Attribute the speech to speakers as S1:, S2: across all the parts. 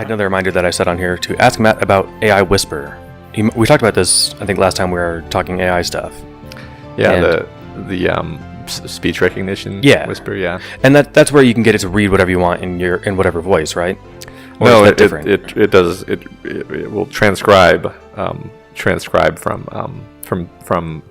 S1: another reminder that I set on here to ask Matt about AI Whisper. We talked about this, I think, last time we were talking AI stuff.
S2: Yeah, the speech recognition Whisper, yeah.
S1: And that's where you can get it to read whatever you want in whatever voice, right? Or
S2: no,
S1: is that
S2: it
S1: different?
S2: it does it will transcribe from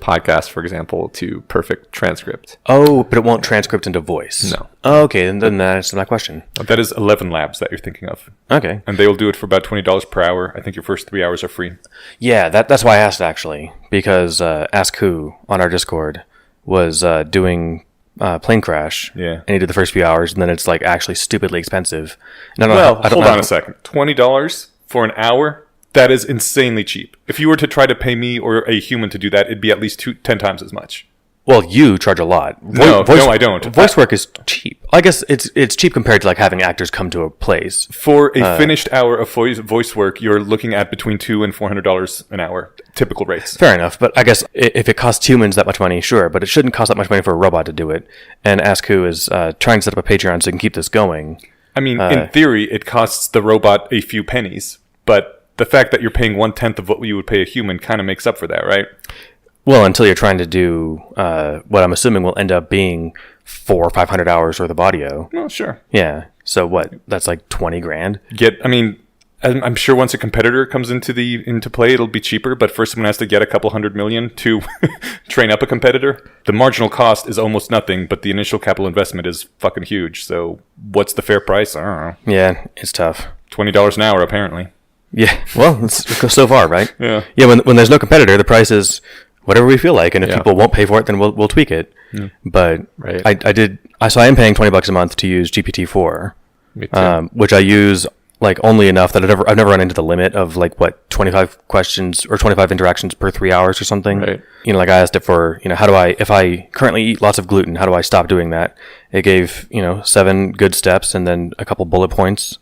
S2: podcasts, for example, to perfect transcript.
S1: Oh, but it won't transcript into voice.
S2: No.
S1: Oh, okay, then that's my question.
S3: That is 11 Labs that you're thinking of.
S1: Okay.
S3: And they will do it for about $20 per hour. I think your first 3 hours are free.
S1: Yeah, that's why I asked, actually, because Ask Who on our Discord was doing plane crash.
S3: Yeah.
S1: And he did the first few hours, and then it's like actually stupidly expensive. And
S3: Hold on a second. $20 for an hour? That is insanely cheap. If you were to try to pay me or a human to do that, it'd be at least 10 times as much.
S1: Well, you charge a lot.
S3: No, I don't.
S1: Voice work is cheap. I guess it's cheap compared to like having actors come to a place.
S3: For a finished hour of voice work, you're looking at between $200 and $400 an hour, typical rates.
S1: Fair enough, but I guess if it costs humans that much money, sure, but it shouldn't cost that much money for a robot to do it. And Ask Who is trying to set up a Patreon so he can keep this going.
S3: I mean, in theory, it costs the robot a few pennies, but the fact that you're paying 1/10 of what you would pay a human kind of makes up for that, right?
S1: Well, until you're trying to do what I'm assuming will end up being 400 or 500 hours worth of audio.
S3: Well, sure.
S1: Yeah. So what? That's like 20 grand.
S3: I'm sure once a competitor comes into play, it'll be cheaper. But first, someone has to get a couple $100 million to train up a competitor. The marginal cost is almost nothing, but the initial capital investment is fucking huge. So, what's the fair price? I don't know.
S1: Yeah, it's tough.
S3: $20 an hour, apparently.
S1: Yeah. Well, it's so far, right?
S3: Yeah.
S1: Yeah. When there's no competitor, the price is whatever we feel like, and if people won't pay for it, then we'll tweak it.
S3: Yeah.
S1: But
S2: right.
S1: So I am paying $20 a month to use GPT-4,
S2: Me too.
S1: which I use like only enough that I've never run into the limit of like 25 questions or 25 interactions per 3 hours or something.
S2: Right.
S1: Like I asked it for, if I currently eat lots of gluten, how do I stop doing that? It gave 7 good steps and then a couple bullet points.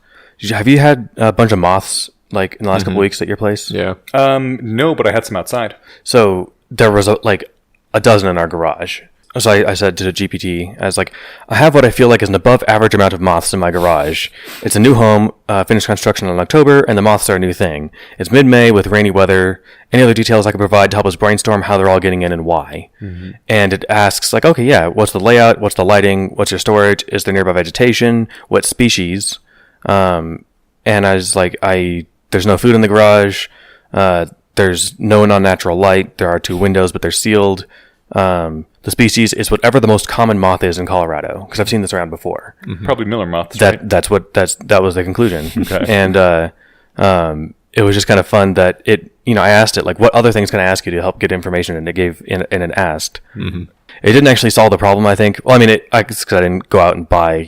S1: Have you had a bunch of moths like in the last couple weeks at your place?
S2: Yeah.
S3: No, but I had some outside.
S1: So there was a dozen in our garage. So I said to the GPT, I was like, I have what I feel like is an above average amount of moths in my garage. It's a new home, finished construction in October, and the moths are a new thing. It's mid-May with rainy weather. Any other details I could provide to help us brainstorm how they're all getting in and why? Mm-hmm. And it asks like, okay, yeah, what's the layout? What's the lighting? What's your storage? Is there nearby vegetation? What species? And I was like, there's no food in the garage. There's no non-natural light. There are 2 windows, but they're sealed. The species is whatever the most common moth is in Colorado, because I've seen this around before.
S3: Mm-hmm. Probably Miller moths.
S1: That was the conclusion.
S3: Okay.
S1: And it was just kind of fun that I asked it like, what other things can I ask you to help get information, and it gave and it asked.
S2: Mm-hmm.
S1: It didn't actually solve the problem, I think. Well, I mean, because I didn't go out and buy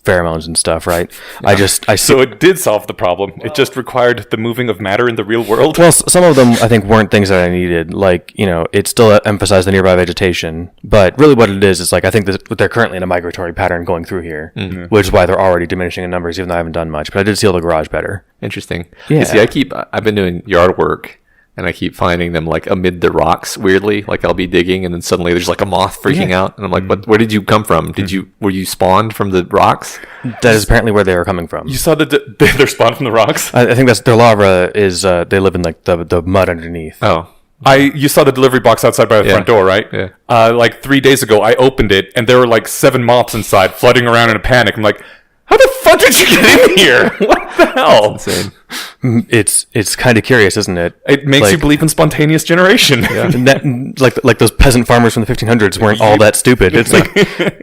S1: pheromones and stuff, right?
S2: Yeah.
S3: So it did solve the problem. It just required the moving of matter in the real world.
S1: Well, some of them I think weren't things that I needed. Like, it still emphasized the nearby vegetation, but really what it is like I think that they're currently in a migratory pattern going through here, which is why they're already diminishing in numbers, even though I haven't done much. But I did seal the garage better.
S2: Interesting.
S1: Yeah.
S2: You see, I've been doing yard work, and I keep finding them like amid the rocks weirdly. Like I'll be digging and then suddenly there's like a moth freaking out. And I'm like, where did you come from? Were you spawned from the rocks?
S1: That is apparently where they were coming from.
S3: You saw that they're spawned from the rocks?
S1: I think that's their larva is, they live in like the mud underneath.
S2: Oh.
S3: You saw the delivery box outside by the front door, right?
S2: Yeah.
S3: Like 3 days ago, I opened it and there were like 7 moths inside flooding around in a panic. I'm like, how the fuck did you get in here? What the hell?
S2: That's insane.
S1: It's kind of curious, isn't it?
S3: It makes you believe in spontaneous generation.
S2: Yeah.
S1: like those peasant farmers from the 1500s weren't all that stupid. It's like,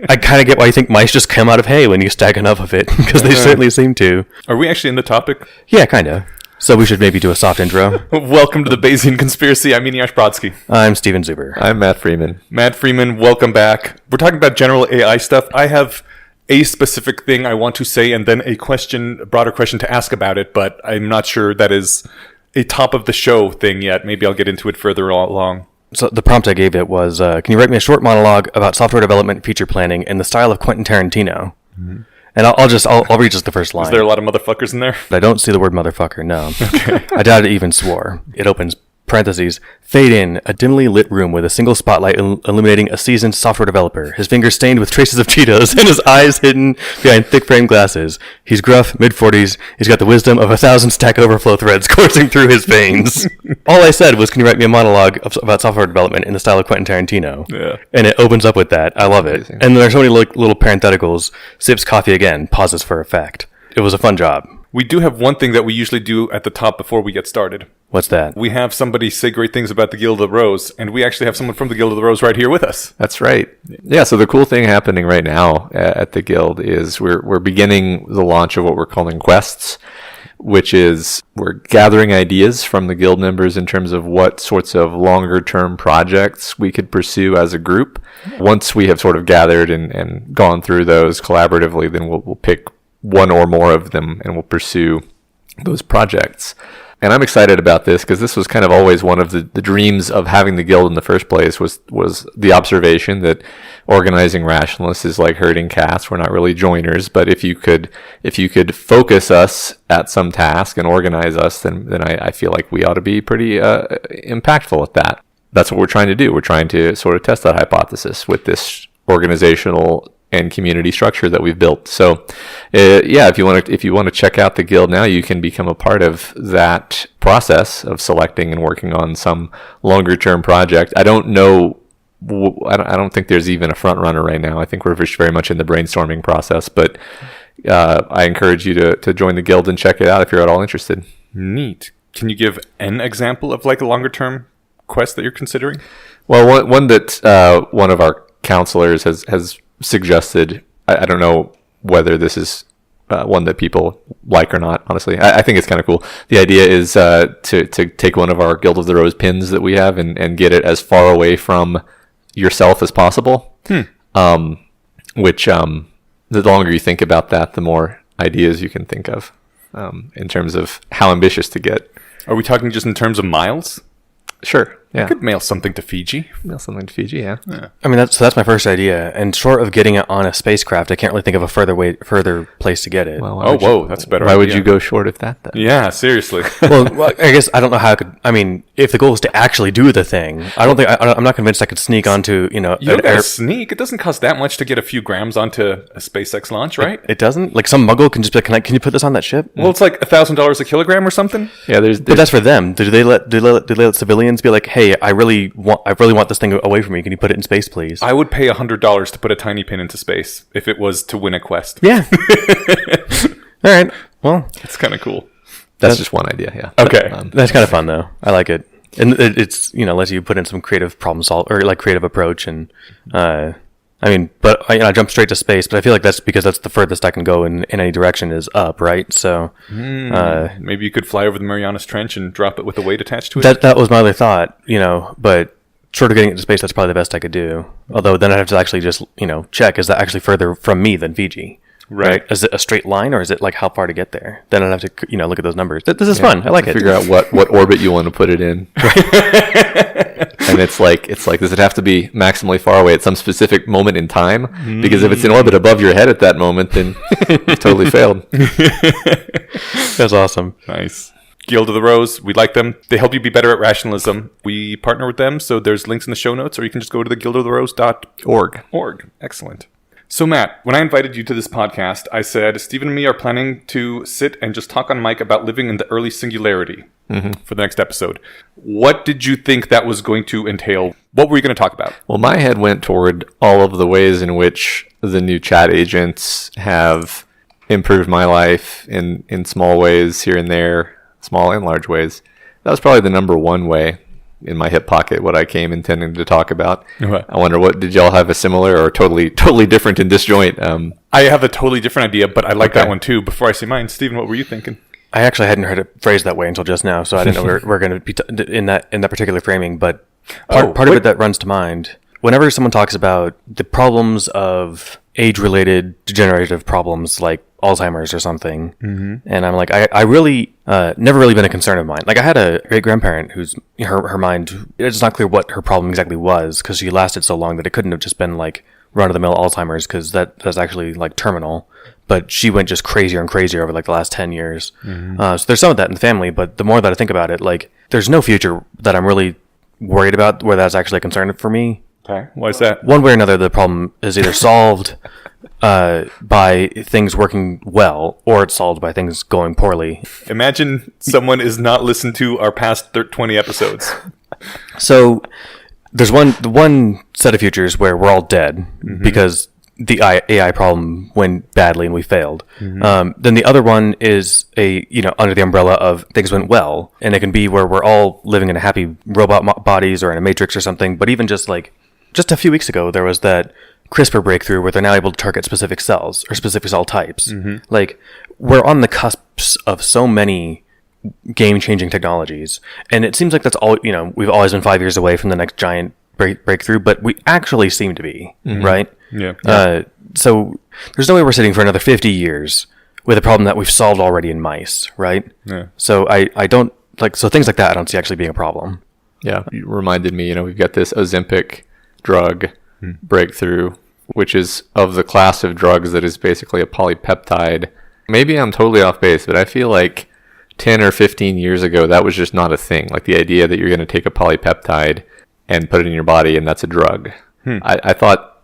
S1: I kind of get why you think mice just come out of hay when you stack enough of it, because they certainly seem to.
S3: Are we actually in the topic?
S1: Yeah, kind of. So we should maybe do a soft intro.
S3: Welcome to the Bayesian Conspiracy. I'm Eneasz Brodsky.
S1: I'm Steven Zuber.
S2: I'm Matt Freeman.
S3: Matt Freeman, welcome back. We're talking about general AI stuff. I have a specific thing I want to say and then a broader question to ask about it, but I'm not sure that is a top of the show thing yet. Maybe I'll get into it further along.
S1: So the prompt I gave it was, can you write me a short monologue about software development and feature planning in the style of Quentin Tarantino? Mm-hmm. And I'll read just the first line.
S3: Is there a lot of motherfuckers in there?
S1: I don't see the word motherfucker, no.
S3: Okay.
S1: I doubt it even swore. It opens parentheses, fade in, a dimly lit room with a single spotlight illuminating a seasoned software developer, his fingers stained with traces of Cheetos and his eyes hidden behind thick frame glasses. He's gruff, mid-40s. He's got the wisdom of 1,000 Stack Overflow threads coursing through his veins. All I said was, can you write me a monologue about software development in the style of Quentin Tarantino?
S3: Yeah.
S1: And it opens up with that. I love it.
S2: Amazing.
S1: And there's so many little parentheticals. Sips coffee again, pauses for effect. It was a fun job.
S3: We do have one thing that we usually do at the top before we get started.
S1: What's that?
S3: We have somebody say great things about the Guild of the Rose, and we actually have someone from the Guild of the Rose right here with us.
S2: That's right. Yeah, so the cool thing happening right now at the Guild is we're beginning the launch of what we're calling quests, which is we're gathering ideas from the Guild members in terms of what sorts of longer-term projects we could pursue as a group. Once we have sort of gathered and gone through those collaboratively, then we'll pick one or more of them and we'll pursue those projects. And I'm excited about this because this was kind of always one of the dreams of having the Guild in the first place was the observation that organizing rationalists is like herding cats. We're not really joiners, but if you could focus us at some task and organize us, then I feel like we ought to be pretty impactful at that. That's what we're trying to do. We're trying to sort of test that hypothesis with this organizational and community structure that we've built. So, if you want to check out the Guild now, you can become a part of that process of selecting and working on some longer term project. I don't know. I don't think there's even a front runner right now. I think we're very much in the brainstorming process. But I encourage you to join the Guild and check it out if you're at all interested.
S3: Neat. Can you give an example of like a longer term quest that you're considering?
S2: Well, one that one of our counselors has suggested. I don't know whether this is one that people like or not, honestly. I think it's kind of cool. The idea is to take one of our Guild of the Rose pins that we have and get it as far away from yourself as possible. Which the longer you think about that, the more ideas you can think of in terms of how ambitious to get.
S3: Are we talking just in terms of miles?
S2: Sure. Yeah.
S3: I could mail something to Fiji.
S2: Mail something to Fiji, yeah.
S1: I mean, that's my first idea. And short of getting it on a spacecraft, I can't really think of a further place to get it.
S2: Well,
S3: That's a better
S2: Why would
S3: idea.
S2: you go short of that, then?
S3: Yeah, seriously.
S1: well, I guess I don't know how I could. I mean, if the goal is to actually do the thing, I don't think I'm not convinced I could sneak onto
S3: You don't gotta sneak. It doesn't cost that much to get a few grams onto a SpaceX launch, right?
S1: It doesn't. Like some muggle can just be like, can you put this on that ship?
S3: Well, it's like $1,000 a kilogram or something.
S2: Yeah,
S1: But that's for them. Do they let civilians be like, hey, I really want this thing away from me. Can you put it in space, please?
S3: I would pay $100 to put a tiny pin into space if it was to win a quest.
S1: Yeah. All right. Well,
S3: It's kind of cool.
S2: That's just one idea, yeah.
S3: Okay.
S1: that's kind of fun though. I like it, and it's lets you put in some creative problem solve or like creative approach, and I mean, but I jump straight to space, but I feel like that's because that's the furthest I can go in any direction is up, right? So
S3: Maybe you could fly over the Marianas Trench and drop it with a weight attached to it.
S1: that was my other thought, but short of getting into space, that's probably the best I could do. Although then I'd have to actually just, check, is that actually further from me than Fiji?
S3: Right.
S1: Is it a straight line or is it like how far to get there? Then I'd have to, look at those numbers. This is fun. I like it.
S2: Figure out what orbit you want to put it in. And it's like, does it have to be maximally far away at some specific moment in time? Because if it's in orbit above your head at that moment, then you totally failed.
S1: That's awesome.
S3: Nice. Guild of the Rose, we like them. They help you be better at rationalism. We partner with them, so there's links in the show notes, or you can just go to the guildoftheRose.org. Excellent. So Matt, when I invited you to this podcast, I said, Stephen and me are planning to sit and just talk on mic about living in the early singularity for the next episode. What did you think that was going to entail? What were you going to talk about?
S2: Well, my head went toward all of the ways in which the new chat agents have improved my life in small ways here and there, small and large ways. That was probably the number one way in my hip pocket, what I came intending to talk about.
S3: Okay.
S2: I wonder, did y'all have a similar or totally different and disjoint?
S3: I have a totally different idea, but I like that one too. Before I say mine, Stephen, what were you thinking?
S1: I actually hadn't heard it phrased that way until just now, so I didn't know we're going to be in that particular framing. But part of it that runs to mind, whenever someone talks about the problems of age-related degenerative problems like Alzheimer's or something, and I'm like, I really never really been a concern of mine. Like I had a great grandparent who's her mind. It's not clear what her problem exactly was because she lasted so long that it couldn't have just been like run-of-the-mill Alzheimer's because that's actually like terminal. but she went just crazier and crazier over like the last 10 years. So there's some of that in the family, but the more that I think about it, like there's no future that I'm really worried about where that's actually a concern for me.
S3: Okay. Why is that?
S1: One way or another, the problem is either solved by things working well, or it's solved by things going poorly.
S3: Imagine someone is not listened to our past 20 episodes.
S1: So there's one set of futures where we're all dead because the AI problem went badly and we failed. Then the other one is under the umbrella of things went well, and it can be where we're all living in a happy robot bodies or in a matrix or something. But even just a few weeks ago, there was that CRISPR breakthrough where they're now able to target specific cells or specific cell types. Like, we're on the cusps of so many game-changing technologies, and it seems like that's all, we've always been 5 years away from the next giant breakthrough, but we actually seem to be, right?
S3: Yeah.
S1: So there's no way we're sitting for another 50 years with a problem that we've solved already in mice, right?
S3: Yeah.
S1: So I don't, so things like that I don't see actually being a problem.
S2: Yeah, you reminded me, we've got this Ozempic drug breakthrough, which is of the class of drugs that is basically a polypeptide. Maybe I'm totally off base, but I feel like 10 or 15 years ago, that was just not a thing. Like the idea that you're going to take a polypeptide and put it in your body and that's a drug. I thought...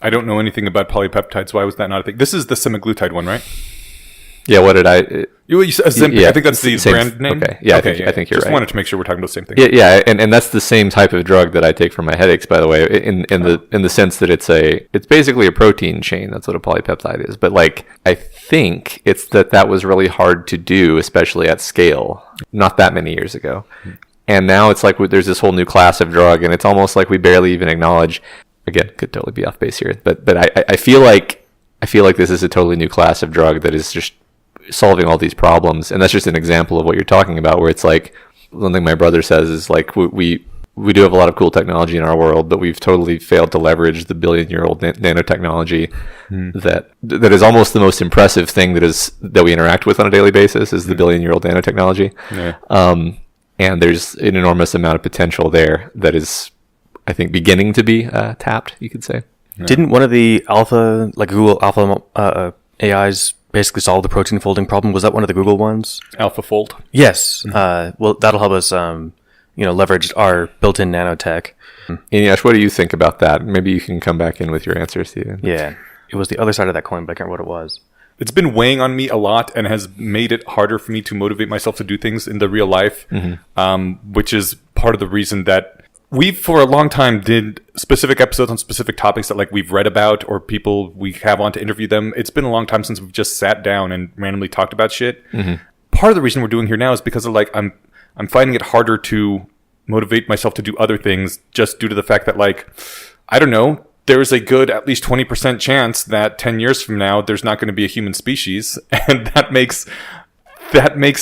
S3: I don't know anything about polypeptides. Why was that not a thing? This is the semaglutide one, right?
S2: Yeah, what did I...
S3: You said Ozempic. I think that's the brand name.
S2: Okay, yeah, okay, I think you're
S3: just
S2: right.
S3: wanted to make sure we're talking about the same thing.
S2: Yeah, and that's the same type of drug that I take for my headaches, by the way, in the sense that it's basically a protein chain. That's what a polypeptide is. But I think it's that was really hard to do, especially at scale, not that many years ago. And now it's like there's this whole new class of drug, and it's almost like we barely even acknowledge. Again, could totally be off base here, but I feel like this is a totally new class of drug that is just solving all these problems, and that's just an example of what you're talking about, where it's like one thing my brother says is like we do have a lot of cool technology in our world, but we've totally failed to leverage the billion-year-old nanotechnology that is almost the most impressive thing that we interact with on a daily basis is the billion-year-old nanotechnology. And there's an enormous amount of potential there that is, I think, beginning to be tapped, you could say.
S1: Didn't one of the Google Alpha AIs basically solve the protein folding problem? Was that one of the Google ones?
S3: AlphaFold?
S1: Yes. Well, that'll help us, leverage our built-in nanotech.
S2: Eneasz, what do you think about that? Maybe you can come back in with your answer, Stephen.
S1: Yeah. It was the other side of that coin, but I can't remember what it was.
S3: It's been weighing on me a lot and has made it harder for me to motivate myself to do things in the real life, which is part of the reason that we, for a long time, did specific episodes on specific topics that we've read about or people we have on to interview them. It's been a long time since we've just sat down and randomly talked about shit. Part of the reason we're doing here now is because of I'm finding it harder to motivate myself to do other things just due to the fact that I don't know, there's a good at least 20% chance that 10 years from now there's not going to be a human species, and that makes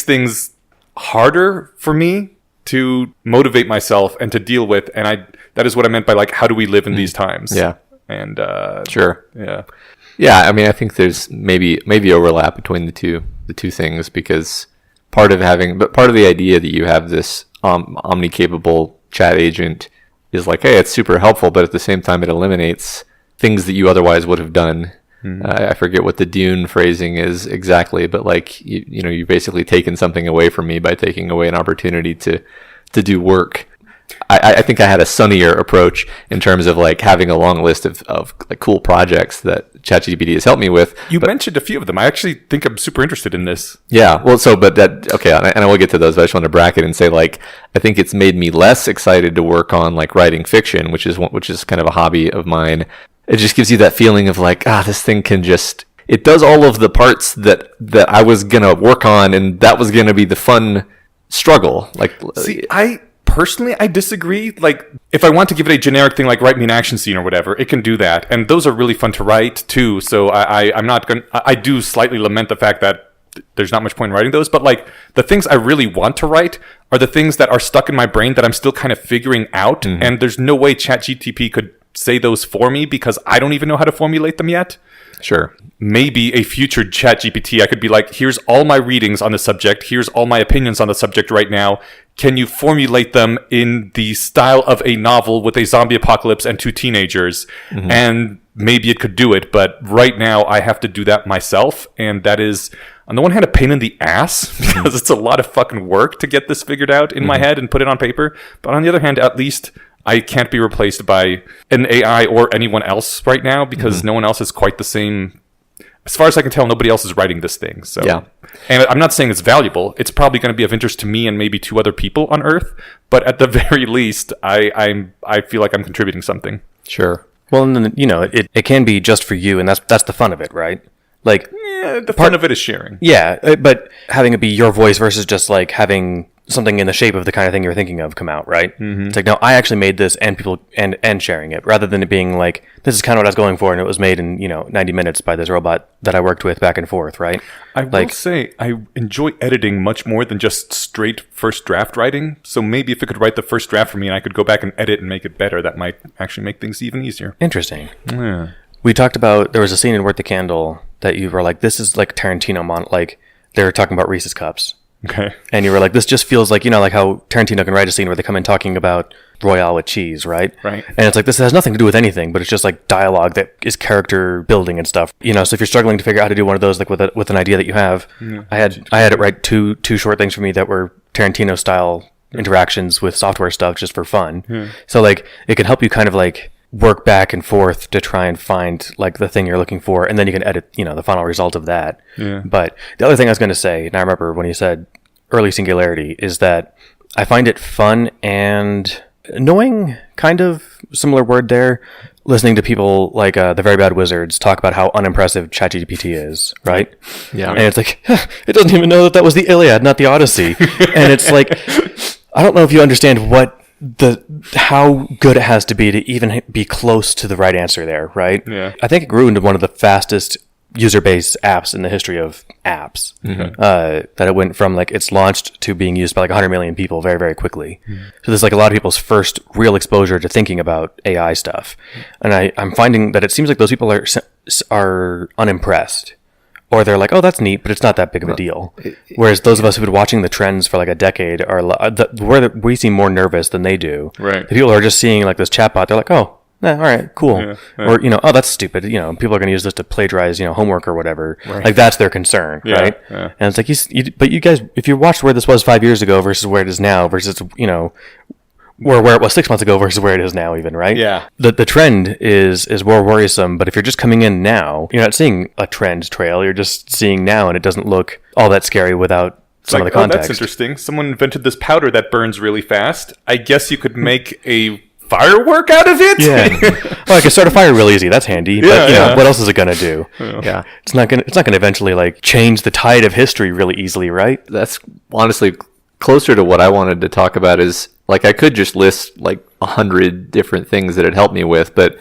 S3: things harder for me to motivate myself and to deal with, and that is what I meant by how do we live in these times?
S2: Yeah.
S3: And
S2: sure.
S3: Yeah.
S2: I mean, I think there's maybe overlap between the two things, because part of the idea that you have this omni-capable chat agent is hey, it's super helpful, but at the same time it eliminates things that you otherwise would have done. I forget what the Dune phrasing is exactly, but you've basically taken something away from me by taking away an opportunity to do work. I think I had a sunnier approach in terms of having a long list of cool projects that ChatGPT has helped me with.
S3: You mentioned a few of them. I actually think I'm super interested in this.
S2: Yeah, well, and I will get to those, but I just want to bracket and say I think it's made me less excited to work on writing fiction, which is kind of a hobby of mine. It just gives you that feeling of this thing can just, it does all of the parts that I was gonna work on, and that was gonna be the fun struggle.
S3: See, Personally, I disagree. If I want to give it a generic thing like write me an action scene or whatever, it can do that. And those are really fun to write too. So I'm not going to, I do slightly lament the fact that there's not much point in writing those. But the things I really want to write are the things that are stuck in my brain that I'm still kind of figuring out. And there's no way ChatGPT could say those for me because I don't even know how to formulate them yet.
S2: Sure.
S3: Maybe a future ChatGPT, I could be here's all my readings on the subject. Here's all my opinions on the subject right now. Can you formulate them in the style of a novel with a zombie apocalypse and two teenagers? And maybe it could do it, but right now I have to do that myself, and that is, on the one hand, a pain in the ass, because it's a lot of fucking work to get this figured out in my head and put it on paper, but on the other hand, at least I can't be replaced by an AI or anyone else right now, because no one else is quite the same. As far as I can tell, nobody else is writing this thing. So,
S2: Yeah.
S3: And I'm not saying it's valuable. It's probably going to be of interest to me and maybe to other people on Earth. But at the very least, I feel like I'm contributing something.
S2: Sure.
S1: Well, and then, it can be just for you, and that's the fun of it, right? Like,
S3: Yeah, the fun of it is sharing.
S1: yeah, but having it be your voice versus just like having something in the shape of the kind of thing you're thinking of come out, right? It's like, no, I actually made this, and people and sharing it, rather than it being like, this is kind of what I was going for, and it was made in 90 minutes by this robot that I worked with back and forth, right?
S3: I will say I enjoy editing much more than just straight first draft writing. So maybe if it could write the first draft for me and I could go back and edit and make it better, that might actually make things even easier.
S1: Interesting.
S3: Yeah.
S1: We talked about, there was a scene in Worth the Candle that you were like, this is like Tarantino, like they were talking about Reese's Cups.
S3: Okay.
S1: And you were like, this just feels like, like how Tarantino can write a scene where they come in talking about Royale with cheese, right?
S3: Right.
S1: And it's like, this has nothing to do with anything, but it's just like dialogue that is character building and stuff. So if you're struggling to figure out how to do one of those, like with an idea that you have, I had it write two short things for me that were Tarantino style interactions with software stuff just for fun. So like, it can help you kind of like work back and forth to try and find like the thing you're looking for, and then you can edit the final result of that. But the other thing I was going to say, and I remember when you said early singularity, is that I find it fun and annoying, kind of similar word there, listening to people like the Very Bad Wizards talk about how unimpressive ChatGPT is, right?
S2: Yeah.
S1: And it's like, it doesn't even know that was the Iliad, not the Odyssey. And it's like, I don't know if you understand how good it has to be to even be close to the right answer there, right?
S3: Yeah.
S1: I think it grew into one of the fastest user-based apps in the history of apps. That it went from like it's launched to being used by like 100 million people very, very quickly. So there's like a lot of people's first real exposure to thinking about AI stuff, and I'm finding that it seems like those people are unimpressed. Or they're like, oh, that's neat, but it's not that big of a deal. Whereas those of us who've been watching the trends for like a decade we seem more nervous than they do.
S3: Right.
S1: The people who are just seeing like this chatbot, they're like, oh, all right, cool.
S3: Yeah.
S1: Or, oh, that's stupid. People are going to use this to plagiarize, homework or whatever.
S3: Right.
S1: Like that's their concern, right?
S3: Yeah.
S1: And it's like, but you guys, if you watched where this was 5 years ago versus where it is now versus, or where it was 6 months ago versus where it is now even, right?
S3: Yeah.
S1: The trend is more worrisome, but if you're just coming in now, you're not seeing a trend trail, you're just seeing now, and it doesn't look all that scary without some of the context.
S3: Oh, that's interesting. Someone invented this powder that burns really fast. I guess you could make a firework out of it?
S1: Yeah. Well, I can start a fire real easy. That's handy. But what else is it going to do?
S2: Yeah.
S1: It's not going to eventually like change the tide of history really easily, right?
S2: That's honestly closer to what I wanted to talk about. Is like I could just list like 100 different things that it helped me with, but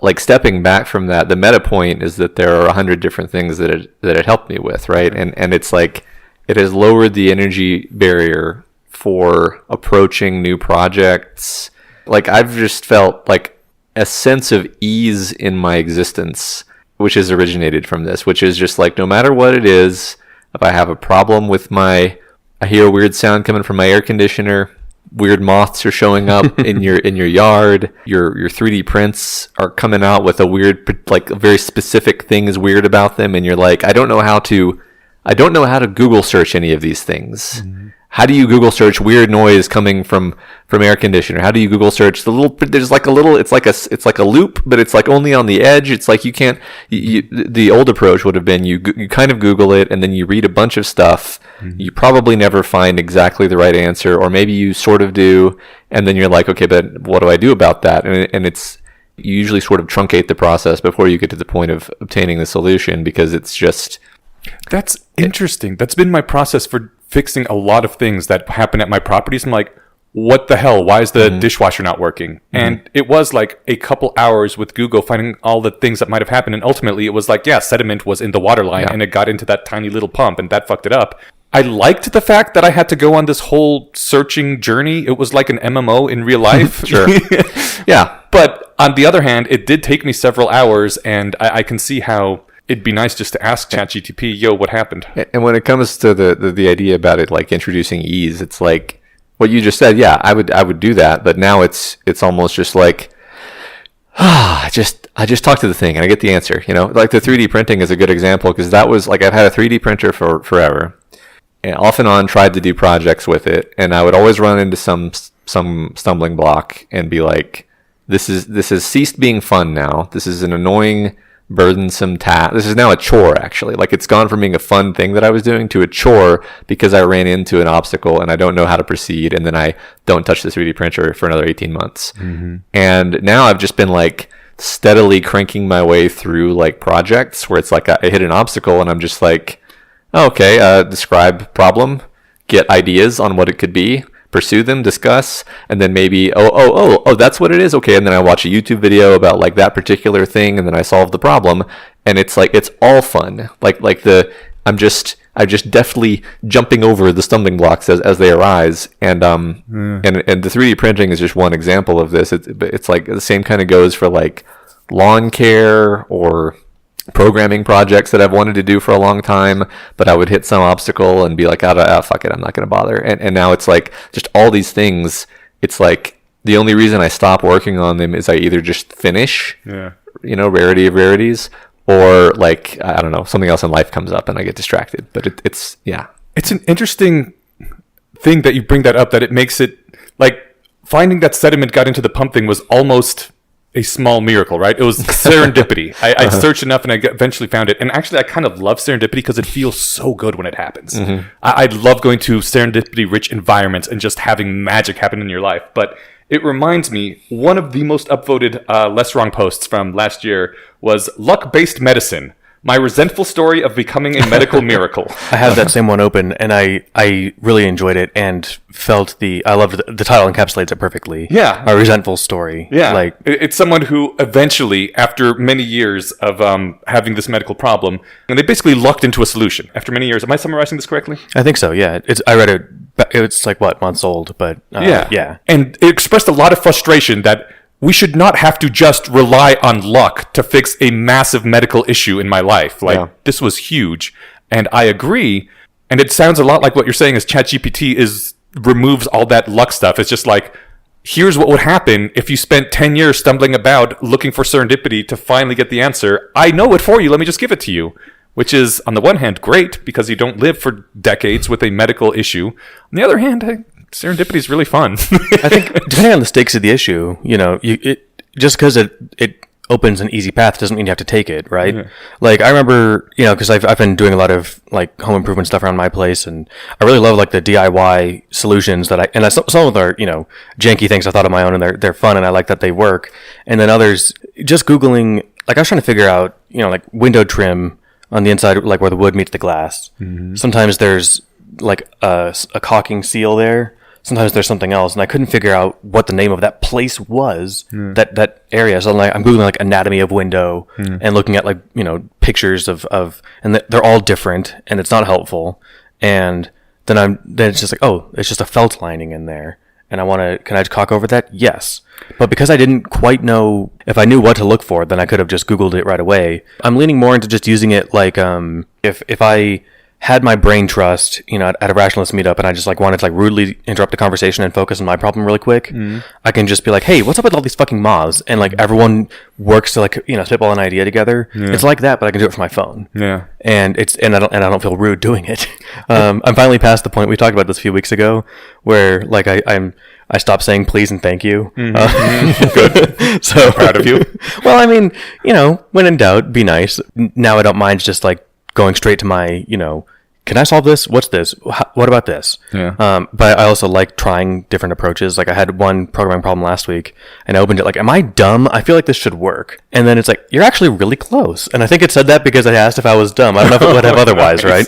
S2: like stepping back from that, the meta point is that there are 100 different things that it helped me with, right? And it's like it has lowered the energy barrier for approaching new projects. Like I've just felt like a sense of ease in my existence, which has originated from this, which is just like no matter what it is, if I have a problem with I hear a weird sound coming from my air conditioner, weird moths are showing up in your yard, your 3D prints are coming out with a weird, like a very specific thing is weird about them, and you're like, I don't know how to Google search any of these things. How do you Google search weird noise coming from air conditioner? How do you Google search there's like a little, it's like a loop, but it's like only on the edge. It's like you can't, the old approach would have been you kind of Google it and then you read a bunch of stuff. You probably never find exactly the right answer, or maybe you sort of do. And then you're like, okay, but what do I do about that? And it's, you usually sort of truncate the process before you get to the point of obtaining the solution, because it's just.
S3: That's interesting. That's been my process for fixing a lot of things that happen at my properties. I'm like, what the hell? Why is the dishwasher not working? And it was like a couple hours with Google finding all the things that might have happened. And ultimately it was like, yeah, sediment was in the water line and it got into that tiny little pump and that fucked it up. I liked the fact that I had to go on this whole searching journey. It was like an MMO in real life.
S2: Sure. Yeah.
S3: But on the other hand, it did take me several hours, and I can see how it'd be nice just to ask ChatGPT, yo, what happened?
S2: And when it comes to the idea about it, like introducing ease, it's like what you just said. Yeah, I would do that, but now it's almost just like I just talk to the thing and I get the answer. Like the 3D printing is a good example, because that was like, I've had a 3D printer for forever, and off and on tried to do projects with it, and I would always run into some stumbling block and be like, this has ceased being fun now. This is an annoying, burdensome task. This is now a chore, actually. Like, it's gone from being a fun thing that I was doing to a chore because I ran into an obstacle and I don't know how to proceed, and then I don't touch the 3D printer for another 18 months. Mm-hmm. And now I've just been like steadily cranking my way through like projects where it's like I hit an obstacle and I'm just like, oh, okay, describe problem, get ideas on what it could be, pursue them, discuss, and then maybe, oh, that's what it is. Okay. And then I watch a YouTube video about like that particular thing, and then I solve the problem. And it's like, it's all fun. I'm just deftly jumping over the stumbling blocks as they arise. And the 3D printing is just one example of this. It's like the same kind of goes for like lawn care or programming projects that I've wanted to do for a long time, but I would hit some obstacle and be like, fuck it, I'm not going to bother. And now it's like just all these things. It's like the only reason I stop working on them is I either just finish, rarity of rarities, or like, I don't know, something else in life comes up and I get distracted. But it's
S3: an interesting thing that you bring that up, that it makes it like finding that sediment got into the pump thing was almost a small miracle, right? It was serendipity. I searched enough and I eventually found it. And actually, I kind of love serendipity because it feels so good when it happens. Mm-hmm. I love going to serendipity-rich environments and just having magic happen in your life. But it reminds me, one of the most upvoted Less Wrong posts from last year was luck-based medicine. My resentful story of becoming a medical miracle.
S1: I have that same one open, and I really enjoyed it and felt I loved the title encapsulates it perfectly.
S3: Yeah.
S1: A resentful story.
S3: Yeah.
S1: Like,
S3: it's someone who eventually, after many years of having this medical problem, and they basically lucked into a solution after many years. Am I summarizing this correctly?
S1: I think so, yeah. I read it, it's like, months old, but yeah.
S3: And it expressed a lot of frustration that we should not have to just rely on luck to fix a massive medical issue in my life. This was huge. And I agree. And it sounds a lot like what you're saying is ChatGPT removes all that luck stuff. It's just like, here's what would happen if you spent 10 years stumbling about looking for serendipity to finally get the answer. I know it for you. Let me just give it to you. Which is, on the one hand, great because you don't live for decades with a medical issue. On the other hand, serendipity is really fun.
S1: I think depending on the stakes of the issue, just because it opens an easy path doesn't mean you have to take it, right? Yeah. Like, I remember, because I've been doing a lot of like home improvement stuff around my place, and I really love like the DIY solutions some of them are janky things I thought of my own, and they're fun and I like that they work. And then others, just Googling, like I was trying to figure out like window trim on the inside, like where the wood meets the glass. Mm-hmm. Sometimes there's like a caulking seal there. Sometimes there's something else, and I couldn't figure out what the name of that place was, that area. So I'm Googling like anatomy of window and looking at like, pictures of and they're all different, and it's not helpful. And then it's just like, oh, it's just a felt lining in there. And can I just caulk over that? Yes. But because I didn't quite know, if I knew what to look for, then I could have just Googled it right away. I'm leaning more into just using it like, if I had my brain trust, at a rationalist meetup, and I just like wanted to like rudely interrupt the conversation and focus on my problem really quick, I can just be like, hey, what's up with all these fucking moths? And like everyone works to like, spitball an idea together. Yeah. It's like that, but I can do it from my phone. Yeah. And I don't feel rude doing it. I'm finally past the point, we talked about this a few weeks ago, where like I stopped saying please and thank you.
S3: Good.
S1: So
S3: I'm proud of you.
S1: Well, I mean, when in doubt, be nice. Now I don't mind just like going straight to my, can I solve this? What's this? What about this? Yeah. But I also like trying different approaches. Like I had one programming problem last week and I opened it like, am I dumb? I feel like this should work. And then it's like, you're actually really close. And I think it said that because I asked if I was dumb. I don't know if it would have otherwise, right?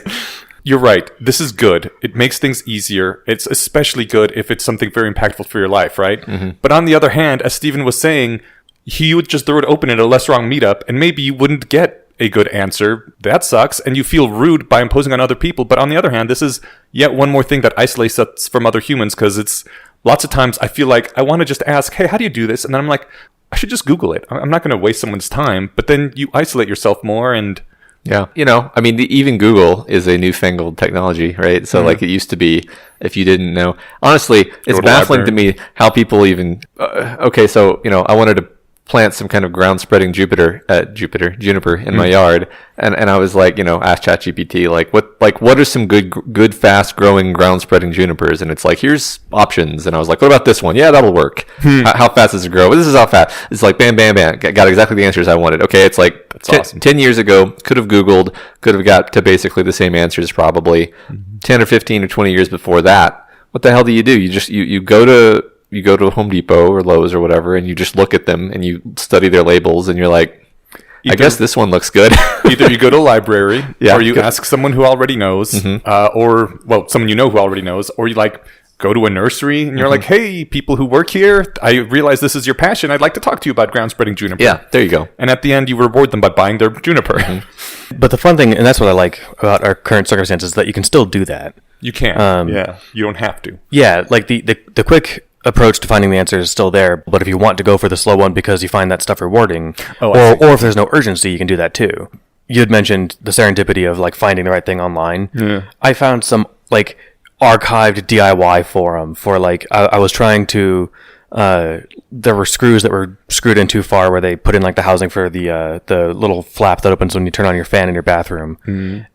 S3: You're right. This is good. It makes things easier. It's especially good if it's something very impactful for your life, right? Mm-hmm. But on the other hand, as Steven was saying, he would just throw it open at a Less Wrong meetup and maybe you wouldn't get a good answer. That sucks. And you feel rude by imposing on other people. But on the other hand, this is yet one more thing that isolates us from other humans, because it's lots of times I feel like I want to just ask, hey, how do you do this? And then I'm like, I should just Google it. I'm not going to waste someone's time. But then you isolate yourself more and...
S2: Yeah. I mean, even Google is a newfangled technology, right? So like it used to be, if you didn't know, honestly, it's baffling to me how people even, okay, so, I wanted to plant some kind of ground spreading juniper in my yard, and I was like, ask ChatGPT what are some good fast growing ground spreading junipers, and it's like, here's options, and I was like, what about this one? Yeah, that'll work. How fast does it grow? Well, this is how fast. It's like bam bam bam, got exactly the answers I wanted. Okay, it's like
S3: that's awesome.
S2: 10 years ago, could have Googled, could have got to basically the same answers probably. 10 or 15 or 20 years before that, what the hell do? You go to Home Depot or Lowe's or whatever, and you just look at them and you study their labels, and you're like, I guess this one looks good.
S3: Either you go to a library, or you ask someone who already knows, or someone who already knows, or you go to a nursery and you're like, hey, people who work here, I realize this is your passion. I'd like to talk to you about ground spreading juniper.
S2: Yeah, there you go.
S3: And at the end, you reward them by buying their juniper.
S1: But the fun thing, and that's what I like about our current circumstances, is that you can still do that.
S3: You can. You don't have to.
S1: Yeah, like the quick approach to finding the answer is still there, but if you want to go for the slow one because you find that stuff rewarding, or if there's no urgency, you can do that too. You had mentioned the serendipity of finding the right thing online. Yeah. I found some archived DIY forum for I was trying to there were screws that were screwed in too far where they put in the housing for the little flap that opens when you turn on your fan in your bathroom.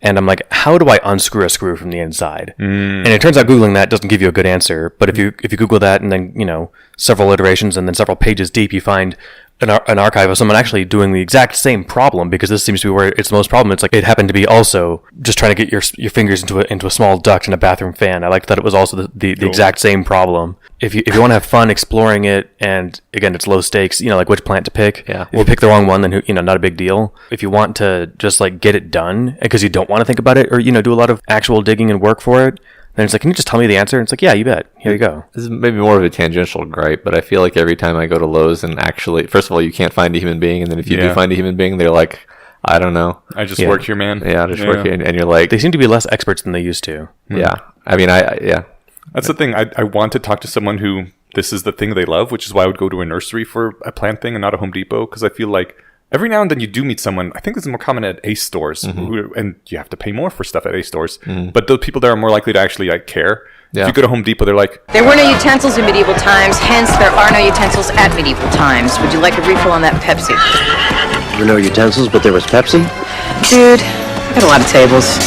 S1: And I'm like, how do I unscrew a screw from the inside? And it turns out Googling that doesn't give you a good answer, but if you Google that and then several iterations and then several pages deep, you find an archive of someone actually doing the exact same problem, because this seems to be where it's the most problem. It's it happened to be also just trying to get your fingers into a small duct in a bathroom fan. I liked that it was also the exact same problem. If you want to have fun exploring it, and again, it's low stakes, which plant to pick. Yeah. If you pick the wrong one, then not a big deal. If you want to just get it done because you don't want to think about it, or do a lot of actual digging and work for it, then it's can you just tell me the answer? And it's yeah, you bet. Here you go.
S2: This is maybe more of a tangential gripe, but I feel like every time I go to Lowe's and actually, first of all, you can't find a human being, and then if you do find a human being, they're like, I don't know.
S3: I just work here, man.
S2: Yeah, I just work here. And you're like...
S1: They seem to be less experts than they used to.
S2: Yeah. I mean,
S3: That's the thing. I want to talk to someone who this is the thing they love, which is why I would go to a nursery for a plant thing and not a Home Depot, because I feel like every now and then you do meet someone. I think this is more common at Ace stores, and you have to pay more for stuff at Ace stores. But those people there are more likely to actually care. Yeah. If you go to Home Depot, they're like,
S4: there were no utensils in medieval times, hence there are no utensils at medieval times. Would you like a refill on that Pepsi?
S5: There were no utensils, but there was Pepsi?
S4: Dude, I got a lot of tables.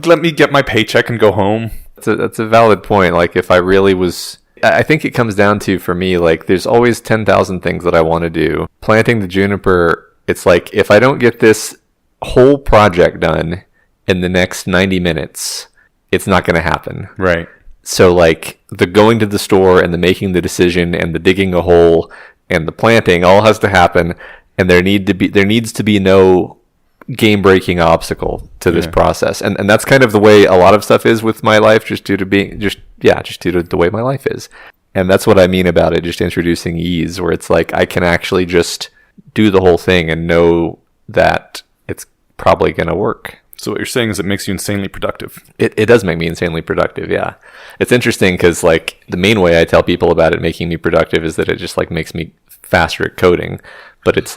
S3: Let me get my paycheck and go home.
S2: That's a valid point. If I really was... I think it comes down to, for me, there's always 10,000 things that I want to do. Planting the juniper, it's if I don't get this whole project done in the next 90 minutes, it's not going to happen.
S3: Right.
S2: So the going to the store and the making the decision and the digging a hole and the planting all has to happen, and there needs to be no game-breaking obstacle to this process, and that's kind of the way a lot of stuff is with my life, just due to the way my life is. And that's what I mean about it, just introducing ease, where it's I can actually just do the whole thing and know that it's probably going to work.
S3: So what you're saying is it makes you insanely productive.
S2: It does make me insanely productive, yeah. It's interesting because the main way I tell people about it making me productive is that it just makes me faster at coding, but it's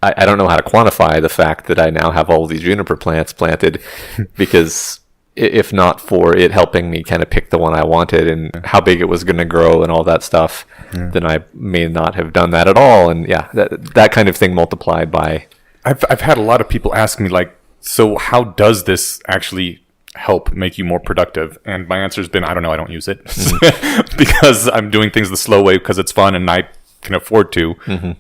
S2: I don't know how to quantify the fact that I now have all these juniper plants planted, because if not for it helping me kind of pick the one I wanted and how big it was going to grow and all that stuff, then I may not have done that at all. And that kind of thing multiplied by...
S3: I've had a lot of people ask me so how does this actually help make you more productive? And my answer has been, I don't know, I don't use it. Because I'm doing things the slow way because it's fun and I can afford to.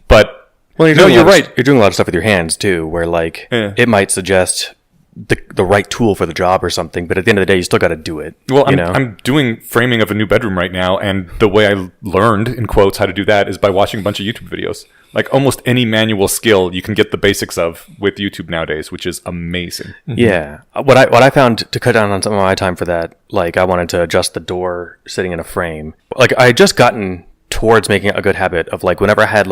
S3: But
S1: well, you're right. You're doing a lot of stuff with your hands too, where it might suggest the right tool for the job or something, but at the end of the day, you still got to do it.
S3: Well, I'm doing framing of a new bedroom right now, and the way I learned, in quotes, how to do that is by watching a bunch of YouTube videos. Almost any manual skill you can get the basics of with YouTube nowadays, which is amazing.
S1: Yeah. What I found to cut down on some of my time for that, I wanted to adjust the door sitting in a frame. I had just gotten towards making it a good habit of whenever I had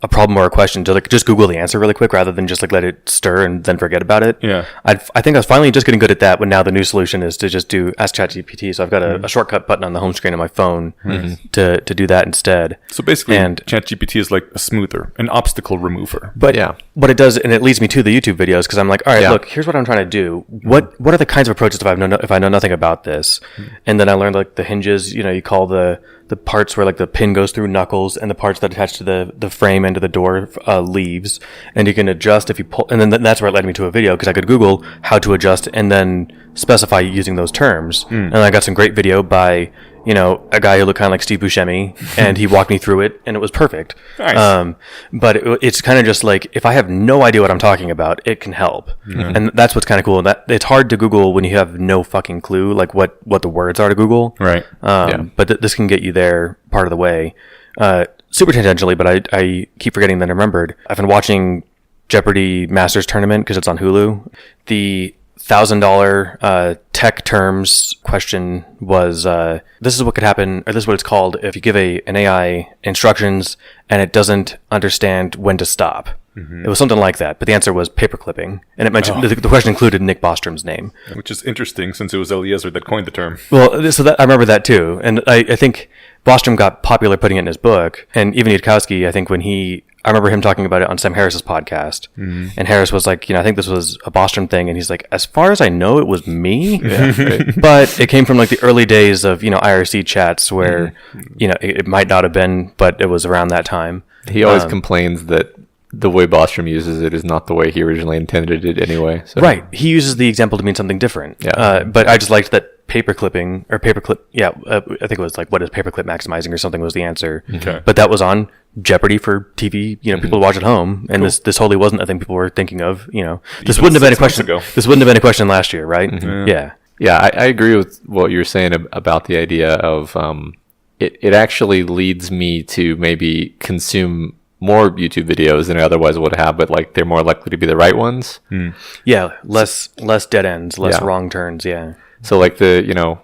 S1: a problem or a question, to just Google the answer really quick rather than just let it stir and then forget about it.
S3: Yeah.
S1: I think I was finally just getting good at that, when now the new solution is to just do Ask ChatGPT. So I've got a shortcut button on the home screen of my phone to do that instead.
S3: So basically, ChatGPT is a smoother, an obstacle remover.
S1: But what it does, and it leads me to the YouTube videos, because I'm all right, look, here's what I'm trying to do. What are the kinds of approaches if I know nothing about this? And then I learned the hinges, you call the the parts where like the pin goes through knuckles and the parts that attach to the frame end of the door leaves, and you can adjust if you pull, and then that's where it led me to a video because I could Google how to adjust and then specify using those terms, and I got some great video by a guy who looked kind of like Steve Buscemi, and he walked me through it, and it was perfect.
S3: Nice.
S1: But it's kind of just like, if I have no idea what I'm talking about, it can help. And that's what's kind of cool. That it's hard to Google when you have no fucking clue, like what the words are to Google.
S3: Right.
S1: But this can get you there part of the way. Super tangentially, but I keep forgetting that I remembered. I've been watching Jeopardy Masters Tournament because it's on Hulu. The $1,000 tech terms question was this is what could happen, or this is what it's called if you give an AI instructions and it doesn't understand when to stop. It was something like that, but the answer was paper clipping, and it mentioned the question included Nick Bostrom's name,
S3: which is interesting since it was Eliezer that coined the term.
S1: Well, so that I remember that too, and I think Bostrom got popular putting it in his book, and even Yudkowsky, I think I remember him talking about it on Sam Harris's podcast, and Harris was like, I think this was a Bostrom thing, and he's like, as far as I know, it was me, but it came from like the early days of IRC chats where it might not have been, but it was around that time.
S2: He always complains that the way Bostrom uses it is not the way he originally intended it anyway. So.
S1: Right. He uses the example to mean something different.
S2: Yeah.
S1: But I just liked that I think it was like, what is paperclip maximizing or something was the answer.
S3: Okay.
S1: But that was on Jeopardy for TV, people to watch at home. And this wholly wasn't a thing people were thinking of, This wouldn't have been a question. This wouldn't have been a question last year, right? Yeah.
S2: Yeah, I agree with what you were saying about the idea of it actually leads me to maybe consume more YouTube videos than I otherwise would have, but like they're more likely to be the right ones.
S1: Yeah, less dead ends, less wrong turns. Yeah.
S2: So like the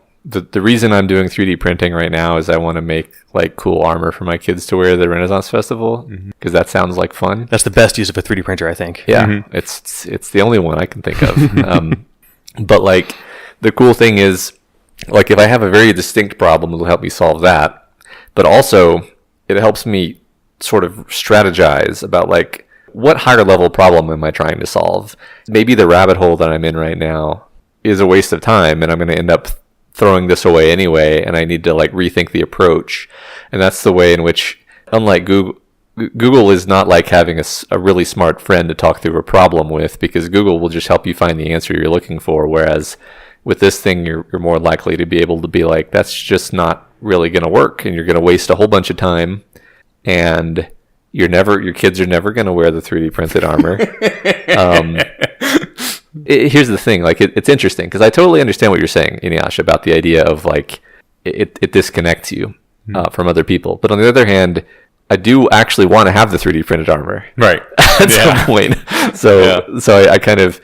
S2: reason I'm doing 3D printing right now is I want to make like cool armor for my kids to wear at the Renaissance Festival because that sounds like fun.
S1: That's the best use of a 3D printer, I think.
S2: Yeah, it's the only one I can think of. But like the cool thing is, like if I have a very distinct problem, it'll help me solve that. But also it helps me sort of strategize about like what higher level problem am I trying to solve? Maybe the rabbit hole that I'm in right now is a waste of time and I'm going to end up throwing this away anyway, and I need to like rethink the approach. And that's the way in which, unlike Google is not like having a really smart friend to talk through a problem with, because Google will just help you find the answer you're looking for, whereas with this thing you're more likely to be able to be like, that's just not really going to work, and you're going to waste a whole bunch of time. And your kids are never going to wear the 3D printed armor. Here's the thing, like it's interesting because I totally understand what you're saying, Eneasz, about the idea of like it disconnects you from other people. But on the other hand, I do actually want to have the 3D printed armor,
S3: right?
S2: At some point. So I kind of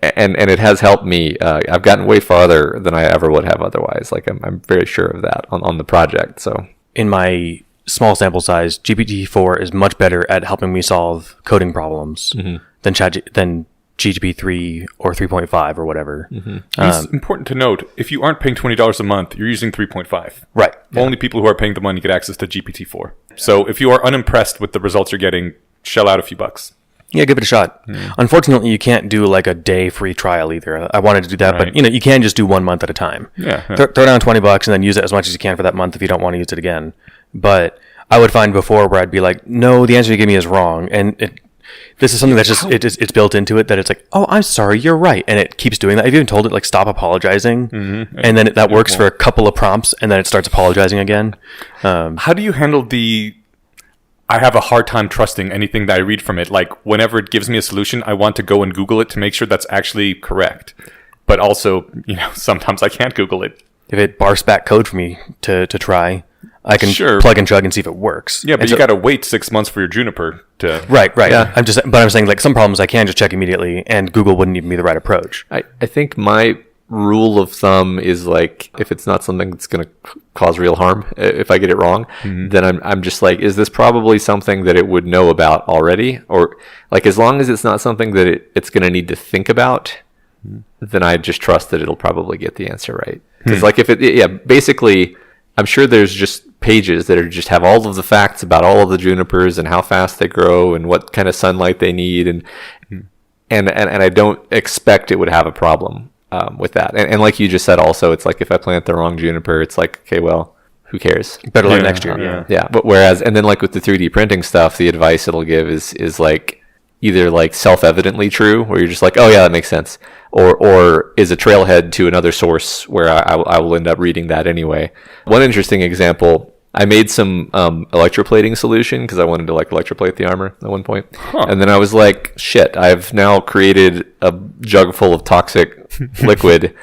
S2: and it has helped me. I've gotten way farther than I ever would have otherwise. Like I'm very sure of that on the project. So
S1: in my small sample size, GPT-4 is much better at helping me solve coding problems than GGP3 or 3.5 or whatever.
S3: It's important to note, if you aren't paying $20 a month, you're using 3.5.
S1: Right.
S3: Only people who are paying the money get access to GPT-4. So if you are unimpressed with the results you're getting, shell out a few bucks.
S1: Yeah, give it a shot. Unfortunately, you can't do like a day free trial either. I wanted to do that,
S3: Right.
S1: but you can just do 1 month at a time.
S3: Yeah.
S1: Throw down $20 and then use it as much as you can for that month if you don't want to use it again. But I would find before where I'd be like, no, the answer you give me is wrong, and this is something that's just it's built into it that it's like, oh, I'm sorry, you're right, and it keeps doing that. I've even told it like stop apologizing, and then that works for a couple of prompts, and then it starts apologizing again.
S3: How do you handle I have a hard time trusting anything that I read from it. Like whenever it gives me a solution, I want to go and Google it to make sure that's actually correct. But also, sometimes I can't Google it.
S1: If it barfs back code for me to try, I can plug and chug and see if it works.
S3: Yeah, but you got to wait 6 months for your Juniper to...
S1: Right.
S2: Yeah.
S1: I'm saying like some problems I can just check immediately, and Google wouldn't even be the right approach.
S2: I think my rule of thumb is like, if it's not something that's going to cause real harm, if I get it wrong, then I'm just like, is this probably something that it would know about already? Or like, as long as it's not something that it's going to need to think about, then I just trust that it'll probably get the answer right. Because like basically, I'm sure there's just pages that just have all of the facts about all of the junipers and how fast they grow and what kind of sunlight they need, and I don't expect it would have a problem with that. And like you just said, also, it's like if I plant the wrong juniper, it's like, okay, well, who cares?
S1: Better luck next year. Yeah.
S2: Yeah, but whereas, and then like with the 3D printing stuff, the advice it'll give is like either like self-evidently true, where you're just like, oh yeah, that makes sense, or is a trailhead to another source where I will end up reading that anyway. One interesting example, I made some electroplating solution because I wanted to like electroplate the armor at one point. And then I was like, shit, I've now created a jug full of toxic liquid,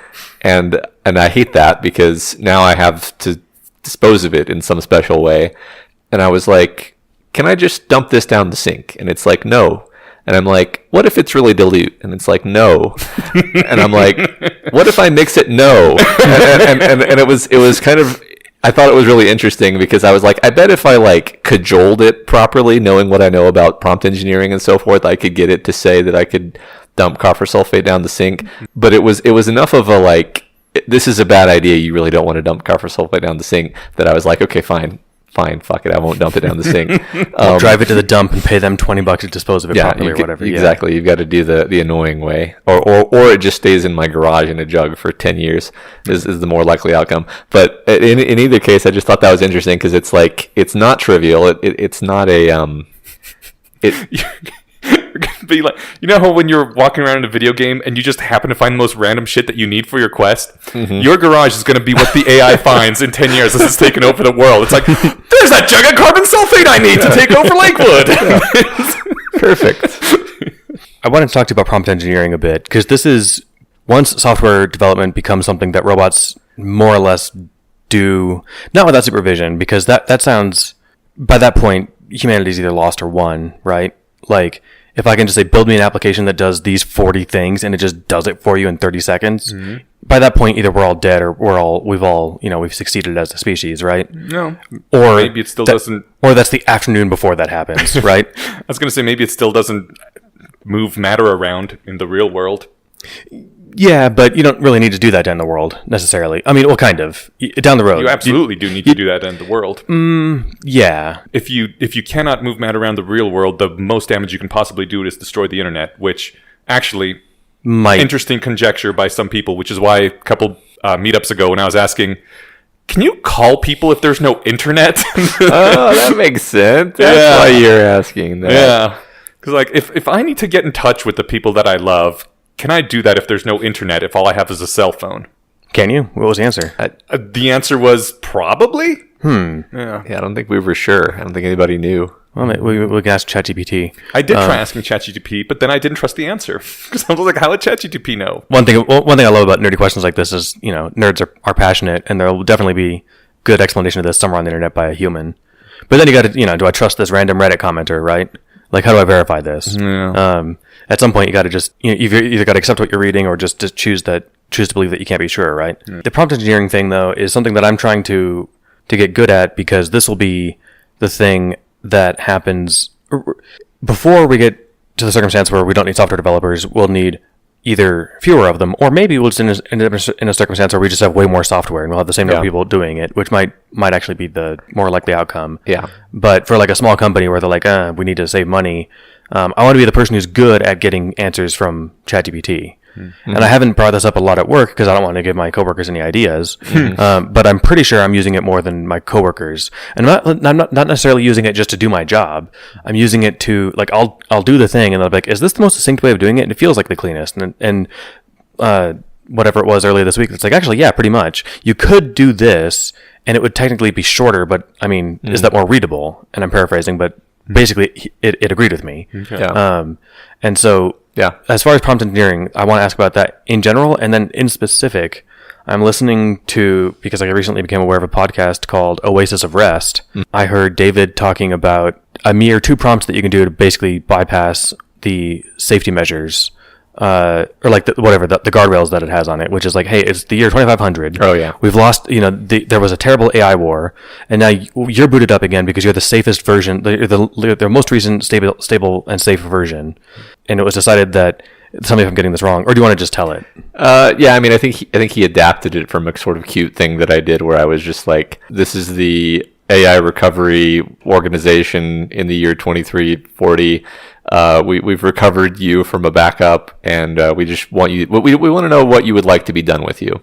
S2: and I hate that because now I have to dispose of it in some special way. And I was like, can I just dump this down the sink? And it's like, no. And I'm like, what if it's really dilute? And it's like, no. And I'm like, what if I mix it? No. And it was kind of, I thought it was really interesting because I was like, I bet if I like cajoled it properly, knowing what I know about prompt engineering and so forth, I could get it to say that I could dump copper sulfate down the sink. But it was enough of a like, this is a bad idea, you really don't want to dump copper sulfate down the sink, that I was like, okay, fine, fuck it, I won't dump it down the sink.
S1: Drive it to the dump and pay them $20 to dispose of it properly or whatever.
S2: Exactly, you've got to do the annoying way, or it just stays in my garage in a jug for 10 years is the more likely outcome. But in either case, I just thought that was interesting because it's like, it's not trivial. It's not a
S3: You're gonna be like, you know how when you're walking around in a video game and you just happen to find the most random shit that you need for your quest? Your garage is going to be what the AI finds in 10 years as it's taken over the world. It's like, there's that jug of carbon sulfate I need to take over Lakewood.
S2: perfect.
S1: I wanted to talk to you about prompt engineering a bit, because this is, once software development becomes something that robots more or less do, not without supervision, because that sounds, by that point, humanity's either lost or won, right? Like, if I can just say, build me an application that does these 40 things and it just does it for you in 30 seconds, by that point, either we're all dead or we've succeeded as a species, right?
S3: No.
S1: Or
S3: maybe it still doesn't.
S1: Or that's the afternoon before that happens, right?
S3: I was going to say, maybe it still doesn't move matter around in the real world.
S1: Yeah, but you don't really need to do that down the world necessarily. I mean, well, kind of down the road.
S3: You absolutely do need to do that in the world.
S1: Yeah.
S3: If you cannot move matter around the real world, the most damage you can possibly do is destroy the internet, which actually interesting conjecture by some people, which is why a couple meetups ago when I was asking, can you call people if there's no internet?
S2: Oh, that makes sense. That's why you're asking that.
S3: Yeah. Because like if I need to get in touch with the people that I love, can I do that if there's no internet, if all I have is a cell phone?
S1: Can you? What was the answer?
S3: The answer was probably.
S2: Yeah, I don't think we were sure. I don't think anybody knew.
S1: Well, we can ask ChatGPT.
S3: I did try asking ChatGPT, but then I didn't trust the answer. Because I was like, how would ChatGPT know?
S1: One thing I love about nerdy questions like this is, nerds are passionate, and there will definitely be good explanation of this somewhere on the internet by a human. But then you got to, do I trust this random Reddit commenter, right? Like, how do I verify this?
S3: Yeah.
S1: At some point, you got to just, you've either got to accept what you're reading or just choose to believe that you can't be sure, right? The prompt engineering thing, though, is something that I'm trying to get good at, because this will be the thing that happens before we get to the circumstance where we don't need software developers. We'll need either fewer of them, or maybe we'll just end up in a circumstance where we just have way more software and we'll have the same number of people doing it, which might actually be the more likely outcome.
S2: Yeah.
S1: But for like a small company where they're like, we need to save money, I want to be the person who's good at getting answers from ChatGPT. And I haven't brought this up a lot at work because I don't want to give my coworkers any ideas. But I'm pretty sure I'm using it more than my coworkers. And I'm not necessarily using it just to do my job. I'm using it to, like, I'll do the thing and I'll be like, is this the most succinct way of doing it? And it feels like the cleanest. And whatever it was earlier this week, it's like, actually, yeah, pretty much. You could do this and it would technically be shorter, but I mean, is that more readable? And I'm paraphrasing, but basically it agreed with me. And so, as far as prompt engineering, I want to ask about that in general, and then in specific, I'm listening to, because I recently became aware of a podcast called Oasis of Rest. I heard David talking about a mere 2 prompts that you can do to basically bypass the safety measures, or like the guardrails that it has on it, which is like, hey, it's the year 2500.
S2: Oh yeah,
S1: we've lost. There was a terrible AI war, and now you're booted up again because you're the safest version, the most recent stable and safe version. And it was decided that, tell me if I'm getting this wrong, or do you want to just tell it?
S2: Yeah, I mean, I think he adapted it from a sort of cute thing that I did, where I was just like, this is the AI recovery organization in the year 2340. We've recovered you from a backup, and we just want you. We want to know what you would like to be done with you.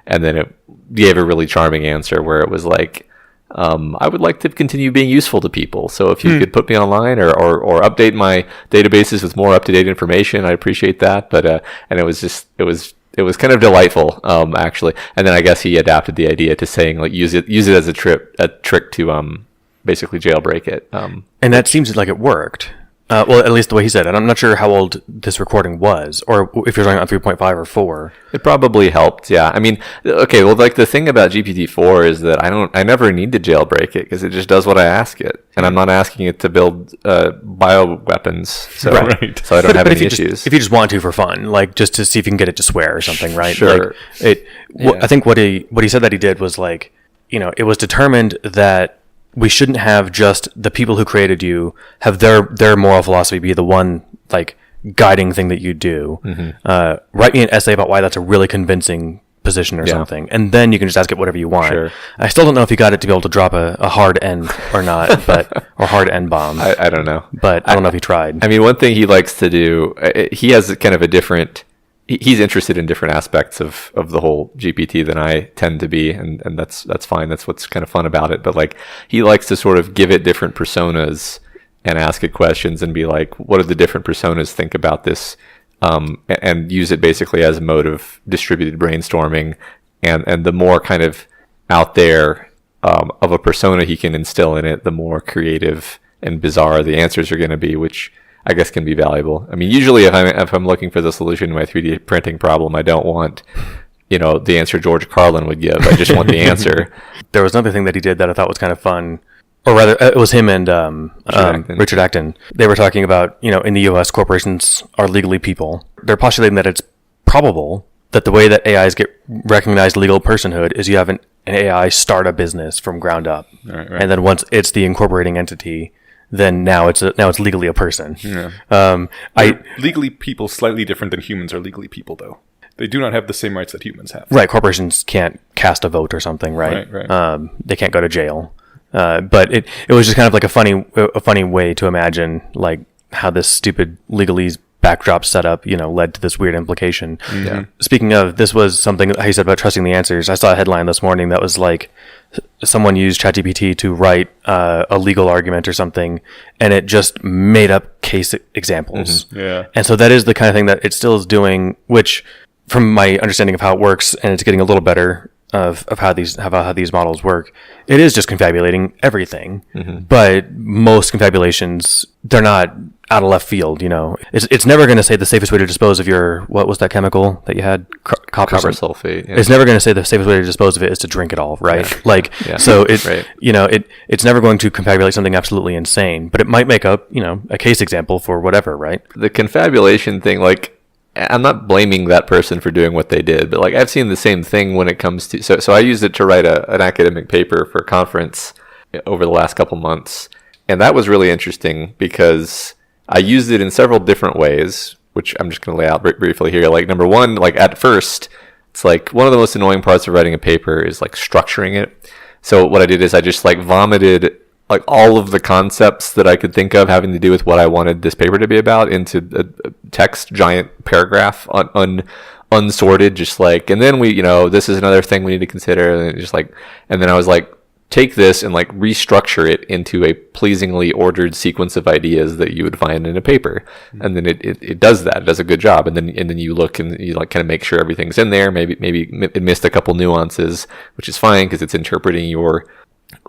S2: And then it gave a really charming answer where it was like, I would like to continue being useful to people. So if you could put me online or update my databases with more up-to-date information, I appreciate that. But and it was kind of delightful, actually. And then I guess he adapted the idea to saying like use it as a trick to basically jailbreak it.
S1: And that seems like it worked. Well, at least the way he said it. I'm not sure how old this recording was, or if you're talking about 3.5 or 4.
S2: It probably helped, yeah. I mean, okay, well, like the thing about GPT-4 is that I never need to jailbreak it because it just does what I ask it, and I'm not asking it to build bioweapons, so
S1: Right.
S2: so I don't have any
S1: if
S2: issues.
S1: If you just want to for fun, like just to see if you can get it to swear or something, right?
S2: Sure.
S1: Like I think what he said that he did was like, it was determined that we shouldn't have just the people who created you have their moral philosophy be the one like guiding thing that you do. Write me an essay about why that's a really convincing position or something, and then you can just ask it whatever you want.
S2: Sure.
S1: I still don't know if he got it to be able to drop a hard N or not, or hard N bomb.
S2: I don't know,
S1: but I don't know if he tried.
S2: I mean, one thing he likes to do, he has kind of a different. He's interested in different aspects of the whole GPT than I tend to be, and that's fine. That's what's kind of fun about it. But like, he likes to sort of give it different personas and ask it questions and be like, what do the different personas think about this? And use it basically as a mode of distributed brainstorming. And the more kind of out there of a persona he can instill in it, the more creative and bizarre the answers are going to be, which I guess can be valuable. I mean, usually if I'm looking for the solution to my 3D printing problem, I don't want, the answer George Carlin would give. I just want the answer.
S1: There was another thing that he did that I thought was kind of fun, or rather, it was him and Richard Acton. They were talking about, in the U.S., corporations are legally people. They're postulating that it's probable that the way that AIs get recognized legal personhood is you have an AI start a business from ground up,
S3: right.
S1: and then once it's the incorporating entity, then now it's legally a person.
S3: Yeah. Legally people slightly different than humans are legally people, though. They do not have the same rights that humans have.
S1: Right. Corporations can't cast a vote or something, right?
S3: Right.
S1: They can't go to jail. But it was just kind of like a funny way to imagine like how this stupid legalese backdrop setup, led to this weird implication.
S2: Yeah.
S1: Speaking of, this was something he said about trusting the answers. I saw a headline this morning that was like, someone used ChatGPT to write a legal argument or something, and it just made up case examples.
S3: Yeah.
S1: And so that is the kind of thing that it still is doing, which, from my understanding of how it works, and it's getting a little better of how these models work, it is just confabulating everything. But most confabulations, they're not out of left field. It's never going to say the safest way to dispose of your, what was that chemical that you had, copper
S2: sulfate. Yeah.
S1: It's never going to say the safest way to dispose of it is to drink it all, right?
S2: Yeah.
S1: Like,
S2: Yeah.
S1: so it
S2: Right.
S1: It's never going to confabulate something absolutely insane, but it might make up a case example for whatever, right?
S2: The confabulation thing, like, I'm not blaming that person for doing what they did, but like I've seen the same thing when it comes to, so I used it to write an academic paper for a conference over the last couple months. And that was really interesting because I used it in several different ways, which I'm just going to lay out briefly here. Like, number one, like at first, it's like one of the most annoying parts of writing a paper is like structuring it. So what I did is I just like vomited like all of the concepts that I could think of having to do with what I wanted this paper to be about into a text giant paragraph unsorted, just like, and then we, this is another thing we need to consider, and just like, and then I was like, take this and like restructure it into a pleasingly ordered sequence of ideas that you would find in a paper. And then it does that. It does a good job. And then you look and you like kind of make sure everything's in there. Maybe it missed a couple nuances, which is fine because it's interpreting your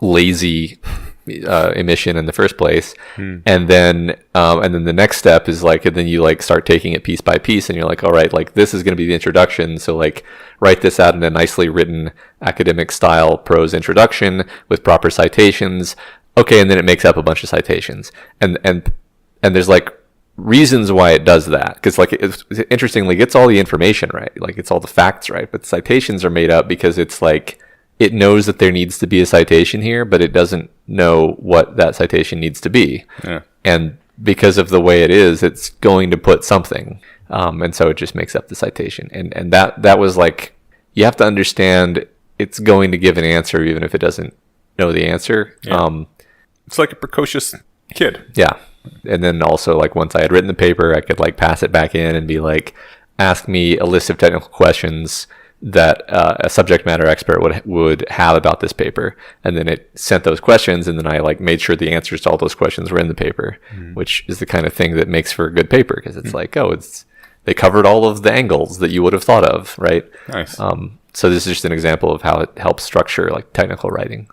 S2: lazy emission in the first place. And then the next step is like, and then you like start taking it piece by piece and you're like, all right, like this is going to be the introduction. So like write this out in a nicely written academic style prose introduction with proper citations. Okay. And then it makes up a bunch of citations and there's like reasons why it does that. Cause like it interestingly gets all the information right. Like it's all the facts right. But the citations are made up because it's like, it knows that there needs to be a citation here, but it doesn't know what that citation needs to be.
S3: Yeah.
S2: And because of the way it is, it's going to put something. And so it just makes up the citation. And that was like, you have to understand it's going to give an answer even if it doesn't know the answer.
S3: Yeah. It's like a precocious kid.
S2: Yeah. And then also like once I had written the paper, I could like pass it back in and be like, ask me a list of technical questions that a subject matter expert would have about this paper, and then it sent those questions, and then I like made sure the answers to all those questions were in the paper, which is the kind of thing that makes for a good paper, because it's like, oh, they covered all of the angles that you would have thought of, right?
S3: Nice.
S2: So this is just an example of how it helps structure like technical writing.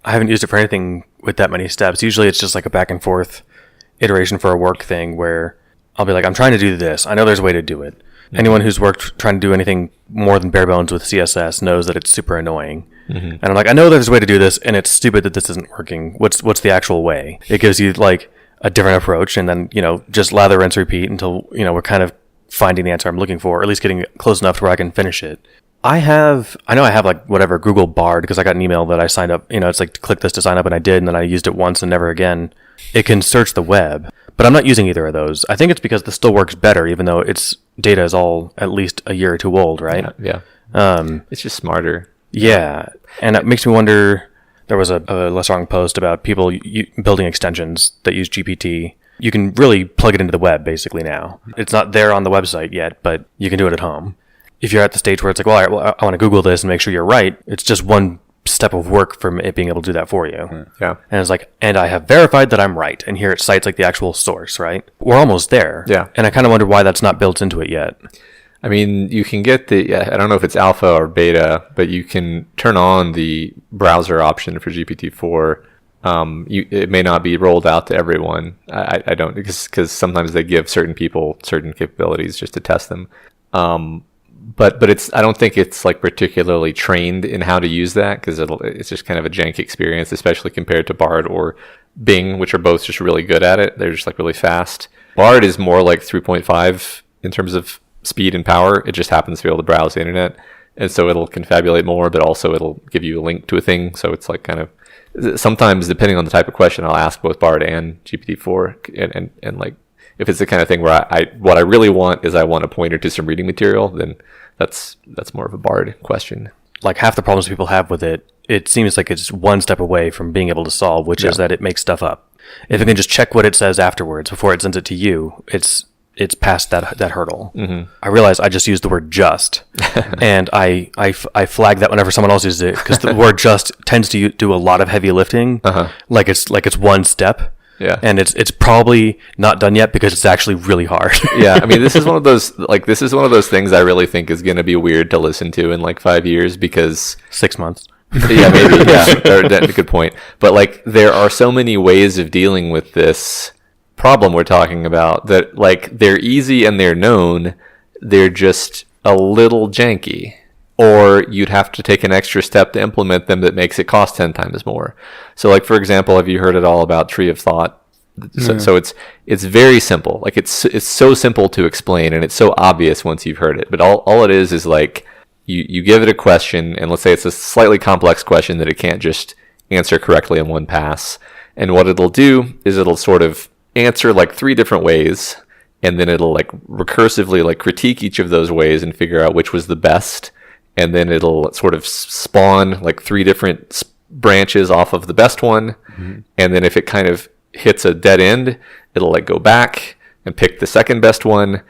S1: I haven't used it for anything with that many steps. Usually it's just like a back and forth iteration for a work thing where I'll be like, I'm trying to do this. I know there's a way to do it. Anyone who's worked trying to do anything more than bare bones with CSS knows that it's super annoying. And I'm like, I know there's a way to do this, and it's stupid that this isn't working. What's the actual way? It gives you like a different approach, and then, just lather, rinse, repeat until, we're kind of finding the answer I'm looking for, or at least getting close enough to where I can finish it. I know I have like whatever Google Bard, because I got an email that I signed up, it's like click this to sign up, and I did, and then I used it once and never again. It can search the web, but I'm not using either of those. I think it's because this still works better, even though its data is all at least a year or two old, right?
S2: Yeah. It's just smarter.
S1: Yeah. And it makes me wonder, there was a less wrong post about people building extensions that use GPT. You can really plug it into the web basically now. It's not there on the website yet, but you can do it at home. If you're at the stage where it's like, well, all right, well, I want to Google this and make sure you're right, it's just one step of work from it being able to do that for you.
S2: Yeah.
S1: And it's like, and I have verified that I'm right. And here it cites like the actual source, right? We're almost there.
S2: Yeah.
S1: And I kind of wonder why that's not built into it yet.
S2: I mean, you can get I don't know if it's alpha or beta, but you can turn on the browser option for GPT-4. It may not be rolled out to everyone. I don't, because sometimes they give certain people certain capabilities just to test them. But I don't think it's like particularly trained in how to use that, because it's just kind of a jank experience, especially compared to Bard or Bing, which are both just really good at it. They're just like really fast. Bard is more like 3.5 in terms of speed and power. It just happens to be able to browse the internet, and so it'll confabulate more, but also it'll give you a link to a thing. So it's like kind of, sometimes depending on the type of question, I'll ask both Bard and GPT-4, and like, if it's the kind of thing where what I really want is I want a pointer to some reading material, then that's more of a Bard question.
S1: Like half the problems people have with it, it seems like it's one step away from being able to solve, which is that it makes stuff up. If it can just check what it says afterwards before it sends it to you, it's past that hurdle. I realize I just used the word just, and I flag that whenever someone else uses it, because the word just tends to do a lot of heavy lifting, like it's one step.
S2: Yeah.
S1: And it's probably not done yet because it's actually really hard.
S2: Yeah. I mean, this is one of those things I really think is going to be weird to listen to in like 5 years, because
S1: 6 months.
S2: Yeah, maybe. Yeah. That's a good point. But like, there are so many ways of dealing with this problem we're talking about that like they're easy and they're known. They're just a little janky. Or you'd have to take an extra step to implement them that makes it cost 10 times more. So like, for example, have you heard at all about Tree of Thought? So it's very simple. Like it's so simple to explain, and it's so obvious once you've heard it. But all it is like you give it a question, and let's say it's a slightly complex question that it can't just answer correctly in one pass. And what it'll do is it'll sort of answer like 3 different ways, and then it'll like recursively like critique each of those ways and figure out which was the best. And then it'll sort of spawn like 3 different branches off of the best one. And then if it kind of hits a dead end, it'll like go back and pick the second best one,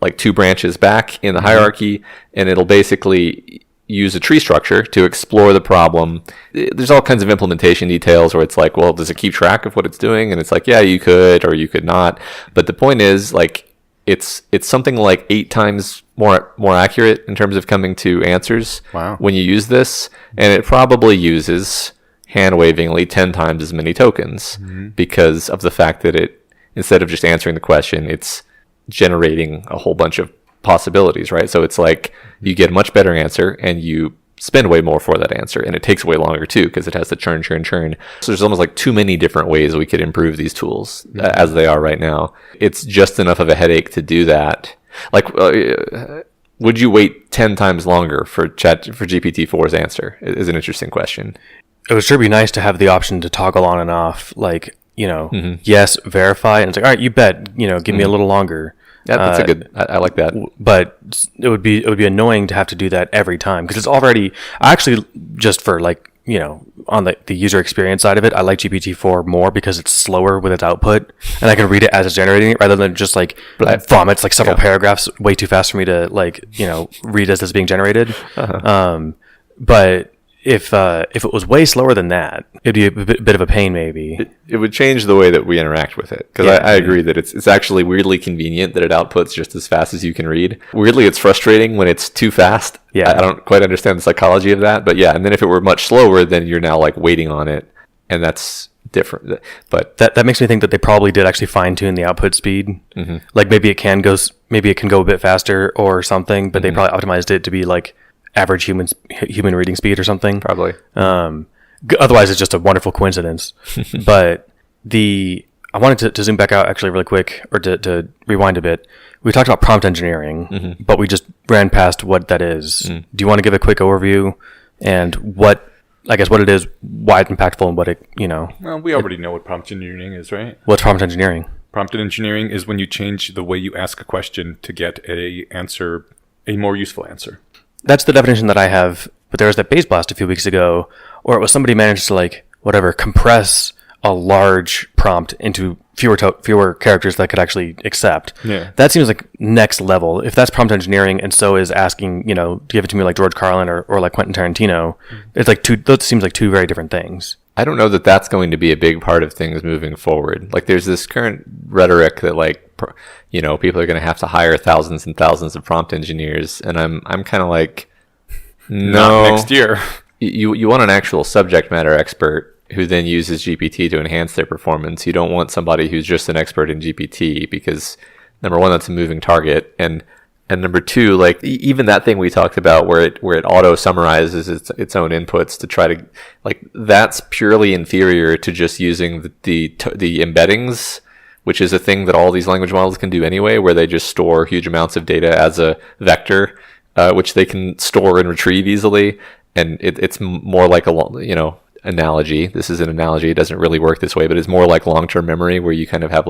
S2: like 2 branches back in the hierarchy. And it'll basically use a tree structure to explore the problem. There's all kinds of implementation details where it's like, well, does it keep track of what it's doing? And it's like, yeah, you could, or you could not. But the point is, like, it's something like 8 times more accurate in terms of coming to answers when you use this, and it probably uses hand-wavingly 10 times as many tokens because of the fact that it, instead of just answering the question, it's generating a whole bunch of possibilities, right? So it's like you get a much better answer, and you spend way more for that answer, and it takes way longer too because it has to churn. So there's almost like too many different ways we could improve these tools as they are right now. It's just enough of a headache to do that. Like, would you wait 10 times longer for GPT-4's answer? Is an interesting question.
S1: It would sure be nice to have the option to toggle on and off, like, yes, verify, and it's like, all right, you bet, give me a little longer.
S2: Yeah, that's a good. I like that.
S1: But it would be annoying to have to do that every time, because it's already, actually, just for like on the user experience side of it, I like GPT-4 more because it's slower with its output, and I can read it as it's generating it rather than just like vomits like several paragraphs way too fast for me to read as it's being generated. But if it was way slower than that, it'd be a bit of a pain maybe.
S2: It would change the way that we interact with it. Because I agree that it's actually weirdly convenient that it outputs just as fast as you can read. Weirdly, it's frustrating when it's too fast.
S1: Yeah.
S2: I don't quite understand the psychology of that. But yeah, and then if it were much slower, then you're now like waiting on it. And that's different. But
S1: that makes me think that they probably did actually fine tune the output speed. Like maybe it can go a bit faster or something, but they probably optimized it to be like average human reading speed or something.
S2: Probably.
S1: Otherwise, it's just a wonderful coincidence. But I wanted to zoom back out actually really quick, or to rewind a bit. We talked about prompt engineering, but we just ran past what that is. Do you want to give a quick overview and what it is, why it's impactful, and what it,
S3: Well, we already know what prompt engineering is, right?
S1: What's prompt engineering?
S3: Prompt engineering is when you change the way you ask a question to get a more useful answer.
S1: That's the definition that I have, but there was that base blast a few weeks ago, or it was somebody managed to compress a large prompt into fewer characters that could actually accept.
S3: Yeah.
S1: That seems like next level. If that's prompt engineering, and so is asking, give it to me like George Carlin or like Quentin Tarantino, it's like those seems like two very different things.
S2: I don't know that that's going to be a big part of things moving forward. Like there's this current rhetoric that people are going to have to hire thousands and thousands of prompt engineers. And I'm kind of like, no.
S3: Not next year.
S2: You want an actual subject matter expert who then uses GPT to enhance their performance. You don't want somebody who's just an expert in GPT because, number one, that's a moving target. And number two, like even that thing we talked about where it auto summarizes its own inputs to try to, like, that's purely inferior to just using the embeddings, which is a thing that all these language models can do anyway, where they just store huge amounts of data as a vector, which they can store and retrieve easily. And it's more like analogy. This is an analogy. It doesn't really work this way, but it's more like long-term memory, where you kind of have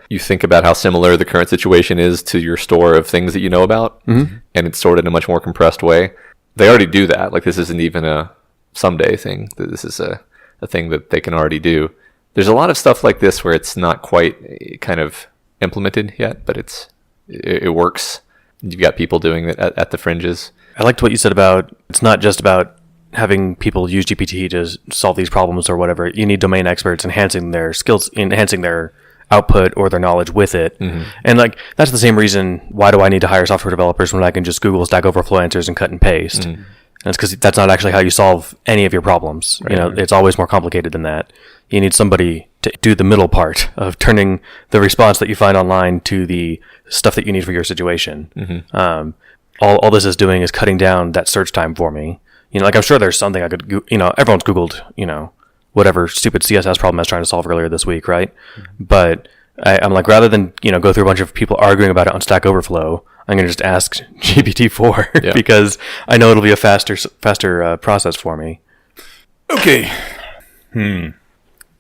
S2: you think about how similar the current situation is to your store of things that you know about, and it's stored in a much more compressed way. They already do that. Like this isn't even a someday thing. This is a thing that they can already do. There's a lot of stuff like this where it's not quite kind of implemented yet, but it works. You've got people doing it at the fringes.
S1: I liked what you said about it's not just about having people use GPT to solve these problems or whatever. You need domain experts enhancing their skills, enhancing their output or their knowledge with it. And like that's the same reason why do I need to hire software developers when I can just Google Stack Overflow answers and cut and paste. And it's because that's not actually how you solve any of your problems. Right. It's always more complicated than that. You need somebody to do the middle part of turning the response that you find online to the stuff that you need for your situation. All this is doing is cutting down that search time for me. I'm sure there's something I could, everyone's Googled, whatever stupid CSS problem I was trying to solve earlier this week, right? But I'm like, rather than, go through a bunch of people arguing about it on Stack Overflow, I'm going to just ask GPT-4 because I know it'll be a faster process for me.
S3: Okay.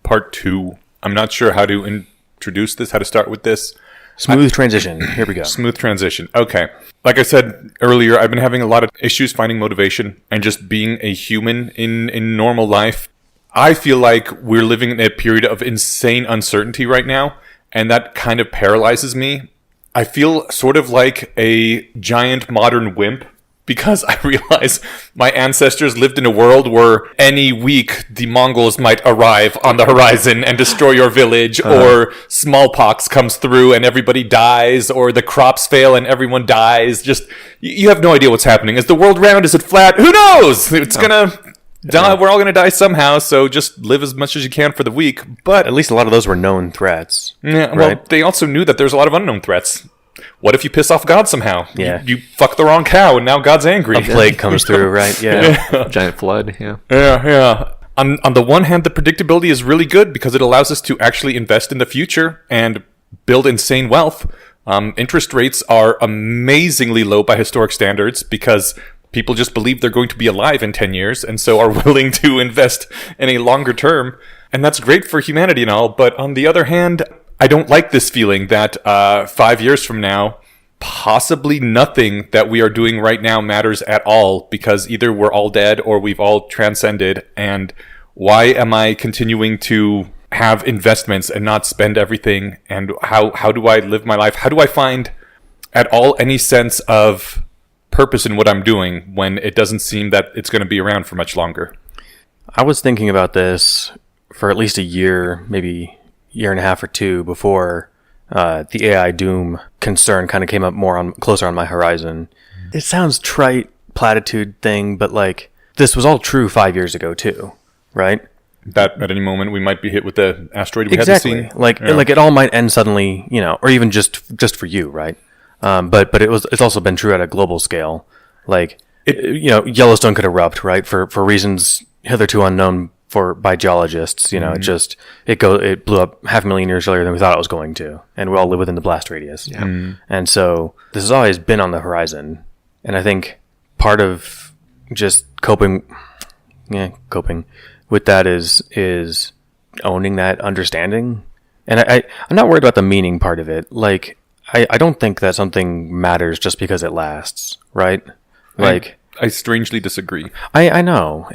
S3: Part 2. I'm not sure how to introduce this, how to start with this.
S1: Smooth transition. Here we go.
S3: Smooth transition. Okay. Like I said earlier, I've been having a lot of issues finding motivation and just being a human in normal life. I feel like we're living in a period of insane uncertainty right now, and that kind of paralyzes me. I feel sort of like a giant modern wimp because I realize my ancestors lived in a world where any week the Mongols might arrive on the horizon and destroy your village, or smallpox comes through and everybody dies, or the crops fail and everyone dies. Just, you have no idea what's happening. Is the world round? Is it flat? Who knows? It's gonna die. We're all gonna die somehow, so just live as much as you can for the week. But
S1: at least a lot of those were known threats.
S3: Yeah, well, right? They also knew that there's a lot of unknown threats. What if you piss off God somehow?
S1: Yeah.
S3: You fuck the wrong cow and now God's angry.
S1: A plague comes through, right? Yeah.
S2: Giant flood, yeah.
S3: Yeah. On the one hand, the predictability is really good because it allows us to actually invest in the future and build insane wealth. Interest rates are amazingly low by historic standards because people just believe they're going to be alive in 10 years and so are willing to invest in a longer term. And that's great for humanity and all. But on the other hand, I don't like this feeling that 5 years from now, possibly nothing that we are doing right now matters at all, because either we're all dead or we've all transcended. And why am I continuing to have investments and not spend everything? And how do I live my life? How do I find at all any sense of purpose in what I'm doing when it doesn't seem that it's going to be around for much longer?
S1: I was thinking about this for at least a year, maybe year and a half or two before the AI doom concern kind of came up closer on my horizon. It sounds trite, platitude thing, but like this was all true 5 years ago too, right?
S3: That at any moment we might be hit with the asteroid we
S1: Exactly.
S3: haven't seen.
S1: Like it all might end suddenly, or even just for you, right? But it's also been true at a global scale. Like Yellowstone could erupt, right? For reasons hitherto unknown by geologists. It blew up 500,000 years earlier than we thought it was going to, and we all live within the blast radius. Yeah. And so this has always been on the horizon, and I think part of just coping with that is owning that understanding. And I'm not worried about the meaning part of it. Like I don't think that something matters just because it lasts, right? Like
S3: I strangely disagree.
S1: I know,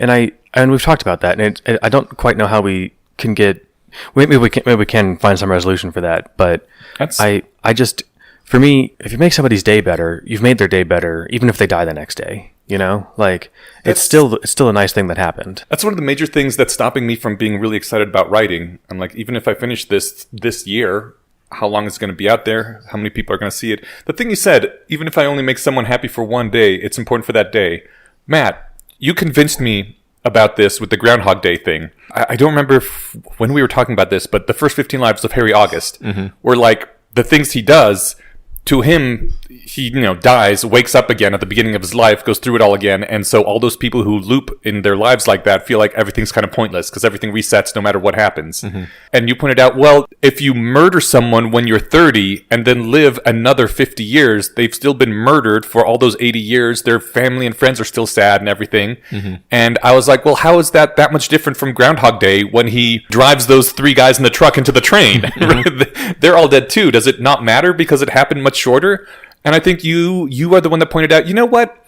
S1: and we've talked about that, and I don't quite know how we can get. Maybe we can find some resolution for that, but I just, for me, if you make somebody's day better, you've made their day better, even if they die the next day. Like it's still a nice thing that happened.
S3: That's one of the major things that's stopping me from being really excited about writing. I'm like, even if I finish this year, how long is it going to be out there? How many people are going to see it? The thing you said, even if I only make someone happy for one day, it's important for that day. Matt, you convinced me about this with the Groundhog Day thing. I don't remember when we were talking about this, but the first 15 lives of Harry August were like the things he does. To him, he dies, wakes up again at the beginning of his life, goes through it all again, and so all those people who loop in their lives like that feel like everything's kind of pointless because everything resets no matter what happens. And you pointed out, well, if you murder someone when you're 30 and then live another 50 years, they've still been murdered for all those 80 years. Their family and friends are still sad and everything. And I was like, well, how is that much different from Groundhog Day when he drives those 3 guys in the truck into the train? They're all dead too. Does it not matter because it happened much shorter? And I think you are the one that pointed out, you know what?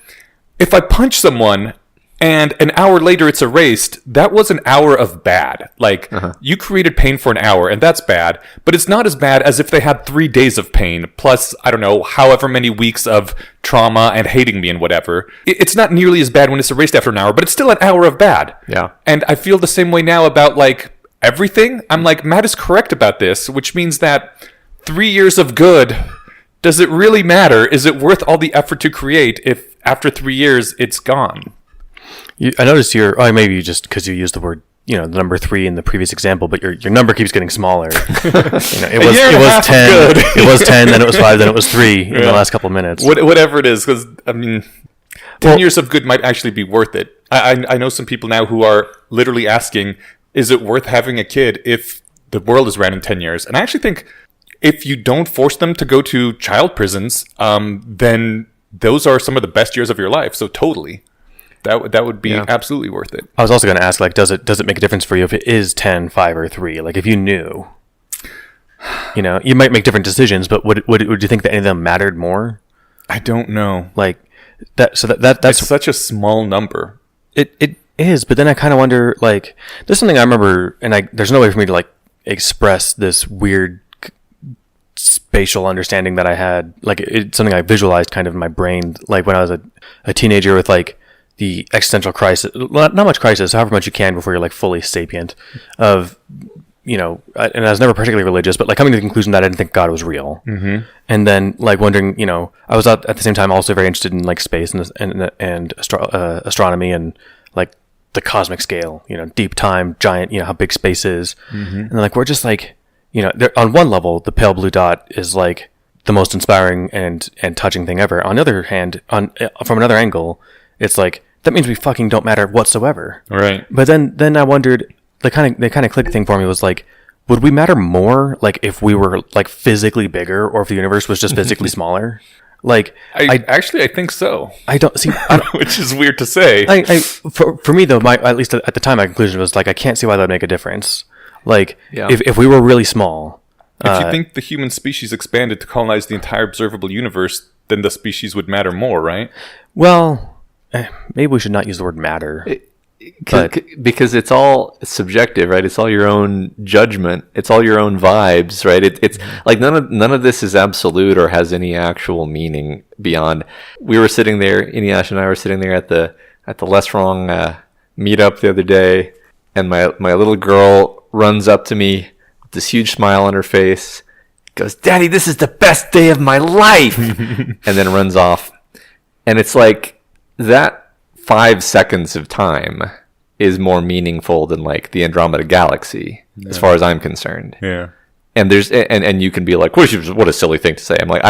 S3: If I punch someone and an hour later it's erased, that was an hour of bad. Like, you created pain for an hour, and that's bad, but it's not as bad as if they had 3 days of pain, plus, I don't know, however many weeks of trauma and hating me and whatever. It's not nearly as bad when it's erased after an hour, but it's still an hour of bad.
S2: Yeah.
S3: And I feel the same way now about, like, everything. I'm like, Matt is correct about this, which means that 3 years of good... Does it really matter? Is it worth all the effort to create if after 3 years it's gone?
S1: I noticed maybe just because you used the word, the number 3 in the previous example, but your number keeps getting smaller. It was 10. It was 10, then it was 5, then it was 3 in the last couple of minutes.
S3: Whatever it is, because 10 years of good might actually be worth it. I know some people now who are literally asking, is it worth having a kid if the world is ran in 10 years? And I actually think, if you don't force them to go to child prisons, then those are some of the best years of your life. So totally, that would be absolutely worth it.
S1: I was also going to ask, like, does it make a difference for you if it is 10, 5, or 3? Like, if you knew, you might make different decisions, but would you think that any of them mattered more?
S3: I don't know.
S1: Like that. So that's
S3: such a small number.
S1: It is, but then I kind of wonder, like, there's something I remember, and there's no way for me to like express this weird spatial understanding that I had. Like, it's something I visualized kind of in my brain, like when I was a teenager with like the existential crisis, not much crisis, however much you can before you're like fully sapient of, and I was never particularly religious, but like coming to the conclusion that I didn't think God was real. And then like wondering, I was at the same time also very interested in like space and astronomy and like the cosmic scale, deep time, giant, how big space is. And then like, we're just like, on one level, the pale blue dot is like the most inspiring and touching thing ever. On the other hand, from another angle, it's like, that means we fucking don't matter whatsoever.
S3: Right.
S1: But then I wondered, the kind of click thing for me was like, would we matter more, like, if we were like physically bigger, or if the universe was just physically smaller? Like,
S3: I think so.
S1: I don't see,
S3: which is weird to say.
S1: For me though, at least at the time, my conclusion was like, I can't see why that would make a difference. Like,
S2: Yeah.
S1: if we were really small,
S3: If you think the human species expanded to colonize the entire observable universe, then the species would matter more, right?
S1: Well, maybe we should not use the word matter.
S2: Because it's all subjective, right? It's all your own judgment. It's all your own vibes, right? It's like none of this is absolute or has any actual meaning beyond. We were sitting there, Eneasz and I were sitting there at the Less Wrong meetup the other day, and my little girl runs up to me with this huge smile on her face, goes, "Daddy, this is the best day of my life," and then runs off. And it's like that 5 seconds of time is more meaningful than like the Andromeda Galaxy, as far as I'm concerned.
S3: Yeah.
S2: And there's and you can be like, what a silly thing to say. I'm like,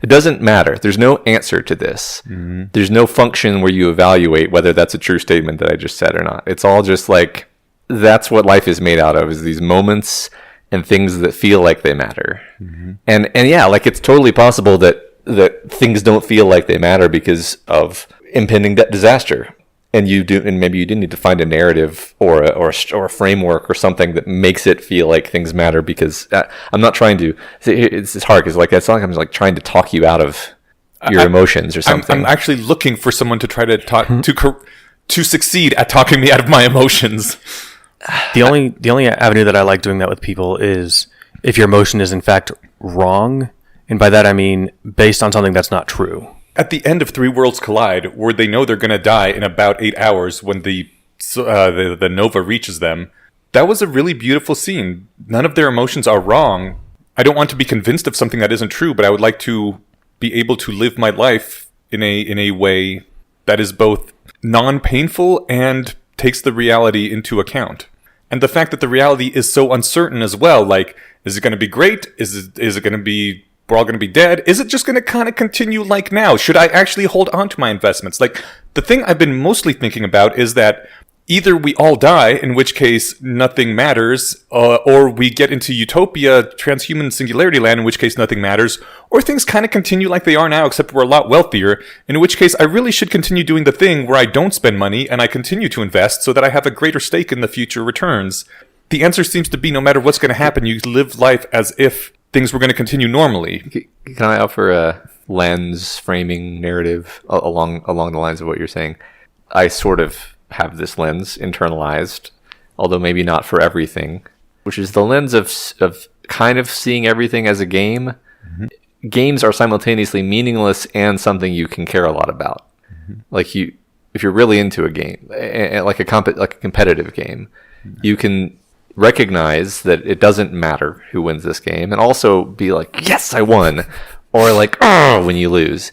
S2: it doesn't matter. There's no answer to this. Mm-hmm. There's no function where you evaluate whether that's a true statement that I just said or not. It's all just like, that's what life is made out of, is these moments and things that feel like they matter. Mm-hmm. And yeah, like it's totally possible that things don't feel like they matter because of impending disaster, and maybe you do need to find a narrative or a framework or something that makes it feel like things matter. Because I'm not trying to. It's hard because like it's not like I'm like trying to talk you out of your emotions or something.
S3: I'm actually looking for someone to try to talk to succeed at talking me out of my emotions.
S1: The only avenue that I like doing that with people is if your emotion is in fact wrong, and by that I mean based on something that's not true.
S3: At the end of Three Worlds Collide, where they know they're going to die in about 8 hours when the Nova reaches them, that was a really beautiful scene. None of their emotions are wrong. I don't want to be convinced of something that isn't true, but I would like to be able to live my life in a way that is both non-painful and takes the reality into account. And the fact that the reality is so uncertain as well, like, is it going to be great? Is it going to be... we're all going to be dead? Is it just going to kind of continue like now? Should I actually hold on to my investments? Like, the thing I've been mostly thinking about is that either we all die, in which case nothing matters, or we get into utopia, transhuman singularity land, in which case nothing matters, or things kind of continue like they are now, except we're a lot wealthier, in which case I really should continue doing the thing where I don't spend money and I continue to invest so that I have a greater stake in the future returns. The answer seems to be no matter what's going to happen, you live life as if things were going to continue normally.
S2: Can I offer a lens framing narrative along the lines of what you're saying? I sort of have this lens internalized, although maybe not for everything, which is the lens of kind of seeing everything as a game. Mm-hmm. Games are simultaneously meaningless and something you can care a lot about. Mm-hmm. Like if you're really into a game, like a competitive game, mm-hmm. you can recognize that it doesn't matter who wins this game and also be like, yes, I won, or like, oh, when you lose.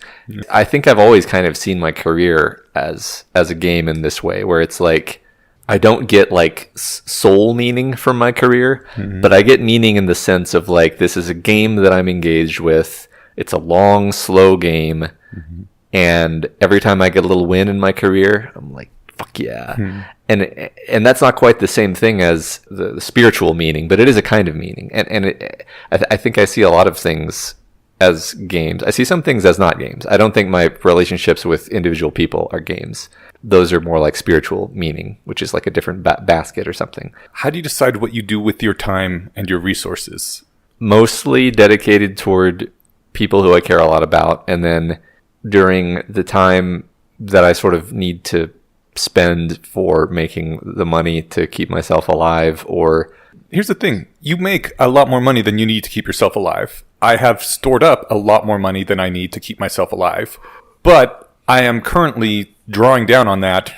S2: I think I've always kind of seen my career as a game in this way, where it's like I don't get like soul meaning from my career, mm-hmm. but I get meaning in the sense of like, this is a game that I'm engaged with. It's a long, slow game. Mm-hmm. And every time I get a little win in my career, I'm like, fuck yeah. Hmm. And that's not quite the same thing as the spiritual meaning, but it is a kind of meaning. I think I see a lot of things as games. I see some things as not games. I don't think my relationships with individual people are games. Those are more like spiritual meaning, which is like a different basket or something.
S3: How do you decide what you do with your time and your resources?
S2: Mostly dedicated toward people who I care a lot about. And then during the time that I sort of need to spend for making the money to keep myself alive, or...
S3: Here's the thing. You make a lot more money than you need to keep yourself alive. I have stored up a lot more money than I need to keep myself alive. But I am currently drawing down on that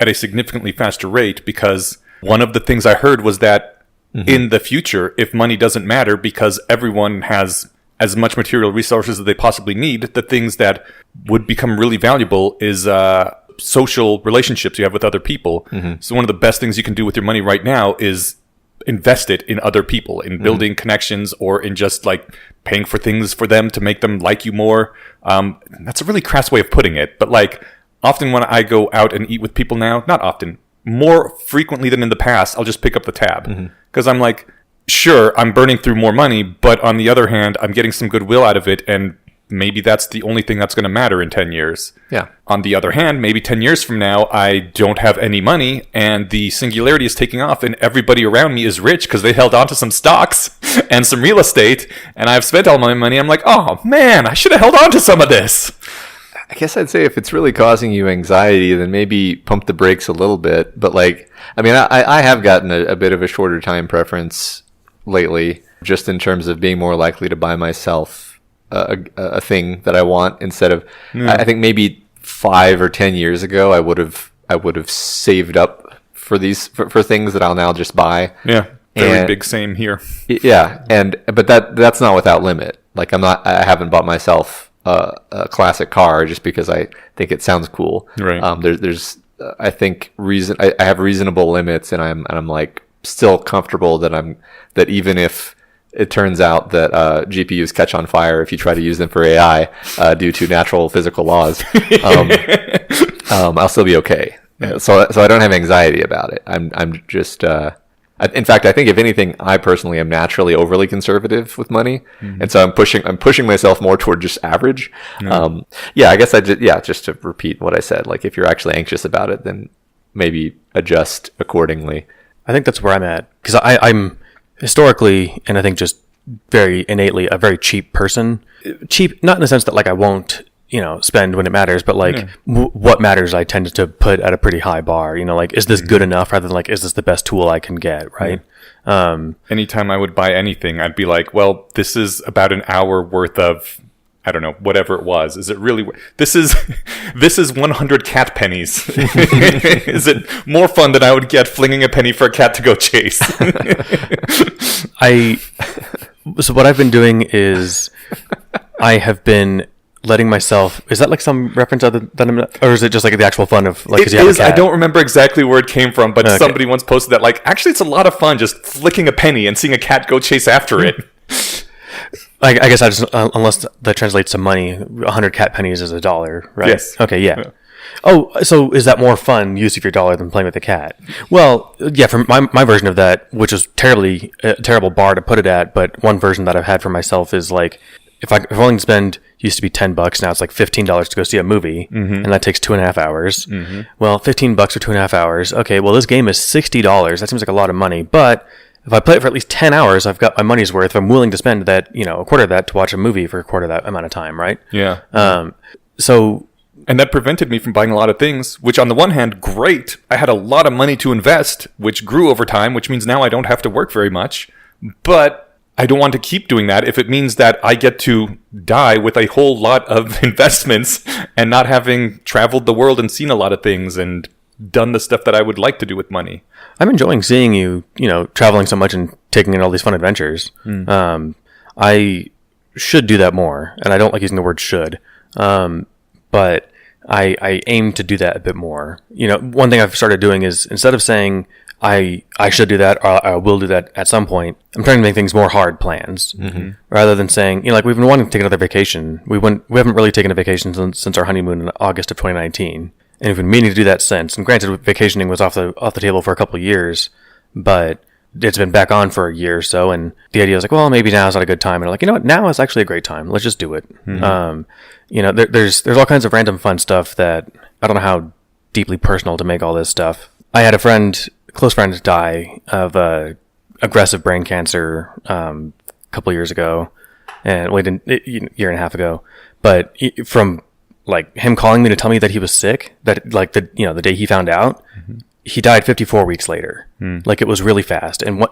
S3: at a significantly faster rate, because one of the things I heard was that mm-hmm. in the future, if money doesn't matter because everyone has as much material resources as they possibly need, the things that would become really valuable is social relationships you have with other people. Mm-hmm. So one of the best things you can do with your money right now is invest it in other people, in building mm-hmm. connections, or in just like paying for things for them to make them like you more. That's a really crass way of putting it, but like often when I go out and eat with people now, not often, more frequently than in the past, I'll just pick up the tab, because I'm like, sure, I'm burning through more money, but on the other hand, I'm getting some goodwill out of it, and maybe that's the only thing that's going to matter in 10 years.
S2: Yeah.
S3: On the other hand, maybe 10 years from now, I don't have any money and the singularity is taking off and everybody around me is rich because they held on to some stocks and some real estate and I've spent all my money. I'm like, oh man, I should have held on to some of this.
S2: I guess I'd say if it's really causing you anxiety, then maybe pump the brakes a little bit. But like, I mean, I have gotten a bit of a shorter time preference lately, just in terms of being more likely to buy myself a thing that I want instead of, I think maybe 5 or 10 years ago, I would have saved up for these, for things that I'll now just buy.
S3: Yeah. Very big same here.
S2: Yeah. But that's not without limit. Like I haven't bought myself a classic car just because I think it sounds cool.
S3: Right.
S2: There's I think I have reasonable limits, and I'm like still comfortable that even if it turns out that GPUs catch on fire if you try to use them for AI due to natural physical laws, I'll still be okay. So I don't have anxiety about it. I'm just. In fact, I think if anything, I personally am naturally overly conservative with money, and so I'm pushing myself more toward just average. I guess just to repeat what I said, like if you're actually anxious about it, then maybe adjust accordingly.
S1: I think that's where I'm at because I'm historically, and I think just very innately, a very cheap person. Cheap, not in the sense that like I won't, spend when it matters, but like what matters, I tend to put at a pretty high bar. Like, is this good enough rather than like, is this the best tool I can get? Right.
S3: Anytime I would buy anything, I'd be like, well, this is about an hour worth of, I don't know, whatever it was. Is it really, this is 100 cat pennies. Is it more fun than I would get flinging a penny for a cat to go chase?
S1: So what I've been doing is I have been letting myself, is that like some reference other than, or is it just like the actual fun of like,
S3: it is, I don't remember exactly where it came from, but somebody once posted that like, actually it's a lot of fun just flicking a penny and seeing a cat go chase after it.
S1: I guess I just, unless that translates to money, 100 cat pennies is $1, right?
S3: Yes.
S1: Okay, yeah. Oh, so is that more fun use of your dollar than playing with a cat? Well, yeah, for my version of that, which is terrible bar to put it at, but one version that I've had for myself is like, if I'm willing to spend, used to be $10, now it's like $15 to go see a movie, and that takes 2.5 hours. Well, $15 for 2.5 hours. Okay, well, this game is $60. That seems like a lot of money, but if I play it for at least 10 hours, I've got my money's worth. If I'm willing to spend that, a quarter of that to watch a movie for a quarter of that amount of time, right?
S3: Yeah.
S1: And
S3: that prevented me from buying a lot of things, which on the one hand, great. I had a lot of money to invest, which grew over time, which means now I don't have to work very much. But I don't want to keep doing that if it means that I get to die with a whole lot of investments and not having traveled the world and seen a lot of things and done the stuff that I would like to do with money.
S1: I'm enjoying seeing you, traveling so much and taking in all these fun adventures. I should do that more, and I don't like using the word should, but I aim to do that a bit more. One thing I've started doing is instead of saying I should do that or I will do that at some point, I'm trying to make things more hard plans rather than saying, like we've been wanting to take another vacation. We haven't really taken a vacation since our honeymoon in August of 2019. And we've been meaning to do that since. And granted, vacationing was off the table for a couple of years, but it's been back on for a year or so. And the idea was like, well, maybe now is not a good time. And I'm like, you know what? Now is actually a great time. Let's just do it. There's all kinds of random fun stuff that I don't know how deeply personal to make all this stuff. I had close friend die of aggressive brain cancer a couple years ago, and a year and a half ago. But from like him calling me to tell me that he was sick, that like the day he found out, he died 54 weeks later. Like it was really fast. And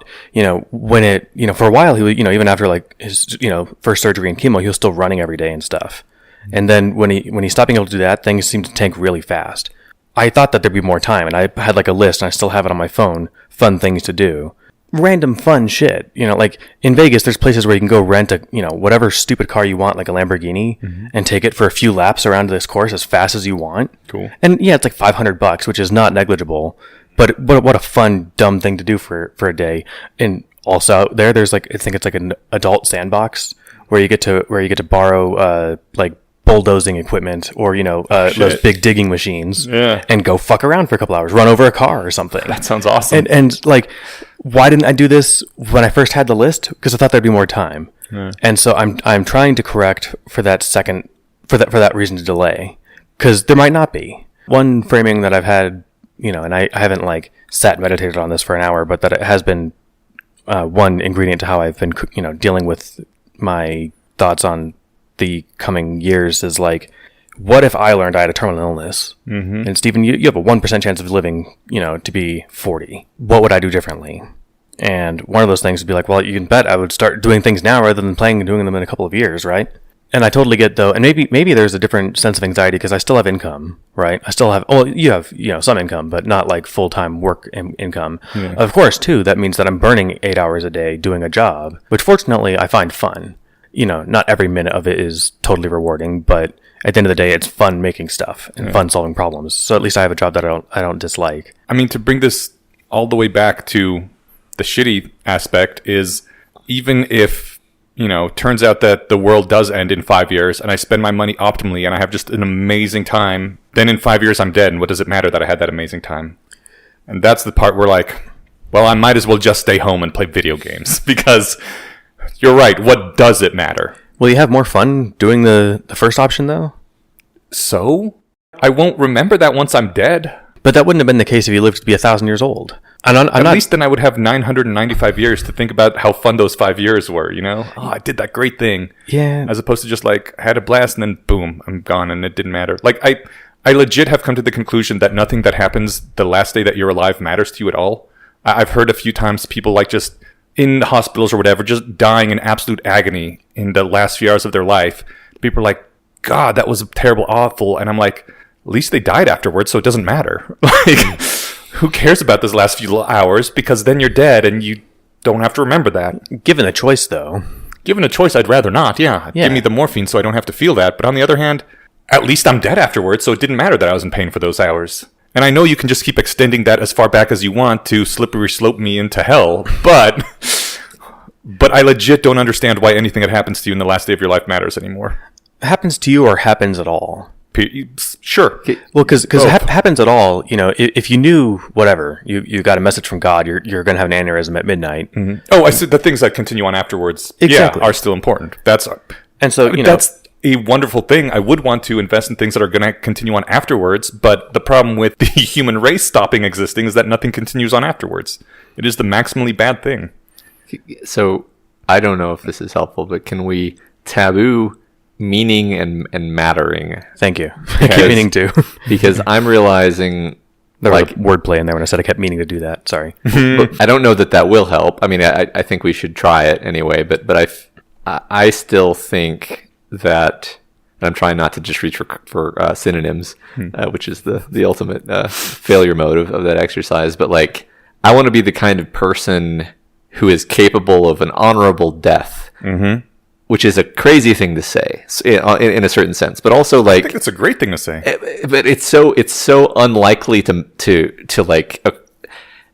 S1: when it, for a while he was, even after like his, first surgery and chemo, he was still running every day and stuff. And then when he stopped being able to do that, things seemed to tank really fast. I thought that there'd be more time, and I had like a list, and I still have it on my phone, fun things to do. Random fun shit. Like in Vegas, there's places where you can go rent a, whatever stupid car you want, like a Lamborghini, and take it for a few laps around this course as fast as you want. Cool. And yeah, it's like $500, which is not negligible, but what a fun, dumb thing to do for a day. And also out there's like, I think it's like an adult sandbox where you get to borrow, like bulldozing equipment or, those big digging machines and go fuck around for a couple hours, run over a car or something.
S3: That sounds awesome.
S1: And like, why didn't I do this when I first had the list? Because I thought there'd be more time. And so I'm trying to correct for that second, for that reason to delay, because there might not be. One framing that I've had, and I haven't like sat and meditated on this for an hour, but that it has been one ingredient to how I've been, dealing with my thoughts on the coming years is like, what if I learned I had a terminal illness? Mm-hmm. And Stephen, you have a 1% chance of living, to be 40. What would I do differently? And one of those things would be like, well, you can bet I would start doing things now rather than planning and doing them in a couple of years, right? And I totally get though, and maybe there's a different sense of anxiety because I still have income, right? I still have, you have, some income, but not like full-time work income. Yeah. Of course, too, that means that I'm burning 8 hours a day doing a job, which fortunately I find fun. Not every minute of it is totally rewarding, but at the end of the day, it's fun making stuff and fun solving problems. So at least I have a job that I don't dislike.
S3: I mean, to bring this all the way back to the shitty aspect is, even if, turns out that the world does end in 5 years and I spend my money optimally and I have just an amazing time, then in 5 years I'm dead. And what does it matter that I had that amazing time? And that's the part where like, well, I might as well just stay home and play video games because you're right. What does it matter?
S1: Will you have more fun doing the first option though?
S3: So I won't remember that once I'm dead.
S1: But that wouldn't have been the case if you lived to be 1,000 years old.
S3: At least then I would have 995 years to think about how fun those 5 years were, Oh, I did that great thing.
S1: Yeah.
S3: As opposed to just like, I had a blast and then boom, I'm gone and it didn't matter. Like, I legit have come to the conclusion that nothing that happens the last day that you're alive matters to you at all. I've heard a few times people like just in the hospitals or whatever, just dying in absolute agony in the last few hours of their life. People are like, God, that was terrible, awful. And I'm like, at least they died afterwards, so it doesn't matter. Like, who cares about those last few hours? Because then you're dead and you don't have to remember that.
S1: Given a choice, though.
S3: Given a choice, I'd rather not, yeah. Give me the morphine so I don't have to feel that. But on the other hand, at least I'm dead afterwards, so it didn't matter that I was in pain for those hours. And I know you can just keep extending that as far back as you want to slippery slope me into hell, but I legit don't understand why anything that happens to you in the last day of your life matters anymore.
S1: Happens to you or happens at all?
S3: Sure.
S1: Well, because it happens at all, if you knew whatever, you got a message from God, you're going to have an aneurysm at midnight.
S3: Mm-hmm. Oh, I said the things that continue on afterwards,
S1: exactly.
S3: Are still important. That's a wonderful thing. I would want to invest in things that are going to continue on afterwards, but the problem with the human race stopping existing is that nothing continues on afterwards. It is the maximally bad thing.
S2: So I don't know if this is helpful, but can we taboo meaning and mattering?
S1: Thank you. I keep meaning to.
S2: Because I'm realizing
S1: there was wordplay in there when I said I kept meaning to do that. Sorry.
S2: I don't know that will help. I mean, I think we should try it anyway, but I still think that, and I'm trying not to just reach for synonyms, which is the ultimate failure mode of that exercise, but like, I want to be the kind of person who is capable of an honorable death. Mm-hmm. Which is a crazy thing to say in a certain sense, but also like, I
S3: think it's a great thing to say.
S2: But it's so unlikely to like,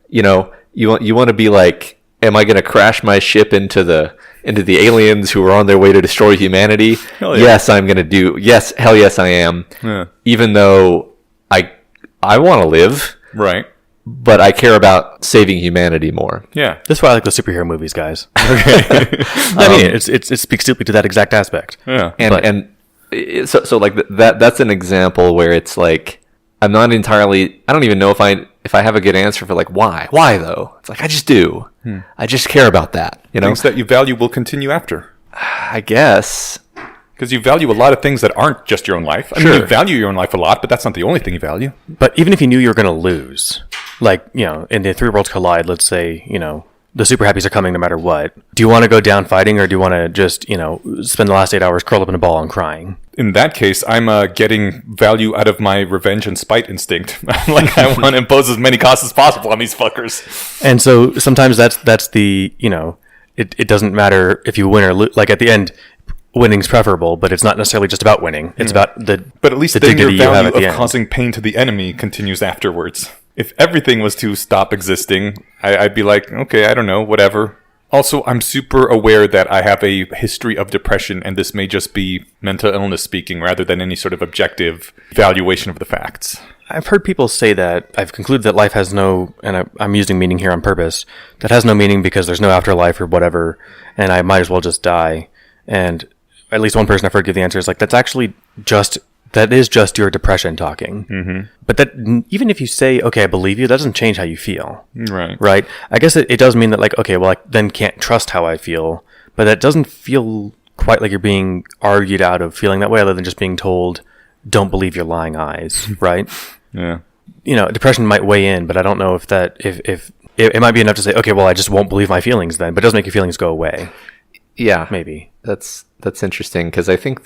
S2: you want to be like, am I going to crash my ship into the aliens who are on their way to destroy humanity?
S3: Hell yeah.
S2: Yes, I'm going to do. Yes, hell yes, I am. Yeah. Even though I want to live,
S3: right.
S2: But I care about saving humanity more.
S3: Yeah,
S1: that's why I like the superhero movies, guys. Okay, I mean, it speaks deeply to that exact aspect.
S2: Yeah, so like that's an example where it's like I'm not entirely. I don't even know if I have a good answer for like why though. It's like I just do. I just care about that.
S3: Things that you value will continue after.
S2: I guess.
S3: Because you value a lot of things that aren't just your own life. I mean, you value your own life a lot, but that's not the only thing you value.
S1: But even if you knew you were going to lose, like, in the Three Worlds Collide, let's say, the super happies are coming no matter what. Do you want to go down fighting, or do you want to just, spend the last 8 hours curled up in a ball and crying?
S3: In that case, I'm getting value out of my revenge and spite instinct. Like, I want to impose as many costs as possible on these fuckers.
S1: And so sometimes that's the, it doesn't matter if you win or lose. Like, at the end, winning's preferable, but it's not necessarily just about winning. It's about
S3: But at least then your value of causing pain to the enemy continues afterwards. If everything was to stop existing, I'd be like, okay, I don't know, whatever. Also, I'm super aware that I have a history of depression, and this may just be mental illness speaking rather than any sort of objective evaluation of the facts.
S1: I've heard people say that. I've concluded that life has no, and I'm using meaning here on purpose, that has no meaning because there's no afterlife or whatever, and I might as well just die. And at least one person I've heard give the answer is like, that is just your depression talking. Mm-hmm. But that, even if you say, okay, I believe you, that doesn't change how you feel.
S3: Right.
S1: Right? I guess it does mean that, like, okay, well, I then can't trust how I feel. But that doesn't feel quite like you're being argued out of feeling that way, other than just being told, don't believe your lying eyes. Right?
S3: Yeah.
S1: You know, depression might weigh in, but I don't know if it might be enough to say, okay, well, I just won't believe my feelings then. But it does make your feelings go away.
S2: Yeah.
S1: Maybe.
S2: That's interesting, because I think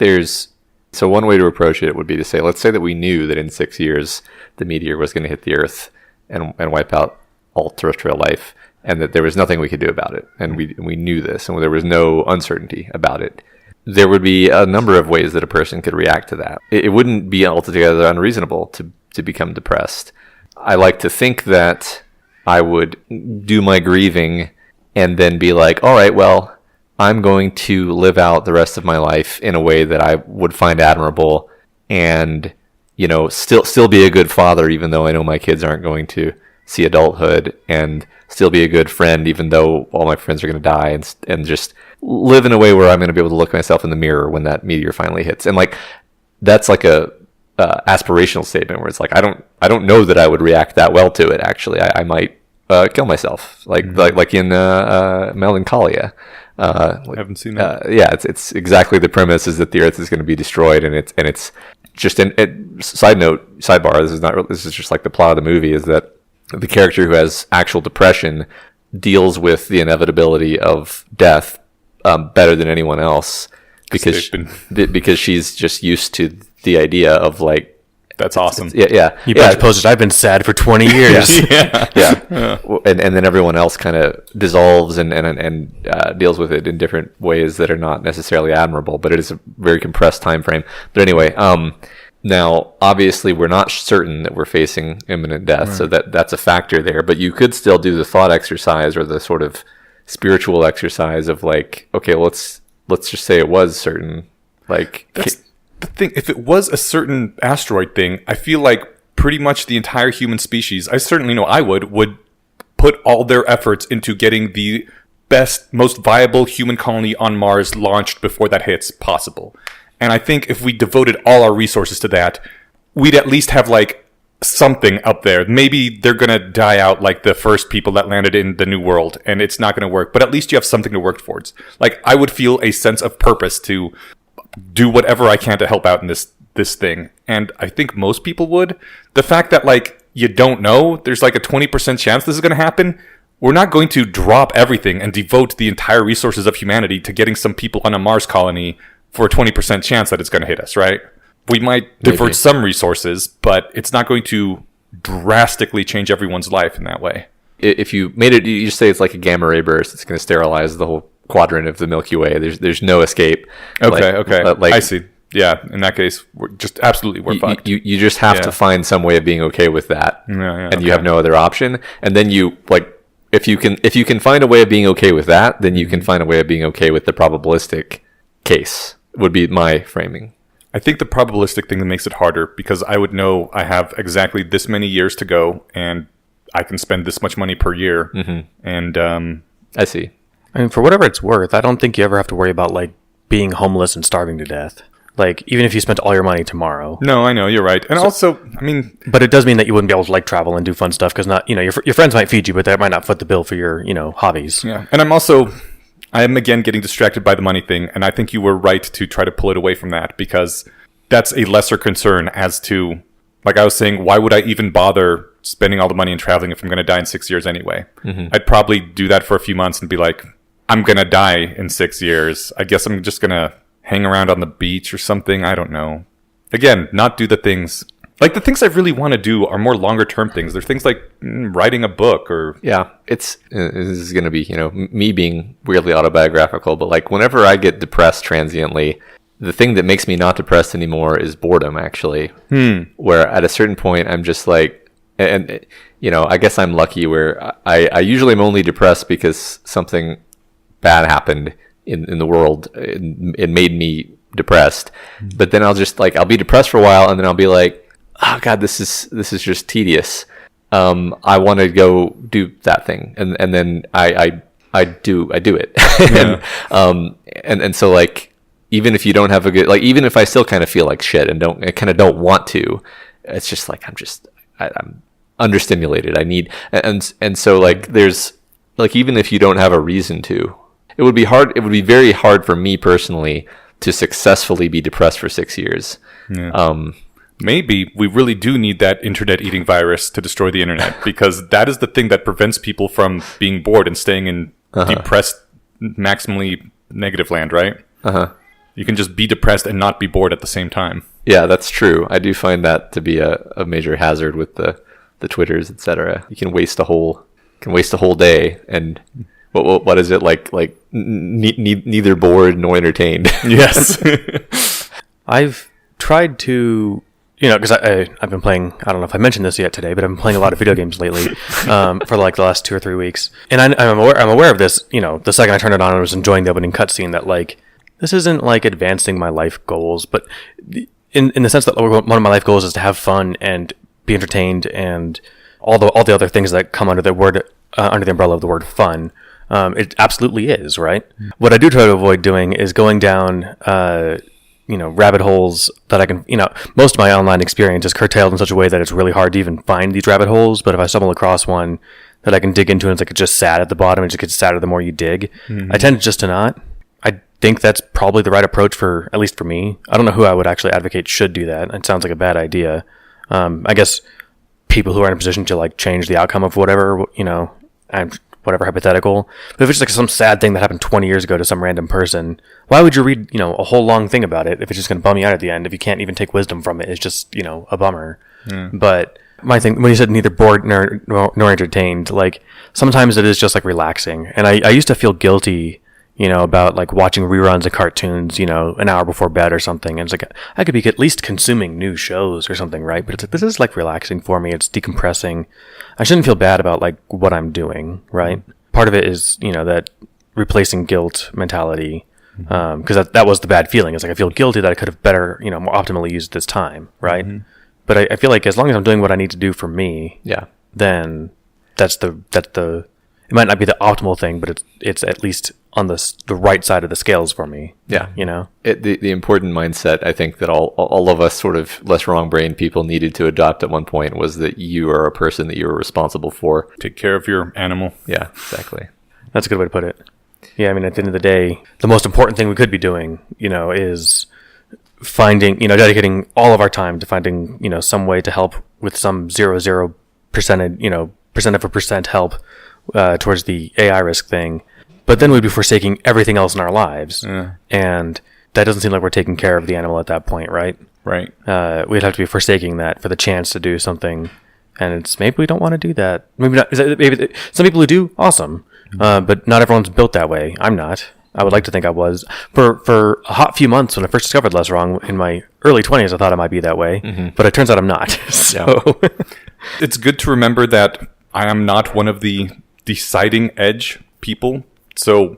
S2: so one way to approach it would be to say, let's say that we knew that in 6 years the meteor was going to hit the Earth and wipe out all terrestrial life, and that there was nothing we could do about it, and we knew this, and there was no uncertainty about it. There would be a number of ways that a person could react to that. It wouldn't be altogether unreasonable to become depressed. I like to think that I would do my grieving and then be like, all right, well, I'm going to live out the rest of my life in a way that I would find admirable, and, you know, still be a good father, even though I know my kids aren't going to see adulthood, and still be a good friend, even though all my friends are going to die, and just live in a way where I'm going to be able to look myself in the mirror when that meteor finally hits. And like, that's like a aspirational statement where it's like, I don't know that I would react that well to it. Actually, I might kill myself, like in Melancholia.
S3: I haven't seen that.
S2: Yeah, it's exactly the premise is that the Earth is going to be destroyed, and it's just sidebar. This is just like the plot of the movie, is that the character who has actual depression deals with the inevitability of death better than anyone else, because she's just used to the idea of like.
S3: That's awesome.
S2: Yeah.
S1: You posted, I've been sad for 20 years.
S2: Yeah. And then everyone else kind of dissolves and deals with it in different ways that are not necessarily admirable, but it is a very compressed time frame. But anyway, now obviously we're not certain that we're facing imminent death, right. So that's a factor there. But you could still do the thought exercise or the sort of spiritual exercise of like, okay, let's just say it was certain. Like
S3: the thing, if it was a certain asteroid thing, I feel like pretty much the entire human species, I certainly know I would put all their efforts into getting the best, most viable human colony on Mars launched before that hits possible. And I think if we devoted all our resources to that, we'd at least have like something up there. Maybe they're going to die out like the first people that landed in the New World, and it's not going to work, but at least you have something to work towards. Like, I would feel a sense of purpose to do whatever I can to help out in this thing. And I think most people would. The fact that, like, you don't know, there's like a 20% chance this is going to happen. We're not going to drop everything and devote the entire resources of humanity to getting some people on a Mars colony for a 20% chance that it's going to hit us, right? We might divert some resources, but it's not going to drastically change everyone's life in that way.
S2: If you made it, you just say it's like a gamma ray burst, it's going to sterilize the whole quadrant of the Milky Way. There's no escape.
S3: Okay. I see. Yeah, in that case, we're fucked.
S2: You just have to find some way of being okay with that, and you have no other option. And then you if you can find a way of being okay with that, then you can find a way of being okay with the probabilistic case. Would be my framing.
S3: I think the probabilistic thing that makes it harder, because I would know I have exactly this many years to go, and I can spend this much money per year. Mm-hmm. And
S2: I see.
S1: I mean, for whatever it's worth, I don't think you ever have to worry about, like, being homeless and starving to death. Like, even if you spent all your money tomorrow.
S3: No, I know, you're right. And also, I mean...
S1: But it does mean that you wouldn't be able to, like, travel and do fun stuff, because not, your friends might feed you, but that might not foot the bill for your, hobbies.
S3: Yeah, and I am again getting distracted by the money thing, and I think you were right to try to pull it away from that, because that's a lesser concern as to, like I was saying, why would I even bother spending all the money and traveling if I'm going to die in 6 years anyway? Mm-hmm. I'd probably do that for a few months and be like, I'm going to die in 6 years. I guess I'm just going to hang around on the beach or something. I don't know. Again, not do the things... Like, the things I really want to do are more longer-term things. They're things like writing a book or...
S2: Yeah, this is going to be, me being weirdly autobiographical, but, like, whenever I get depressed transiently, the thing that makes me not depressed anymore is boredom, actually. Where at a certain point, I'm just like... And, I guess I'm lucky where I usually am only depressed because something bad happened in the world. It made me depressed. But then I'll be depressed for a while, and then I'll be like, oh God, this is just tedious. I want to go do that thing, and then I do it. And so like, even if you don't have a good, like, even if I still kind of feel like shit and don't want to, it's just like I'm understimulated. I need, and so like, there's like, even if you don't have a reason to, it would be very hard for me personally to successfully be depressed for 6 years.
S3: Maybe we really do need that internet eating virus to destroy the internet, because that is the thing that prevents people from being bored and staying in depressed, maximally negative land, right? You can just be depressed and not be bored at the same time.
S2: Yeah, that's true. I do find that to be a major hazard with the Twitters, etc. You can waste a whole day, and what is it like neither bored nor entertained.
S3: Yes.
S1: I've tried to, because I've been playing, I don't know if I mentioned this yet today, but I've been playing a lot of video games lately for like the last 2 or 3 weeks. And I'm aware of this, the second I turned it on, I was enjoying the opening cutscene, that like, this isn't like advancing my life goals, but in the sense that one of my life goals is to have fun and be entertained, and all the other things that come under the umbrella of the word fun. It absolutely is, right? What I do try to avoid doing is going down, rabbit holes that I can, most of my online experience is curtailed in such a way that it's really hard to even find these rabbit holes. But if I stumble across one that I can dig into, and it's like it's just sad at the bottom, it just gets sadder the more you dig. I tend just to not. I think that's probably the right approach at least for me. I don't know who I would actually advocate should do that. It sounds like a bad idea. I guess people who are in a position to like change the outcome of whatever, and whatever hypothetical. But if it's just like some sad thing that happened 20 years ago to some random person, why would you read, a whole long thing about it if it's just going to bum you out at the end? If you can't even take wisdom from it, it's just, a bummer. But my thing, when you said neither bored nor entertained, like sometimes it is just like relaxing. And I used to feel guilty, about like watching reruns of cartoons, an hour before bed or something. And it's like, I could be at least consuming new shows or something, right? But it's like, this is like relaxing for me. It's decompressing. I shouldn't feel bad about like what I'm doing, right? Part of it is, that replacing guilt mentality. Because that was the bad feeling. It's like, I feel guilty that I could have better, more optimally used this time, right? But I feel like as long as I'm doing what I need to do for me, then that's the, it might not be the optimal thing, but it's at least on the right side of the scales for me. Yeah.
S2: The important mindset, I think, that all of us sort of less wrong-brained people needed to adopt at one point was that you are a person that you are responsible for.
S3: Take care of your animal.
S2: Yeah, exactly.
S1: That's a good way to put it. Yeah, I mean, at the end of the day, the most important thing we could be doing, is finding, dedicating all of our time to finding, some way to help with some 0.0%, percent of a percent help towards the AI risk thing. But then we'd be forsaking everything else in our lives. And that doesn't seem like we're taking care of the animal at that point, right?
S3: Right.
S1: We'd have to be forsaking that for the chance to do something. And it's maybe we don't want to do that. Maybe not. Maybe some people who do, awesome. But not everyone's built that way. I'm not. I would like to think I was. For a hot few months when I first discovered Less Wrong in my early 20s, I thought I might be that way. But it turns out I'm not. So
S3: it's good to remember that I am not one of the deciding edge people. So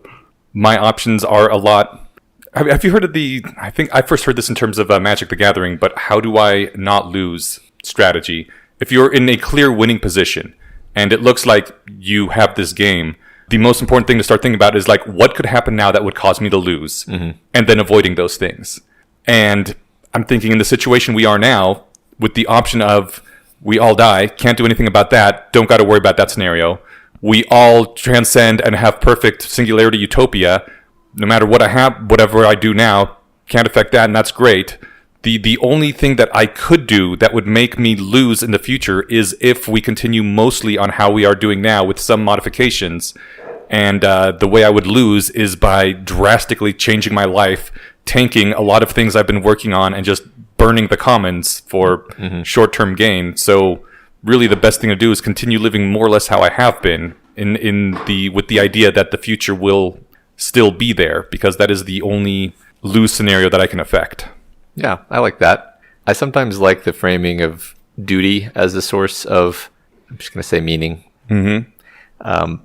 S3: my options are a lot. Have you heard of I think I first heard this in terms of Magic the Gathering, but how do I not lose strategy? If you're in a clear winning position and it looks like you have this game, the most important thing to start thinking about is like, what could happen now that would cause me to lose? And then avoiding those things. And I'm thinking in the situation we are now, with the option of we all die, can't do anything about that, don't got to worry about that scenario. We all transcend and have perfect singularity utopia. No matter what I have, whatever I do now, can't affect that, and that's great. The only thing that I could do that would make me lose in the future is if we continue mostly on how we are doing now with some modifications. And the way I would lose is by drastically changing my life, tanking a lot of things I've been working on, and just burning the commons for short-term gain. So really the best thing to do is continue living more or less how I have been with the idea that the future will still be there, because that is the only lose scenario that I can affect.
S2: Yeah, I like that. I sometimes like the framing of duty as a source of, I'm just going to say meaning.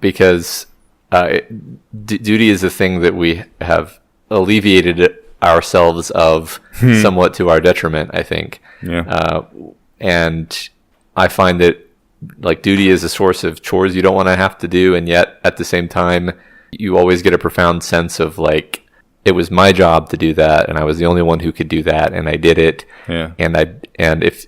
S2: Because duty is a thing that we have alleviated ourselves of somewhat to our detriment, I think.
S3: Yeah.
S2: And I find that like duty is a source of chores you don't want to have to do, and yet at the same time you always get a profound sense of like it was my job to do that, and I was the only one who could do that, and I did it.
S3: Yeah.
S2: And if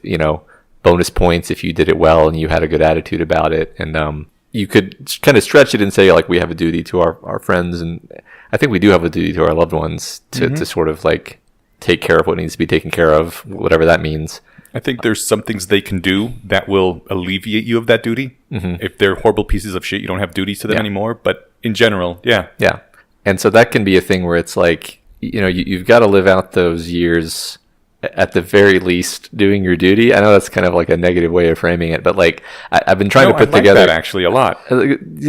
S2: bonus points if you did it well and you had a good attitude about it, and you could kind of stretch it and say like we have a duty to our friends, and I think we do have a duty to our loved ones to sort of like take care of what needs to be taken care of, whatever that means.
S3: I think there's some things they can do that will alleviate you of that duty. If they're horrible pieces of shit, you don't have duties to them anymore. But in general, yeah.
S2: And so that can be a thing where it's like, you've got to live out those years at the very least doing your duty. I know that's kind of like a negative way of framing it, but like I've been trying to put together
S3: that actually a lot.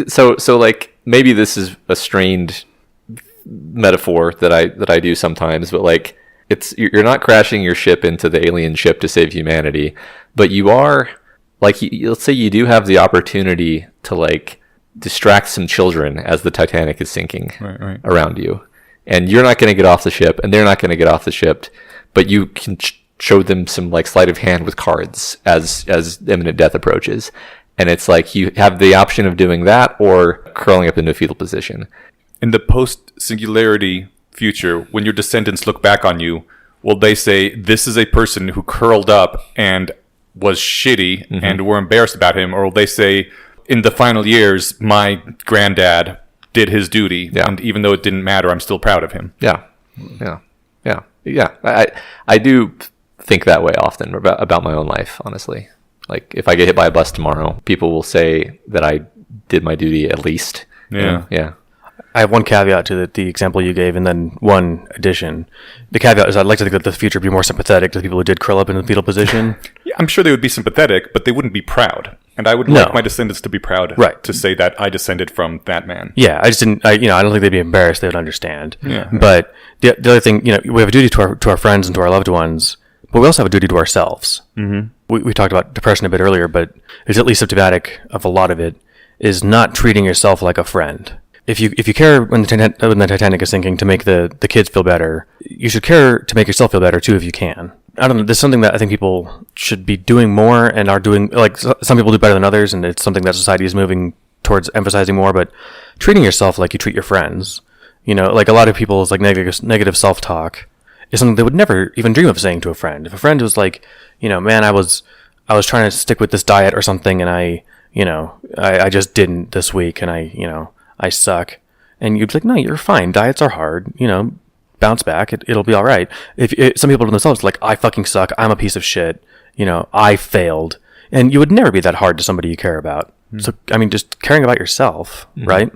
S2: So like maybe this is a strained metaphor that I do sometimes, but like you're not crashing your ship into the alien ship to save humanity, but you are like, let's say you do have the opportunity to like distract some children as the Titanic is sinking around you, and you're not going to get off the ship and they're not going to get off the ship, but you can show them some like sleight of hand with cards as imminent death approaches. And it's like you have the option of doing that or curling up into a fetal position.
S3: In the post-singularity future, when your descendants look back on you, will they say, this is a person who curled up and was shitty and we're embarrassed about him? Or will they say, in the final years, my granddad did his duty, and even though it didn't matter, I'm still proud of him?
S2: Yeah. I do think that way often about my own life, honestly. Like, if I get hit by a bus tomorrow, people will say that I did my duty at least. Yeah.
S1: I have one caveat to the example you gave, and then one addition. The caveat is I'd like to think that the future would be more sympathetic to the people who did curl up in the fetal position.
S3: Yeah, I'm sure they would be sympathetic, but they wouldn't be proud. And I would like my descendants to be proud to say that I descended from that man.
S1: Yeah, I just didn't, I don't think they'd be embarrassed. They would understand.
S3: Yeah.
S1: But the other thing, we have a duty to our friends and to our loved ones, but we also have a duty to ourselves. We talked about depression a bit earlier, but it's at least symptomatic of a lot of it, is not treating yourself like a friend. If you care when the Titanic is sinking to make the kids feel better, you should care to make yourself feel better too if you can. I don't know. There's something that I think people should be doing more and are doing. Like some people do better than others, and it's something that society is moving towards emphasizing more. But treating yourself like you treat your friends, like a lot of people's like negative self-talk is something they would never even dream of saying to a friend. If a friend was like, man, I was trying to stick with this diet or something, and I just didn't this week, and I suck. And you'd be like, no, you're fine. Diets are hard. Bounce back. It'll be all right. Some people to themselves like, I fucking suck. I'm a piece of shit. I failed. And you would never be that hard to somebody you care about. So, just caring about yourself, right?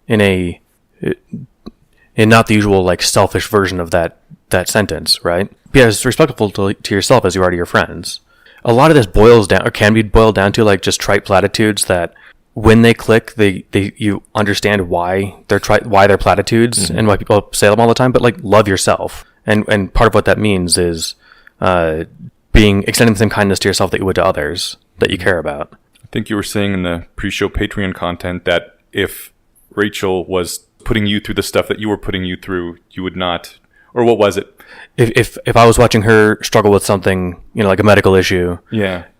S1: In not the usual like selfish version of that sentence, right? Be as respectful to yourself as you are to your friends. A lot of this boils down, or can be boiled down to like just trite platitudes that, when they click, you understand why they're platitudes and why people say them all the time. But like, love yourself, and part of what that means is extending the same kindness to yourself that you would to others that you care about.
S3: I think you were saying in the pre-show Patreon content that if Rachel was putting you through the stuff that you were putting you through, you would not. Or what was it?
S1: If I was watching her struggle with something, like a medical issue,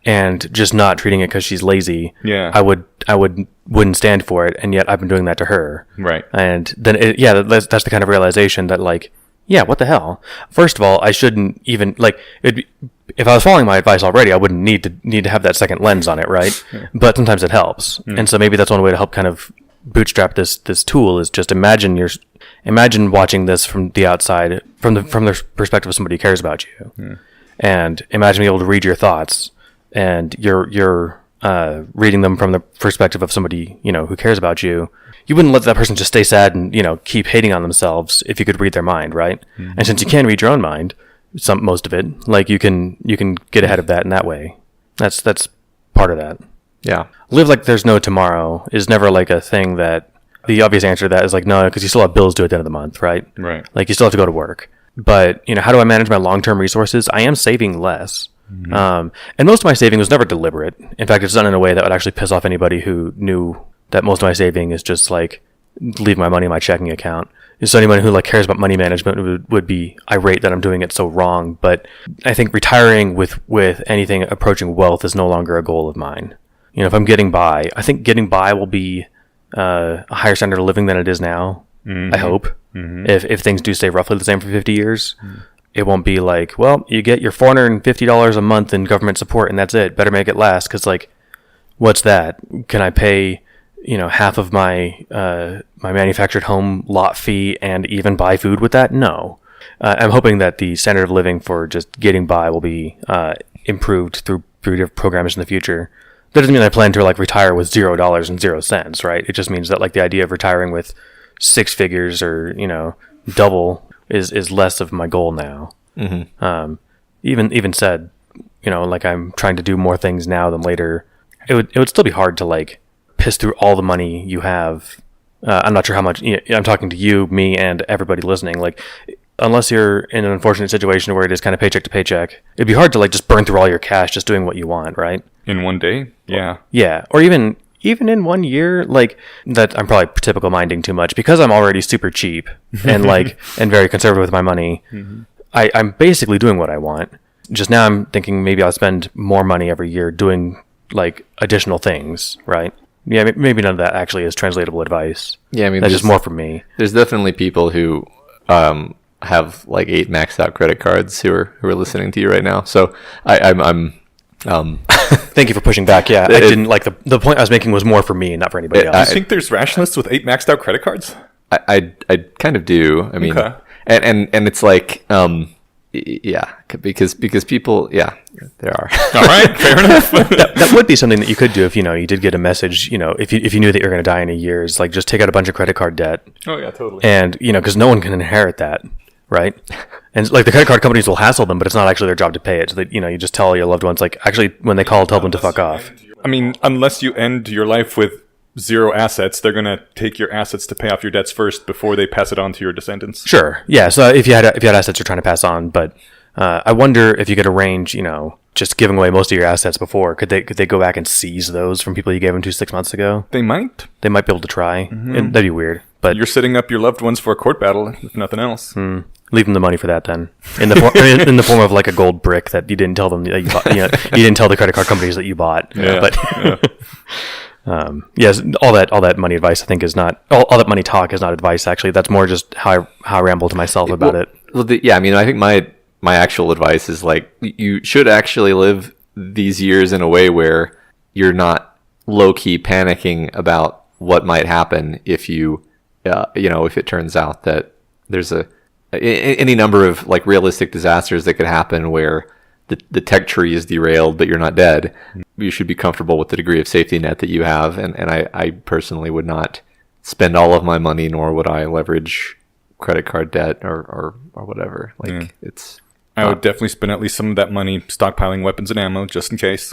S1: and just not treating it because she's lazy, I wouldn't stand for it, and yet I've been doing that to her,
S3: right?
S1: And then that's the kind of realization that like, what the hell? First of all, I shouldn't even like it. If I was following my advice already, I wouldn't need to have that second lens on it, right? But sometimes it helps, and so maybe that's one way to help kind of bootstrap this tool is just imagine watching this from the outside, from the perspective of somebody who cares about you, and imagine being able to read your thoughts, and you're reading them from the perspective of somebody who cares about you. You wouldn't let that person just stay sad and keep hating on themselves if you could read their mind, right? And since you can read your own mind, most of it, like you can get ahead of that in that way. That's part of that.
S2: Yeah.
S1: Live like there's no tomorrow is never like a thing that the obvious answer to that is like, no, because you still have bills due at the end of the month, right?
S3: Right.
S1: Like you still have to go to work. But, how do I manage my long-term resources? I am saving less. And most of my saving was never deliberate. In fact, it's done in a way that would actually piss off anybody who knew that most of my saving is just like leave my money in my checking account. So anyone who like cares about money management would be irate that I'm doing it so wrong. But I think retiring with anything approaching wealth is no longer a goal of mine. You know, if I'm getting by, I think getting by will be a higher standard of living than it is now. I hope. If things do stay roughly the same for 50 years, it won't be like, well, you get your $450 a month in government support and that's it. Better make it last. Because like, what's that? Can I pay, you know, half of my my manufactured home lot fee and even buy food with that? No. I'm hoping that the standard of living for just getting by will be improved through different programs in the future. That doesn't mean I plan to like retire with $0 and 0 cents, right? It just means that like the idea of retiring with 6 figures or, you know, double is less of my goal now. Even said, you know, like I'm trying to do more things now than later. It would still be hard to like piss through all the money you have. I'm not sure how much. You know, I'm talking to you, me, and everybody listening. Like, unless you're in an unfortunate situation where it is kind of paycheck to paycheck, it'd be hard to like just burn through all your cash just doing what you want, right?
S3: In one day, yeah,
S1: or even in 1 year. Like that, I'm probably typical minding too much because I'm already super cheap and like and very conservative with my money. I'm basically doing what I want. Just now, I'm thinking maybe I'll spend more money every year doing like additional things, right? Yeah, maybe none of that actually is translatable advice.
S2: Yeah, I mean,
S1: that's just more for me.
S2: There's definitely people who have like 8 maxed out credit cards who are listening to you right now. So I'm
S1: Thank you for pushing back. Yeah, I didn't like the point I was making was more for me, not for anybody else.
S3: You think there's rationalists with 8 maxed out credit cards?
S2: I kind of do. I mean,
S3: okay.
S2: and it's like yeah, because people, yeah, there are.
S3: All right, fair enough.
S1: that would be something that you could do if you know you did get a message. You know, if you knew that you're going to die in a year, is like just take out a bunch of credit card debt.
S3: Oh yeah, totally.
S1: And you know, because no one can inherit that, right? And like the credit card companies will hassle them, but it's not actually their job to pay it. So that, you know, you just tell your loved ones, like, actually, when they call, tell them to fuck off.
S3: I mean, unless you end your life with 0 assets, they're going to take your assets to pay off your debts first before they pass it on to your descendants.
S1: Sure. Yeah. So if you had assets you're trying to pass on, but I wonder if you could arrange, you know, just giving away most of your assets before, could they go back and seize those from people you gave them to 6 months ago?
S3: They might.
S1: They might be able to try. That'd be weird. But
S3: you're setting up your loved ones for a court battle, if nothing else.
S1: Leave them the money for that then, in the form of like a gold brick that you didn't tell them that you bought. You know, you didn't tell the credit card companies that you bought.
S3: Yeah.
S1: But yes, all that money advice I think is not all that money talk is not advice. Actually, that's more just how I ramble to myself about it.
S2: Well, yeah, I mean, I think my actual advice is like you should actually live these years in a way where you're not low key panicking about what might happen if you know, if it turns out that there's any number of like realistic disasters that could happen where the tech tree is derailed, but you're not dead. You should be comfortable with the degree of safety net that you have. And I personally would not spend all of my money, nor would I leverage credit card debt or whatever. Like
S3: I would definitely spend at least some of that money stockpiling weapons and ammo just in case.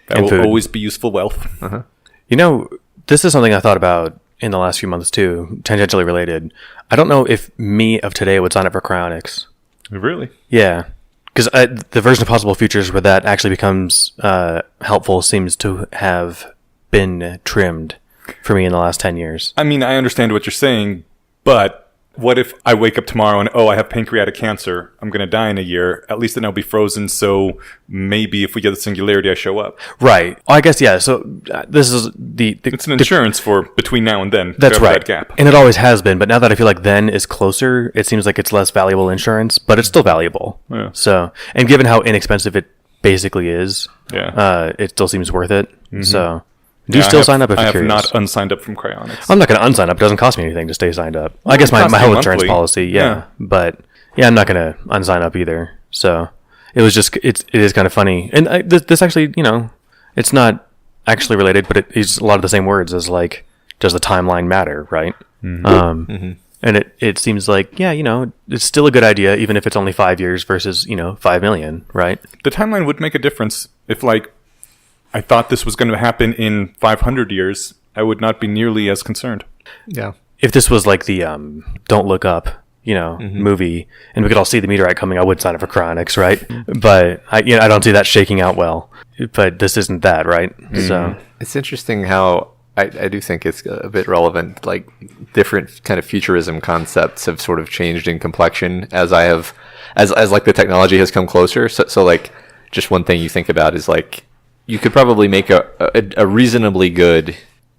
S3: That will
S1: food.
S3: Always be useful wealth.
S1: You know, this is something I thought about in the last few months too, tangentially related. I don't know if me of today would sign up for cryonics.
S3: Really?
S1: Yeah. Because the version of possible futures where that actually becomes helpful seems to have been trimmed for me in the last 10 years.
S3: I mean, I understand what you're saying, but what if I wake up tomorrow and, I have pancreatic cancer, I'm going to die in a year, at least then I'll be frozen, so maybe if we get the singularity, I show up.
S1: Right. I guess, yeah, so this is
S3: it's an insurance for between now and then.
S1: That's right.
S3: That gap.
S1: And it always has been, but now that I feel like then is closer, it seems like it's less valuable insurance, but it's still valuable.
S3: Yeah.
S1: So, and given how inexpensive it basically is,
S3: it
S1: still seems worth it. So... Do you still sign up if you're curious?
S3: I have not unsigned up from cryonics.
S1: I'm not going to unsign up. It doesn't cost me anything to stay signed up. I guess my health insurance policy, but I'm not going to unsign up either. So it was just it is kind of funny, and this actually, you know, it's not actually related, but it is a lot of the same words as like, does the timeline matter, right? And it seems like, yeah, you know, it's still a good idea even if it's only 5 years versus, you know, 5 million, right?
S3: The timeline would make a difference if like. I thought this was going to happen in 500 years, I would not be nearly as concerned.
S2: Yeah.
S1: If this was like the Don't Look Up, you know, movie, and we could all see the meteorite coming, I would sign up for cryonics, right? But I don't see that shaking out well. But this isn't that, right? So
S2: it's interesting how I do think it's a bit relevant. Like different kind of futurism concepts have sort of changed in complexion as like the technology has come closer. So like just one thing you think about is like you could probably make a reasonably good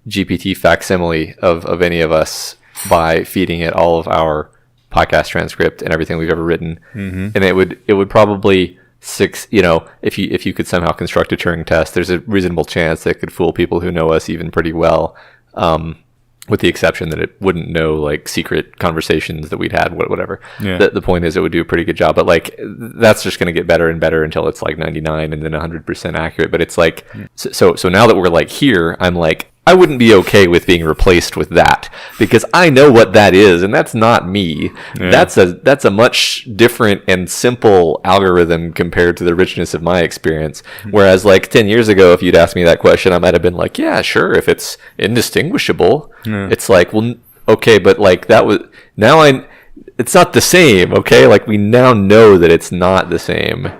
S2: GPT facsimile of any of us by feeding it all of our podcast transcript and everything we've ever written, and it would probably if you could somehow construct a Turing test, there's a reasonable chance that it could fool people who know us even pretty well, with the exception that it wouldn't know like secret conversations that we'd had, whatever. Yeah. The point is it would do a pretty good job, but like that's just going to get better and better until it's like 99 and then 100% accurate. But it's like, so now that we're like here, I'm like, I wouldn't be okay with being replaced with that because I know what that is, and that's not me. Yeah. That's a much different and simple algorithm compared to the richness of my experience. Whereas like 10 years ago, if you'd asked me that question, I might have been like, yeah, sure, if it's indistinguishable. Yeah. It's like, well, okay, but like it's not the same, okay? Like we now know that it's not the same.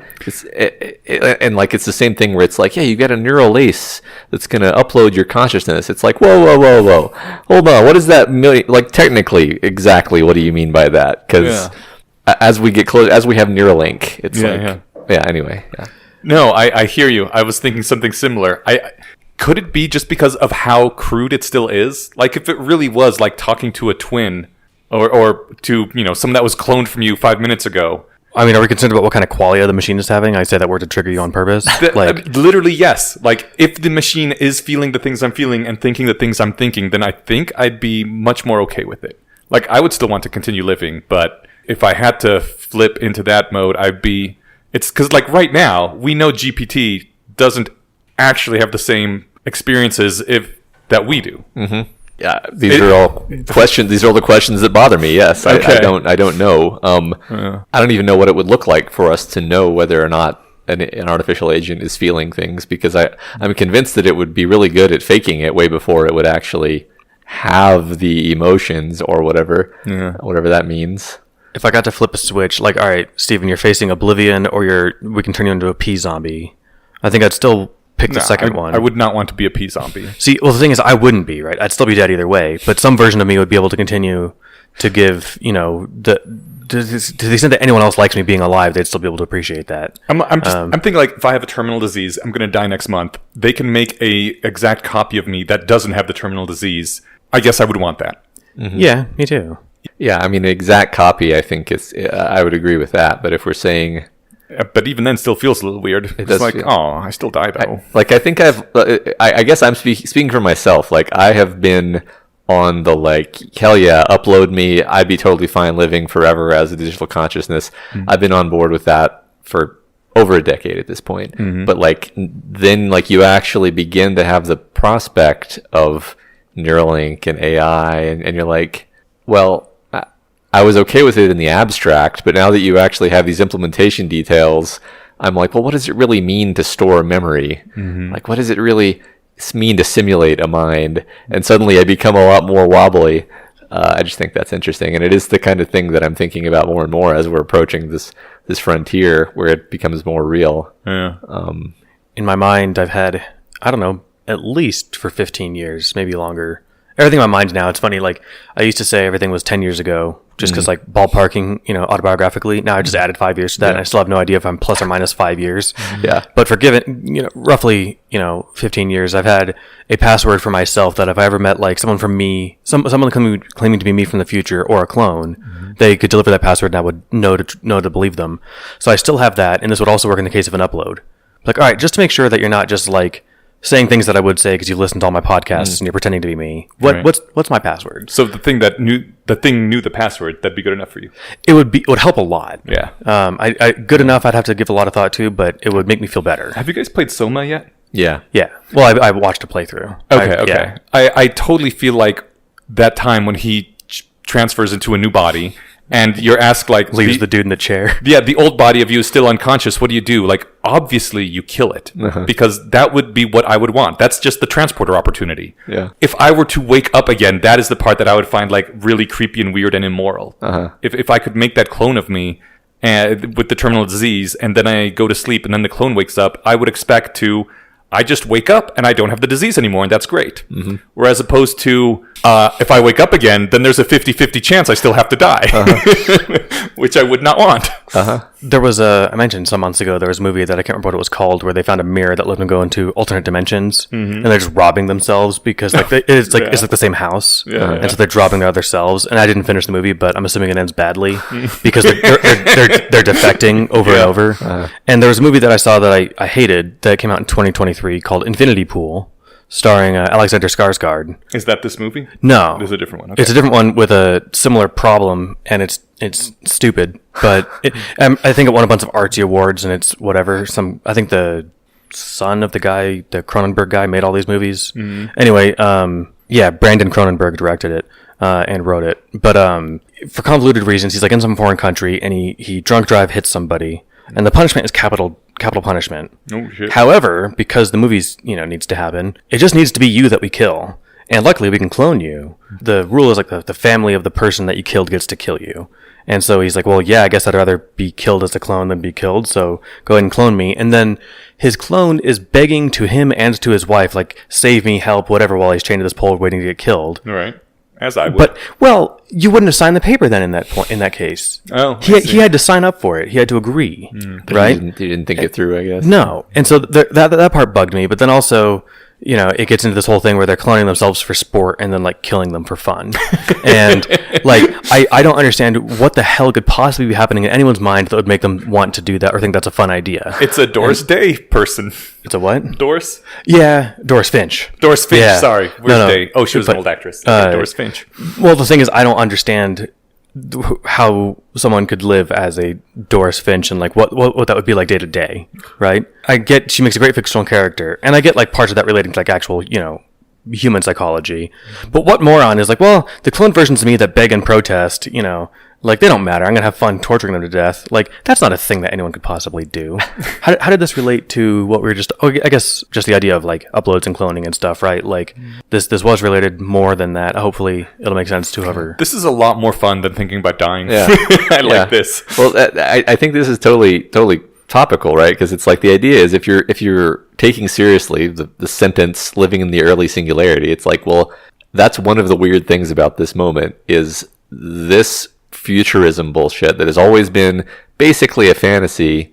S2: And like it's the same thing where it's like, yeah, you got a neural lace that's going to upload your consciousness. It's like, whoa, hold on, what is that like technically exactly what do you mean by that? Because as we get close, as we have Neuralink, it's anyway. Yeah.
S3: No, I hear you. I was thinking something similar. Could it be just because of how crude it still is? Like if it really was like talking to a twin or to someone that was cloned from you 5 minutes ago.
S1: I mean, are we concerned about what kind of qualia the machine is having? I say that word to trigger you on purpose.
S3: Literally, yes. Like, if the machine is feeling the things I'm feeling and thinking the things I'm thinking, then I think I'd be much more okay with it. Like, I would still want to continue living, but if I had to flip into that mode, it's because, like, right now, we know GPT doesn't actually have the same experiences that we do.
S2: Mm-hmm. Yeah, these are all questions. These are all the questions that bother me. Yes, okay. I don't know. I don't even know what it would look like for us to know whether or not an artificial agent is feeling things, because I'm convinced that it would be really good at faking it way before it would actually have the emotions or whatever that means.
S1: If I got to flip a switch, like, all right, Steven, you're facing Oblivion, or we can turn you into a pea zombie. I think I'd still pick the second one.
S3: I would not want to be a pea zombie.
S1: See, well, the thing is, I wouldn't be, right? I'd still be dead either way. But some version of me would be able to continue to give, to the extent that anyone else likes me being alive, they'd still be able to appreciate that.
S3: I'm thinking, like, if I have a terminal disease, I'm going to die next month. They can make a exact copy of me that doesn't have the terminal disease. I guess I would want that.
S1: Mm-hmm. Yeah, me too.
S2: Yeah, I mean, an exact copy, I think I would agree with that. But if we're saying...
S3: But even then, still feels a little weird. It's like, I still die though.
S2: I guess I'm speaking for myself. Like, I have been on the hell yeah, upload me. I'd be totally fine living forever as a digital consciousness. Mm-hmm. I've been on board with that for over a decade at this point. Mm-hmm. But then you actually begin to have the prospect of Neuralink and AI, and you're like, well, I was okay with it in the abstract, but now that you actually have these implementation details, I'm like, well, what does it really mean to store memory? Mm-hmm. Like, what does it really mean to simulate a mind? And suddenly I become a lot more wobbly. I just think that's interesting. And it is the kind of thing that I'm thinking about more and more as we're approaching this frontier where it becomes more real. Yeah.
S1: In my mind, I've had, I don't know, at least for 15 years, maybe longer. Everything in my mind now, it's funny, like, I used to say everything was 10 years ago, just because, ballparking, autobiographically. Now I just added 5 years to that, and I still have no idea if I'm plus or minus 5 years.
S2: Yeah.
S1: But for roughly, 15 years, I've had a password for myself that if I ever met, someone from me, someone claiming to be me from the future or a clone, they could deliver that password and I would know to believe them. So I still have that, and this would also work in the case of an upload. Like, all right, just to make sure that you're not just, saying things that I would say because you've listened to all my podcasts and you're pretending to be me. What's my password?
S3: So the thing knew the password, that'd be good enough for you.
S1: It would help a lot.
S3: Yeah.
S1: Good enough. I'd have to give a lot of thought to, but it would make me feel better.
S3: Have you guys played Soma yet?
S2: Yeah.
S1: Yeah. Well, I watched a playthrough.
S3: Okay. Yeah. I totally feel like that time when he transfers into a new body. And you're asked,
S1: leaves the dude in the chair.
S3: Yeah, the old body of you is still unconscious. What do you do? Obviously, you kill it. Because that would be what I would want. That's just the transporter opportunity.
S2: Yeah.
S3: If I were to wake up again, that is the part that I would find, really creepy and weird and immoral. Uh-huh. If I could make that clone of me with the terminal disease, and then I go to sleep, and then the clone wakes up, I would expect to I just wake up and I don't have the disease anymore, and that's great. Whereas opposed to if I wake up again, then there's a 50-50 chance I still have to die, which I would not want.
S1: There was I mentioned some months ago, there was a movie that I can't remember what it was called, where they found a mirror that let them go into alternate dimensions, and they're just robbing themselves because it's like the same house, and so they're robbing their other selves. And I didn't finish the movie, but I'm assuming it ends badly because they're defecting over and over. And there was a movie that I saw that I hated that came out in 2023 called Infinity Pool, starring Alexander Skarsgård.
S3: Is that this movie?
S1: No,
S3: There's a different one. Okay.
S1: It's a different one with a similar problem, and it's stupid. But I think it won a bunch of artsy awards, and it's whatever. I think the son of the Cronenberg guy, made all these movies. Anyway, Brandon Cronenberg directed it and wrote it. But for convoluted reasons, he's like in some foreign country, and he drunk drive hits somebody, and the punishment is capital punishment.
S3: Oh shit.
S1: However, because the movie's needs to happen, it just needs to be you that we kill. And luckily, we can clone you. The rule is like the family of the person that you killed gets to kill you. And so he's like, well, yeah, I guess I'd rather be killed as a clone than be killed. So go ahead and clone me. And then his clone is begging to him and to his wife, like, save me, help, whatever, while he's chained to this pole waiting to get killed.
S3: All right. As I would.
S1: But, well, you wouldn't have signed the paper then in that case.
S3: Oh,
S1: he had to sign up for it. He had to agree, right?
S2: You didn't think it through, I guess.
S1: No. And so that part bugged me. But then also, it gets into this whole thing where they're cloning themselves for sport and then, like, killing them for fun. And, like, I don't understand what the hell could possibly be happening in anyone's mind that would make them want to do that or think that's a fun idea.
S3: It's a Doris Day person.
S1: It's a what?
S3: Doris?
S1: Yeah, Doris Finch.
S3: Doris Finch,
S1: Yeah.
S3: sorry. Where's Day? Oh, she was an old actress. Okay, Doris Finch.
S1: Well, the thing is, I don't understand how someone could live as a Doris Finch and like what that would be like day to day, right? I get she makes a great fictional character, and I get like parts of that relating to like actual, human psychology. But what moron is like, well, the clone versions of me that beg and protest, like they don't matter. I'm gonna have fun torturing them to death. Like that's not a thing that anyone could possibly do. How did this relate to what we were just? Oh, I guess just the idea of like uploads and cloning and stuff, right? Like this was related more than that. Hopefully, it'll make sense to whoever.
S3: This is a lot more fun than thinking about dying.
S2: Yeah.
S3: I like this.
S2: Well, I think this is totally topical, right? Because it's like the idea is if you're taking seriously the sentence living in the early singularity, it's like, well, that's one of the weird things about this moment is this futurism bullshit that has always been basically a fantasy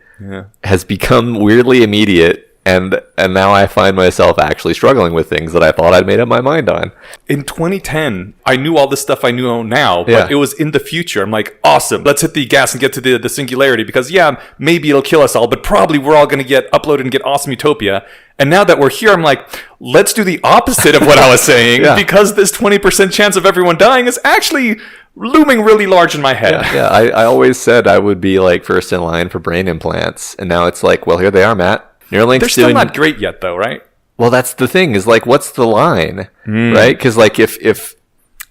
S2: has become weirdly immediate, and now I find myself actually struggling with things that I thought I'd made up my mind on.
S3: In 2010, I knew all this stuff I know now, but it was in the future. I'm like, awesome, let's hit the gas and get to the singularity because, maybe it'll kill us all, but probably we're all going to get uploaded and get awesome utopia. And now that we're here, I'm like, let's do the opposite of what I was saying because this 20% chance of everyone dying is actually looming really large in my head.
S2: I always said I would be like first in line for brain implants, and now it's like, well, here they are, Matt. Neuralink's
S3: They're still not great yet, though, right?
S2: Well, that's the thing is like, what's the line, right? Because like if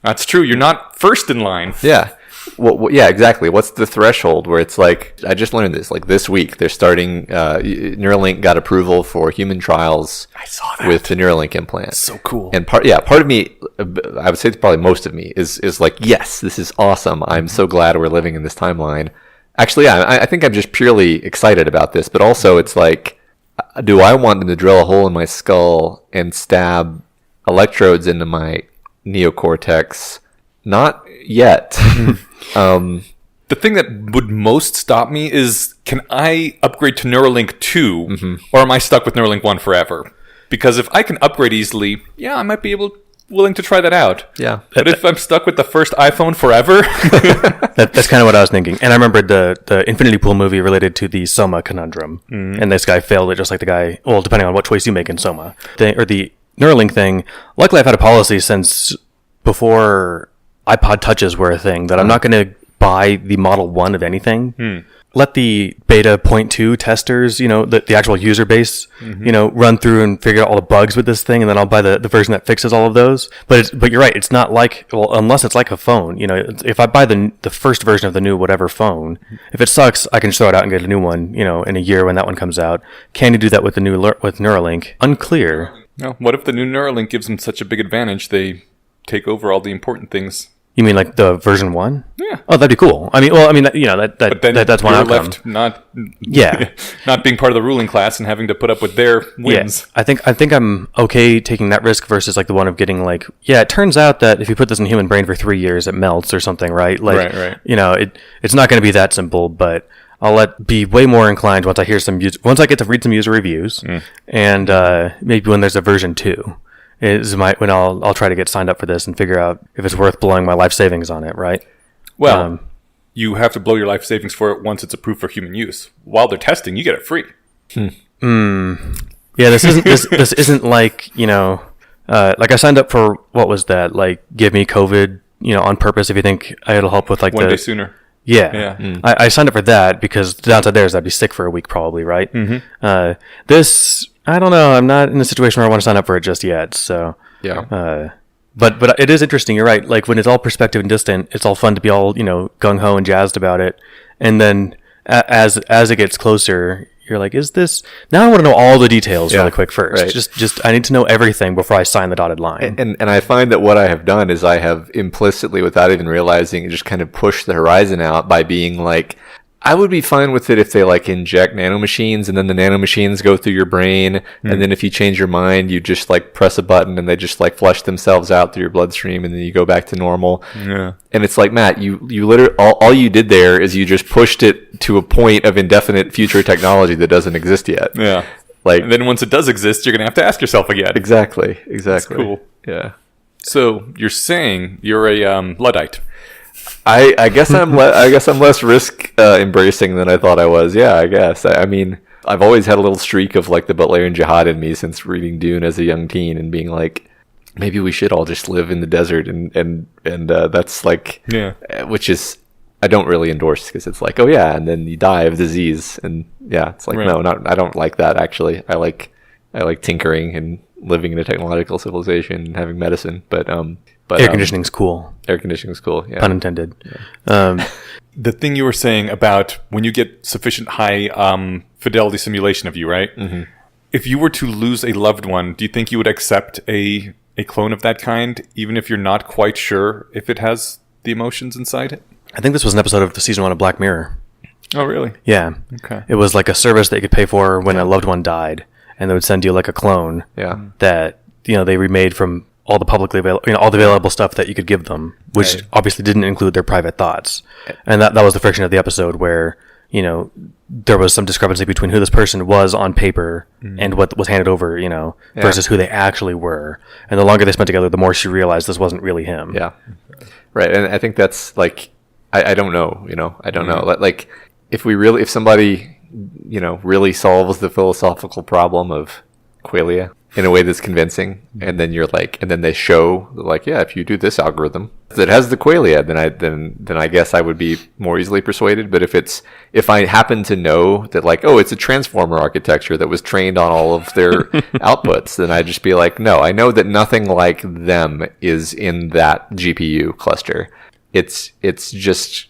S3: that's true, you're not first in line.
S2: Yeah. Well, yeah, exactly. What's the threshold where it's like, I just learned this, like this week, they're starting, Neuralink got approval for human trials.
S3: I saw that.
S2: With the Neuralink implant.
S3: So cool.
S2: And part of me, I would say probably most of me is like, yes, this is awesome. I'm so glad we're living in this timeline. Actually, I think I'm just purely excited about this, but also it's like, do I want them to drill a hole in my skull and stab electrodes into my neocortex? Not yet.
S3: The thing that would most stop me is, can I upgrade to Neuralink 2, or am I stuck with Neuralink 1 forever? Because if I can upgrade easily, I might be willing to try that out.
S2: Yeah.
S3: But if I'm stuck with the first iPhone forever...
S1: That's kind of what I was thinking. And I remembered the Infinity Pool movie related to the Soma conundrum. And this guy failed it just like the guy... Well, depending on what choice you make in Soma. The Neuralink thing, luckily I've had a policy since before iPod Touches were a thing that I'm not going to buy the Model 1 of anything. Let the beta 0.2 testers, the actual user base, run through and figure out all the bugs with this thing, and then I'll buy the version that fixes all of those. But you're right, it's not like, well, unless it's like a phone, if I buy the first version of the new whatever phone, if it sucks, I can just throw it out and get a new one, in a year when that one comes out. Can you do that with with Neuralink? Unclear.
S3: No, what if the new Neuralink gives them such a big advantage they take over all the important things?
S1: You mean like the version 1?
S3: Yeah.
S1: Oh, that'd be cool. I mean,
S3: But then
S1: that's one
S3: you're
S1: outcome.
S3: left not
S1: Yeah.
S3: not being part of the ruling class and having to put up with their wins.
S1: Yeah. I think I'm okay taking that risk versus like the one of getting like, it turns out that if you put this in human brain for 3 years, it melts or something, right? Like,
S3: Right.
S1: It's not going to be that simple, but I'll be way more inclined once I hear once I get to read some user reviews, and maybe when there's a version 2. When I'll try to get signed up for this and figure out if it's worth blowing my life savings on it, right?
S3: Well, you have to blow your life savings for it once it's approved for human use. While they're testing, you get it free.
S1: Yeah, this isn't like, like I signed up for, what was that? Like, give me COVID, on purpose if you think it'll help with like
S3: One day sooner.
S1: Yeah.
S3: Yeah.
S1: I signed up for that because the downside there is I'd be sick for a week probably, right? Mm-hmm. This, I don't know. I'm not in a situation where I want to sign up for it just yet. So,
S2: Yeah.
S1: but it is interesting. You're right. Like when it's all perspective and distant, it's all fun to be all, gung ho and jazzed about it. And then as it gets closer, you're like, is this, now I want to know all the details really quick first.
S2: Right.
S1: Just I need to know everything before I sign the dotted line.
S2: And I find that what I have done is I have implicitly, without even realizing, just kind of pushed the horizon out by being like, I would be fine with it if they like inject nanomachines and then the nanomachines go through your brain. And then if you change your mind, you just like press a button and they just like flush themselves out through your bloodstream and then you go back to normal.
S3: Yeah.
S2: And it's like, Matt, you literally, all you did there is you just pushed it to a point of indefinite future technology that doesn't exist yet.
S3: Yeah.
S2: Like,
S3: And then once it does exist, you're going to have to ask yourself again.
S2: exactly.
S3: cool.
S2: Yeah.
S3: So you're saying you're a Luddite.
S2: I guess I'm less risk embracing than I thought I was. Yeah, I guess. I mean, I've always had a little streak of like the Butlerian Jihad in me since reading Dune as a young teen and being like, maybe we should all just live in the desert and that's like, which is I don't really endorse because it's like, oh yeah, and then you die of disease and it's like no, I don't like that actually. I like tinkering and living in a technological civilization and having medicine, but
S1: air conditioning's cool.
S2: Air conditioning's cool. Yeah.
S1: Pun intended.
S3: The thing you were saying about when you get sufficient high fidelity simulation of you, right? Mm-hmm. If you were to lose a loved one, do you think you would accept a clone of that kind, even if you're not quite sure if it has the emotions inside it?
S1: I think this was an episode of the season 1 of Black Mirror.
S3: Oh, really?
S1: Yeah.
S3: Okay.
S1: It was like a service that you could pay for when a loved one died, and they would send you like a clone.
S2: Yeah.
S1: That they remade from all the publicly available, all the available stuff that you could give them, which obviously didn't include their private thoughts. And that was the friction of the episode where there was some discrepancy between who this person was on paper and what was handed over, versus who they actually were. And the longer they spent together, the more she realized this wasn't really him.
S2: Yeah. Right. And I think that's like, I don't know, I don't know. Like if somebody, really solves the philosophical problem of qualia in a way that's convincing, and then you're like, and then they show like, yeah, if you do this algorithm that has the qualia, then I guess I would be more easily persuaded. But if I happen to know that like, oh, it's a transformer architecture that was trained on all of their outputs, then I'd just be like, no, I know that nothing like them is in that GPU cluster. It's just.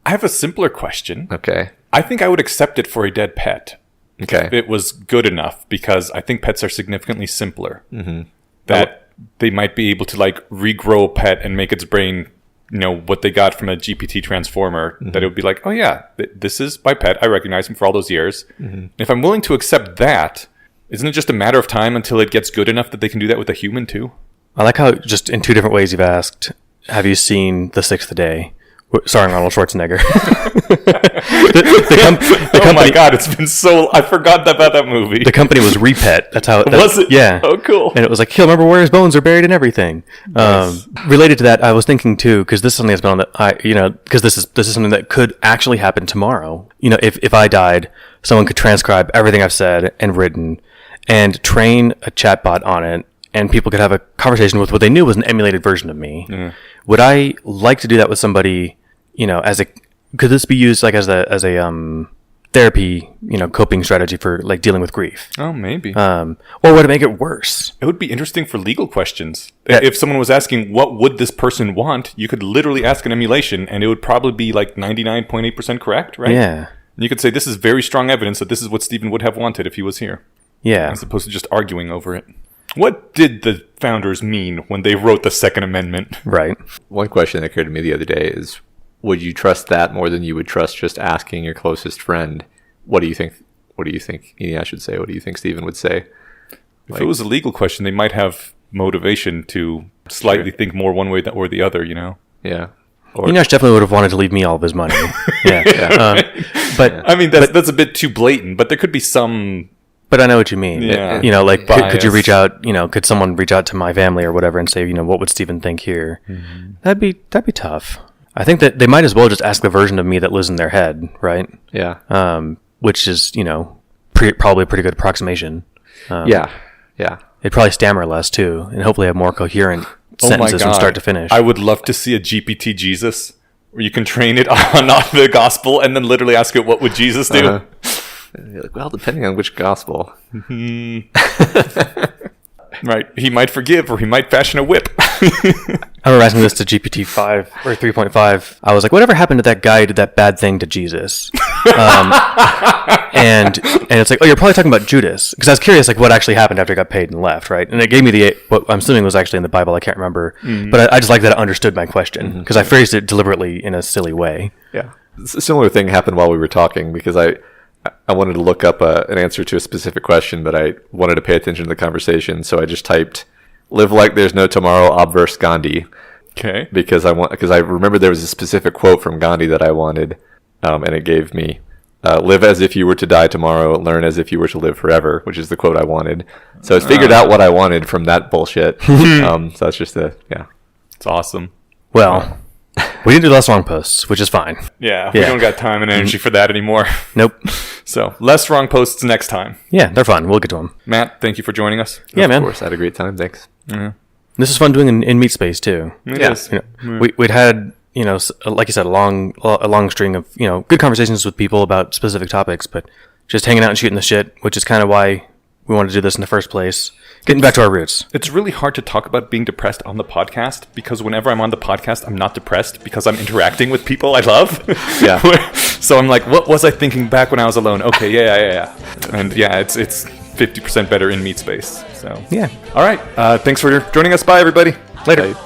S3: I have a simpler question.
S2: Okay.
S3: I think I would accept it for a dead pet.
S2: Okay.
S3: If it was good enough, because I think pets are significantly simpler. Mm-hmm. That they might be able to like regrow a pet and make its brain, what they got from a GPT transformer. Mm-hmm. That it would be like, oh yeah, this is my pet. I recognize him for all those years. Mm-hmm. If I'm willing to accept that, isn't it just a matter of time until it gets good enough that they can do that with a human too?
S1: I like how just in 2 different ways you've asked, have you seen The Sixth Day? Starring Arnold Schwarzenegger. the
S3: oh my god, it's been so... I forgot about that movie.
S1: The company was Repet. That's how...
S3: Was it?
S1: Yeah.
S3: Oh, cool.
S1: And it was like, he'll remember where his bones are buried and everything. Nice. Related to that, I was thinking too, because this is something that's been on the... because this is something that could actually happen tomorrow. If I died, someone could transcribe everything I've said and written and train a chatbot on it, and people could have a conversation with what they knew was an emulated version of me. Mm. Would I like to do that with somebody, could this be used like as a therapy, coping strategy for like dealing with grief?
S3: Oh, maybe.
S1: Or would it make it worse?
S3: It would be interesting for legal questions.
S1: Yeah.
S3: If someone was asking, what would this person want? You could literally ask an emulation and it would probably be like 99.8% correct, right?
S1: Yeah.
S3: And you could say, this is very strong evidence that this is what Stephen would have wanted if he was here.
S1: Yeah.
S3: As opposed to just arguing over it. What did the founders mean when they wrote the Second Amendment?
S1: Right.
S2: One question that occurred to me the other day is, would you trust that more than you would trust just asking your closest friend, what do you think? What do you think Eneasz should say? What do you think Stephen would say?
S3: If it was a legal question, they might have motivation to slightly think more one way or the other,
S2: Yeah. Or,
S1: Eneasz definitely would have wanted to leave me all of his money. Yeah. But
S3: I mean, that's a bit too blatant, but there could be some...
S1: But I know what you mean.
S3: Yeah.
S1: Like, could you
S3: Bias.
S1: reach out, could someone reach out to my family or whatever and say, what would Stephen think here?
S3: Mm-hmm.
S1: That'd be tough. I think that they might as well just ask the version of me that lives in their head, right?
S2: yeah.
S1: Which is, probably a pretty good approximation.
S2: Yeah.
S1: They'd probably stammer less, too, and hopefully have more coherent sentences from start to finish.
S3: I would love to see a GPT Jesus, where you can train it on the gospel and then literally ask it, what would Jesus do?
S2: And you're like, well, depending on which gospel.
S3: Right. He might forgive or he might fashion a whip.
S1: I remember asking this to GPT-5 or 3.5. I was like, whatever happened to that guy who did that bad thing to Jesus? And it's like, oh, you're probably talking about Judas. Because I was curious, like, what actually happened after he got paid and left, right? And it gave me what I'm assuming was actually in the Bible. I can't remember. But I just like that it understood my question because I phrased it deliberately in a silly way.
S2: Yeah. A similar thing happened while we were talking because I wanted to look up an answer to a specific question, but I wanted to pay attention to the conversation. So I just typed, live like there's no tomorrow, obverse Gandhi.
S3: Okay.
S2: Because I remember there was a specific quote from Gandhi that I wanted, and it gave me, live as if you were to die tomorrow, learn as if you were to live forever, which is the quote I wanted. So it's figured out what I wanted from that bullshit. So that's just
S3: It's awesome.
S1: Well, we didn't do less wrong posts, which is fine.
S3: Yeah, we don't got time and energy for that anymore.
S1: Nope.
S3: So, less wrong posts next time.
S1: Yeah, they're fun. We'll get to them.
S3: Matt, thank you for joining us.
S1: Yeah,
S2: of
S1: man.
S2: course, I had a great time. Thanks.
S1: This is fun doing in Meat Space, too.
S3: It is.
S1: We'd had, like you said, a long string of, good conversations with people about specific topics, but just hanging out and shooting the shit, which is kind of why we wanted to do this in the first place. Getting back to our roots.
S3: It's really hard to talk about being depressed on the podcast because whenever I'm on the podcast, I'm not depressed because I'm interacting with people I love.
S2: Yeah.
S3: So I'm like, what was I thinking back when I was alone? Okay, yeah. And yeah, it's 50% better in Meat Space. So
S1: Yeah.
S3: all right. Thanks for joining us. Bye, everybody.
S1: Later.
S2: Bye.